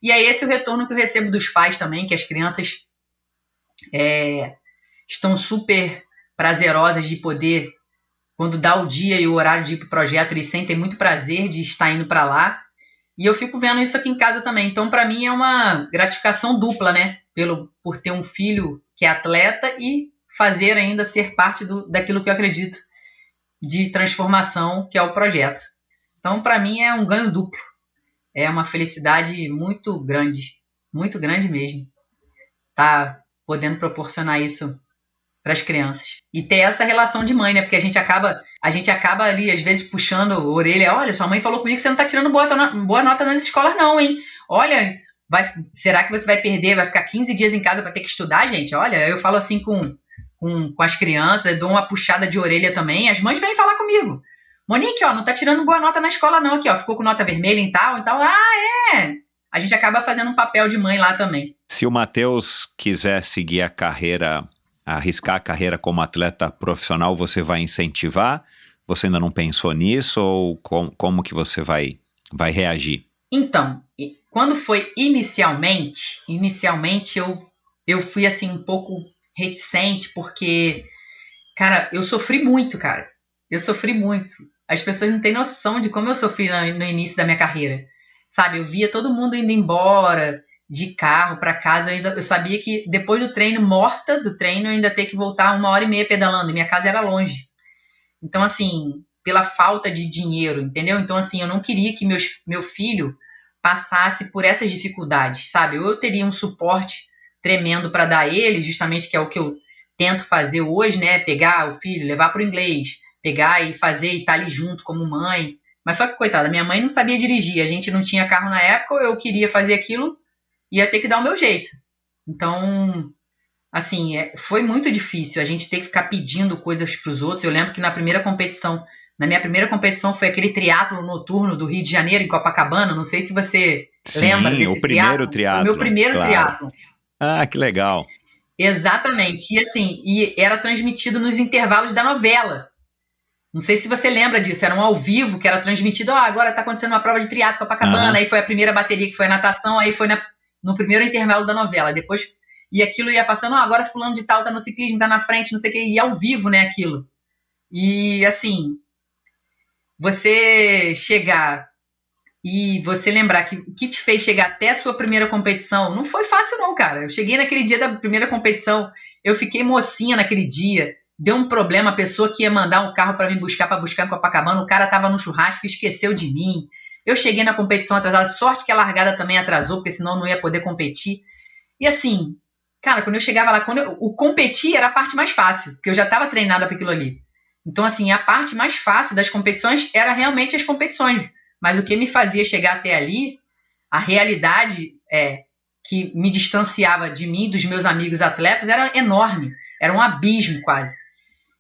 E é esse o retorno que eu recebo dos pais também, que as crianças estão super prazerosas de poder, quando dá o dia e o horário de ir para o projeto, eles sentem muito prazer de estar indo para lá. E eu fico vendo isso aqui em casa também. Então, para mim, é uma gratificação dupla, né? Por ter um filho que é atleta e fazer ainda ser parte daquilo que eu acredito de transformação, que é o projeto. Então, para mim, é um ganho duplo. É uma felicidade muito grande mesmo. Tá podendo proporcionar isso para as crianças. E ter essa relação de mãe, né? Porque a gente acaba ali, às vezes, puxando a orelha. Olha, sua mãe falou comigo que você não tá tirando boa nota nas escolas não, hein? Olha, será que você vai perder, vai ficar 15 dias em casa para ter que estudar, gente? Olha, eu falo assim com as crianças, eu dou uma puxada de orelha também. As mães vêm falar comigo. Monique, não tá tirando boa nota na escola não, aqui, ficou com nota vermelha e tal. A gente acaba fazendo um papel de mãe lá também. Se o Matheus quiser seguir arriscar a carreira como atleta profissional, você vai incentivar? Você ainda não pensou nisso? Ou como que você vai reagir? Então, quando foi inicialmente eu fui assim um pouco reticente, porque, cara, eu sofri muito, cara. As pessoas não têm noção de como eu sofri no início da minha carreira. Sabe, eu via todo mundo indo embora de carro para casa. Eu sabia que depois do treino, morta do treino, eu ainda ter que voltar 1h30 pedalando. E minha casa era longe. Então, assim, pela falta de dinheiro, entendeu? Então, assim, eu não queria que meu filho passasse por essas dificuldades, sabe? Eu teria um suporte tremendo para dar a ele, justamente que é o que eu tento fazer hoje, né? Pegar o filho, levar para o inglês, pegar e fazer e estar ali junto como mãe. Mas só que, coitada, minha mãe não sabia dirigir, a gente não tinha carro na época, eu queria fazer aquilo, ia ter que dar o meu jeito. Então, assim, foi muito difícil a gente ter que ficar pedindo coisas para os outros. Eu lembro que na minha primeira competição foi aquele triatlo noturno do Rio de Janeiro, em Copacabana, não sei se você lembra desse Sim, o primeiro triatlo. Foi o meu primeiro claro. triatlo. Ah, que legal. Exatamente, e assim, era transmitido nos intervalos da novela. Não sei se você lembra disso, era um ao vivo que era transmitido, agora tá acontecendo uma prova de triatlo Copacabana, aí foi a primeira bateria que foi a natação, aí foi no primeiro intervalo da novela, depois, e aquilo ia passando, agora fulano de tal tá no ciclismo, tá na frente, não sei o que, e ao vivo, né, aquilo. E assim, você chegar e você lembrar que o que te fez chegar até a sua primeira competição, não foi fácil não, cara. Eu cheguei naquele dia da primeira competição, eu fiquei mocinha naquele dia, deu um problema, a pessoa que ia mandar um carro para me buscar em Copacabana, o cara tava no churrasco e esqueceu de mim. Eu cheguei na competição atrasada, sorte que a largada também atrasou, porque senão eu não ia poder competir. E assim, cara, quando eu chegava lá, o competir era a parte mais fácil, porque eu já estava treinada para aquilo ali. Então, assim, a parte mais fácil das competições era realmente as competições. Mas o que me fazia chegar até ali, a realidade que me distanciava de mim, dos meus amigos atletas, era enorme. Era um abismo quase.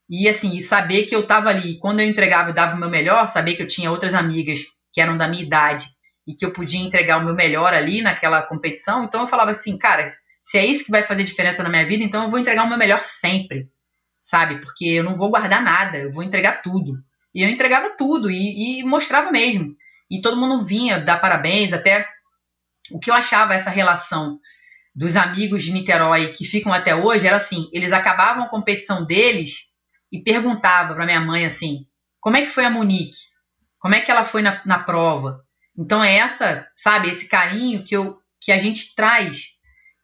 E assim, saber que eu estava ali, quando eu entregava e dava o meu melhor, saber que eu tinha outras amigas que eram da minha idade e que eu podia entregar o meu melhor ali naquela competição, então eu falava assim, cara, se é isso que vai fazer diferença na minha vida, então eu vou entregar o meu melhor sempre, sabe? Porque eu não vou guardar nada, eu vou entregar tudo. E eu entregava tudo e mostrava mesmo. E todo mundo vinha dar parabéns, até o que eu achava essa relação dos amigos de Niterói que ficam até hoje era assim, eles acabavam a competição deles e perguntavam para minha mãe assim, como é que foi a Monique? Como é que ela foi na prova? Então é sabe, esse carinho que a gente traz.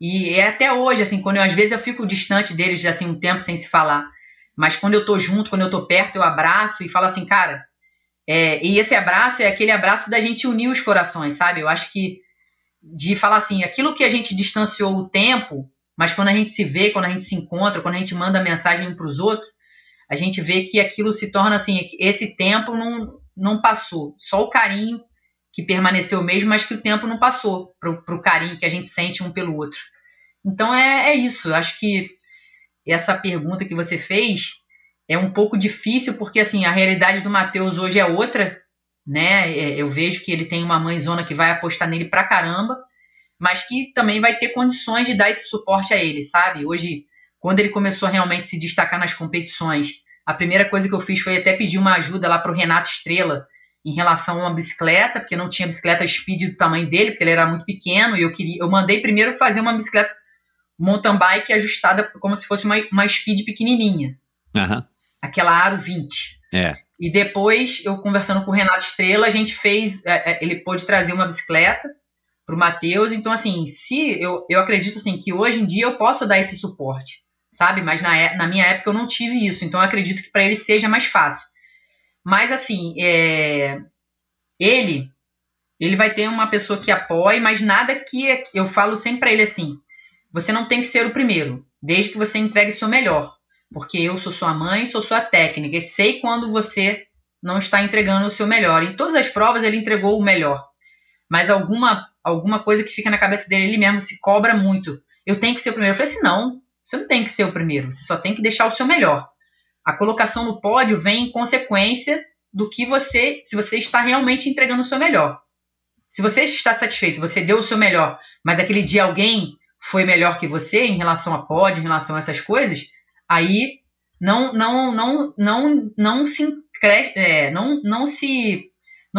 E é até hoje, assim, às vezes eu fico distante deles, assim, um tempo sem se falar. Mas quando eu tô junto, quando eu tô perto, eu abraço e falo assim, cara, e esse abraço é aquele abraço da gente unir os corações, sabe? Eu acho que de falar assim, aquilo que a gente distanciou o tempo, mas quando a gente se vê, quando a gente se encontra, quando a gente manda mensagem um para os outros, a gente vê que aquilo se torna assim, esse tempo não passou, só o carinho que permaneceu mesmo, mas que o tempo não passou pro carinho que a gente sente um pelo outro. Então é isso, eu acho que essa pergunta que você fez é um pouco difícil, porque assim, a realidade do Matheus hoje é outra, né? Eu vejo que ele tem uma mãezona que vai apostar nele pra caramba, mas que também vai ter condições de dar esse suporte a ele, sabe? Hoje, quando ele começou a realmente se destacar nas competições, a primeira coisa que eu fiz foi até pedir uma ajuda lá pro Renato Estrela em relação a uma bicicleta, porque não tinha bicicleta speed do tamanho dele, porque ele era muito pequeno, e eu mandei primeiro fazer uma bicicleta mountain bike ajustada como se fosse uma speed pequenininha. Uhum. Aquela Aro 20. E depois, eu conversando com o Renato Estrela, a gente ele pôde trazer uma bicicleta pro Matheus. Então, assim, eu acredito assim, que hoje em dia eu posso dar esse suporte, sabe? Mas na minha época eu não tive isso. Então, eu acredito que para ele seja mais fácil. Mas, assim, ele vai ter uma pessoa que apoie, mas nada que eu falo sempre para ele assim, você não tem que ser o primeiro, desde que você entregue o seu melhor. Porque eu sou sua mãe, sou sua técnica, e sei quando você não está entregando o seu melhor. Em todas as provas ele entregou o melhor. Mas alguma coisa que fica na cabeça dele, ele mesmo se cobra muito. Eu tenho que ser o primeiro. Eu falei assim, não, você não tem que ser o primeiro, você só tem que deixar o seu melhor. A colocação no pódio vem em consequência do que se você está realmente entregando o seu melhor. Se você está satisfeito, você deu o seu melhor, mas aquele dia alguém foi melhor que você em relação a pódio, em relação a essas coisas, aí não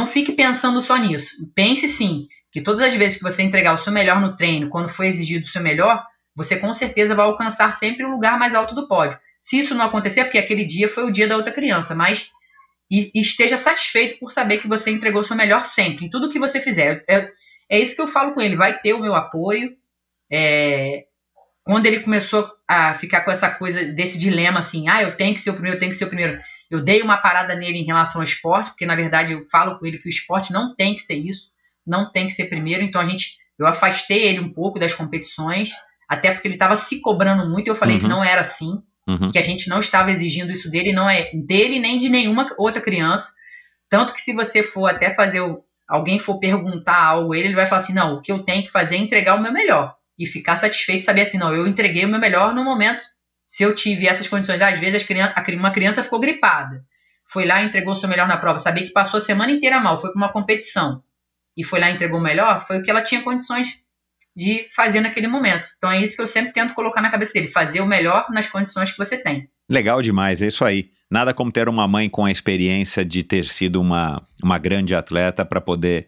fique pensando só nisso. Pense sim, que todas as vezes que você entregar o seu melhor no treino, quando for exigido o seu melhor, você com certeza vai alcançar sempre o lugar mais alto do pódio. Se isso não acontecer, é porque aquele dia foi o dia da outra criança, mas esteja satisfeito por saber que você entregou o seu melhor sempre, em tudo que você fizer. É isso que eu falo com ele, vai ter o meu apoio. Quando ele começou a ficar com essa coisa desse dilema assim, eu tenho que ser o primeiro, eu dei uma parada nele em relação ao esporte, porque na verdade eu falo com ele que o esporte não tem que ser isso, não tem que ser primeiro, então eu afastei ele um pouco das competições, até porque ele estava se cobrando muito, e eu falei que não era assim, que a gente não estava exigindo isso dele, não é dele nem de nenhuma outra criança. Tanto que se você for até alguém for perguntar algo a ele vai falar assim, não, o que eu tenho que fazer é entregar o meu melhor. E ficar satisfeito e saber assim, não, eu entreguei o meu melhor no momento. Se eu tive essas condições, às vezes uma criança ficou gripada. Foi lá e entregou o seu melhor na prova. Saber que passou a semana inteira mal, foi para uma competição. E foi lá e entregou o melhor, foi o que ela tinha condições de fazer naquele momento. Então é isso que eu sempre tento colocar na cabeça dele, fazer o melhor nas condições que você tem. Legal demais, é isso aí. Nada como ter uma mãe com a experiência de ter sido uma grande atleta para poder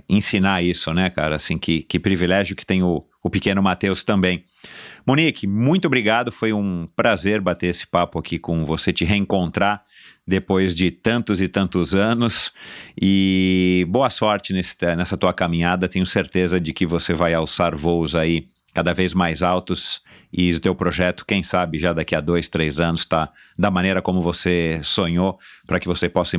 ensinar isso, né, cara? Assim, que privilégio que tem o pequeno Matheus também. Monique, muito obrigado, foi um prazer bater esse papo aqui com você, te reencontrar depois de tantos e tantos anos, e boa sorte nessa tua caminhada. Tenho certeza de que você vai alçar voos aí cada vez mais altos, e o teu projeto, quem sabe, já daqui a 2, 3 anos tá da maneira como você sonhou, para que você possa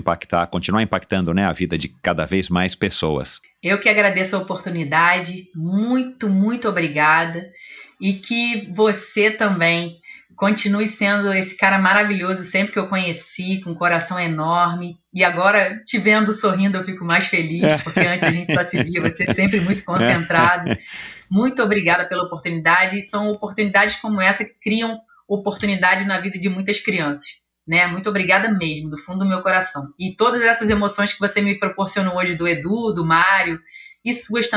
continuar impactando, né, a vida de cada vez mais pessoas. Eu que agradeço a oportunidade, muito, muito obrigada, e que você também continue sendo esse cara maravilhoso sempre que eu conheci, com um coração enorme, e agora te vendo sorrindo eu fico mais feliz, porque antes a gente só se via, você sempre muito concentrado. Muito obrigada pela oportunidade, e são oportunidades como essa que criam oportunidade na vida de muitas crianças, né? Muito obrigada mesmo, do fundo do meu coração. E todas essas emoções que você me proporcionou hoje do Edu, do Mário, e suas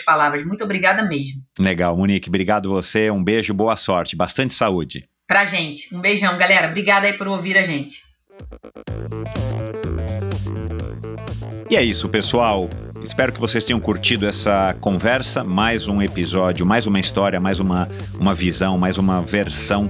palavras. Muito obrigada mesmo. Legal, Monique, obrigado você, um beijo, boa sorte, bastante saúde. Pra gente, um beijão, galera. Obrigada aí por ouvir a gente. E é isso, pessoal. Espero que vocês tenham curtido essa conversa, mais um episódio, mais uma história, mais uma visão, mais uma versão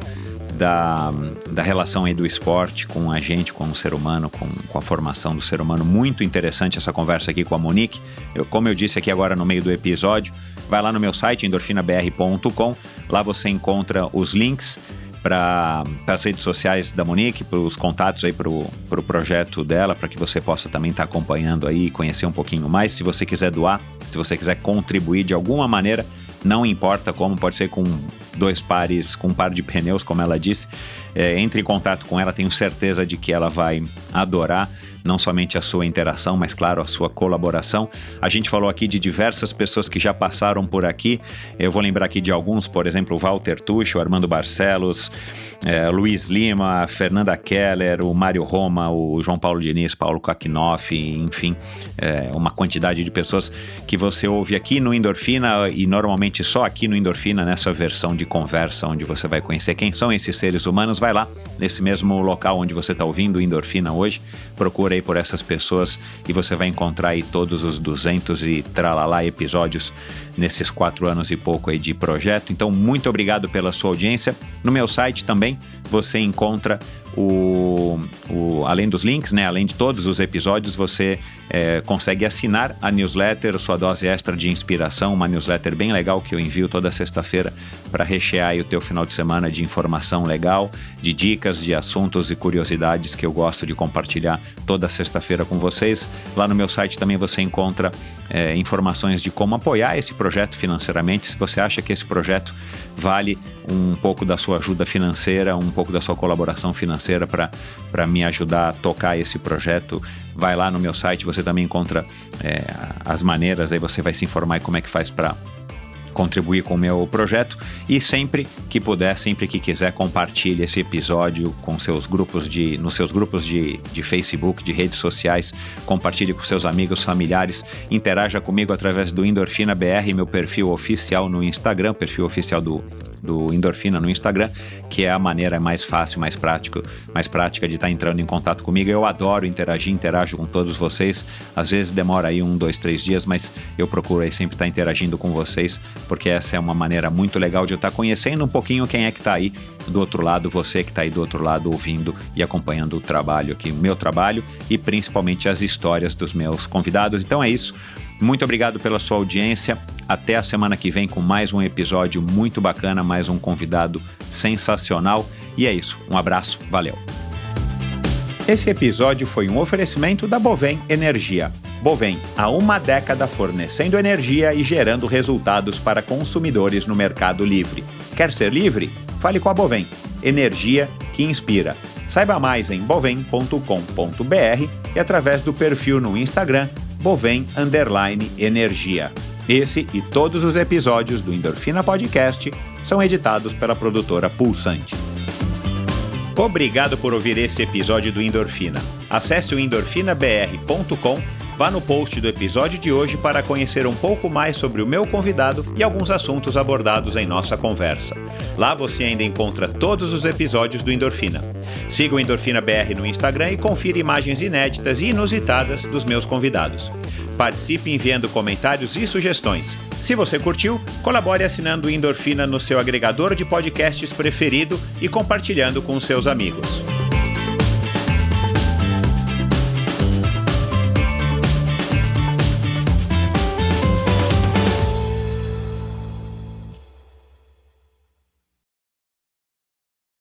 da relação aí do esporte com a gente, com o ser humano, com a formação do ser humano. Muito interessante essa conversa aqui com a Monique. Como eu disse aqui agora no meio do episódio, vai lá no meu site, endorfinabr.com, lá você encontra os links para as redes sociais da Monique, para os contatos aí para o projeto dela, para que você possa também estar acompanhando aí e conhecer um pouquinho mais. Se você quiser doar, se você quiser contribuir de alguma maneira, não importa como, pode ser com um par de pneus, como ela disse, entre em contato com ela, tenho certeza de que ela vai adorar não somente a sua interação, mas claro, a sua colaboração. A gente falou aqui de diversas pessoas que já passaram por aqui, eu vou lembrar aqui de alguns, por exemplo, o Walter Tucci, o Armando Barcelos, Luiz Lima, Fernanda Keller, o Mário Roma, o João Paulo Diniz, Paulo Kakinoff, enfim, uma quantidade de pessoas que você ouve aqui no Endorfina, e normalmente só aqui no Endorfina, nessa versão de conversa, onde você vai conhecer quem são esses seres humanos. Vai lá, nesse mesmo local onde você está ouvindo o Endorfina hoje, procura aí por essas pessoas e você vai encontrar aí todos os 200 e tralalá episódios nesses 4 anos e pouco aí de projeto. Então, muito obrigado pela sua audiência. No meu site também você encontra além dos links, né, além de todos os episódios, você consegue assinar a newsletter, sua dose extra de inspiração, uma newsletter bem legal que eu envio toda sexta-feira para rechear aí o teu final de semana de informação legal, de dicas, de assuntos e curiosidades que eu gosto de compartilhar toda sexta-feira com vocês. Lá no meu site também você encontra informações de como apoiar esse projeto financeiramente. Se você acha que esse projeto vale um pouco da sua ajuda financeira, um pouco da sua colaboração financeira para me ajudar a tocar esse projeto, vai lá no meu site, você também encontra as maneiras, aí você vai se informar como é que faz para contribuir com o meu projeto. E sempre que puder, sempre que quiser, compartilhe esse episódio com nos seus grupos de Facebook, de redes sociais, compartilhe com seus amigos, familiares, interaja comigo através do Endorfina BR, meu perfil oficial no Instagram, perfil oficial do Endorfina no Instagram, que é a maneira mais fácil, mais prática de estar entrando em contato comigo. Eu adoro interajo com todos vocês. Às vezes demora aí 1, 2, 3 dias, mas eu procuro aí sempre estar interagindo com vocês, porque essa é uma maneira muito legal de eu estar conhecendo um pouquinho quem é que está aí do outro lado, você que está aí do outro lado ouvindo e acompanhando o trabalho aqui, o meu trabalho e principalmente as histórias dos meus convidados. Então é isso. Muito obrigado pela sua audiência. Até a semana que vem com mais um episódio muito bacana, mais um convidado sensacional. E é isso. Um abraço. Valeu. Esse episódio foi um oferecimento da Bovem Energia. Bovem, há uma década fornecendo energia e gerando resultados para consumidores no Mercado Livre. Quer ser livre? Fale com a Bovem. energia que inspira. Saiba mais em bovem.com.br e através do perfil no Instagram bovem_energia. Esse e todos os episódios do Endorfina Podcast são editados pela produtora Pulsante. Obrigado por ouvir esse episódio do Endorfina. Acesse o endorfinabr.com, vá no post do episódio de hoje para conhecer um pouco mais sobre o meu convidado e alguns assuntos abordados em nossa conversa. Lá você ainda encontra todos os episódios do Endorfina. Siga o Endorfina BR no Instagram e confira imagens inéditas e inusitadas dos meus convidados. Participe enviando comentários e sugestões. Se você curtiu, colabore assinando o Endorfina no seu agregador de podcasts preferido e compartilhando com seus amigos.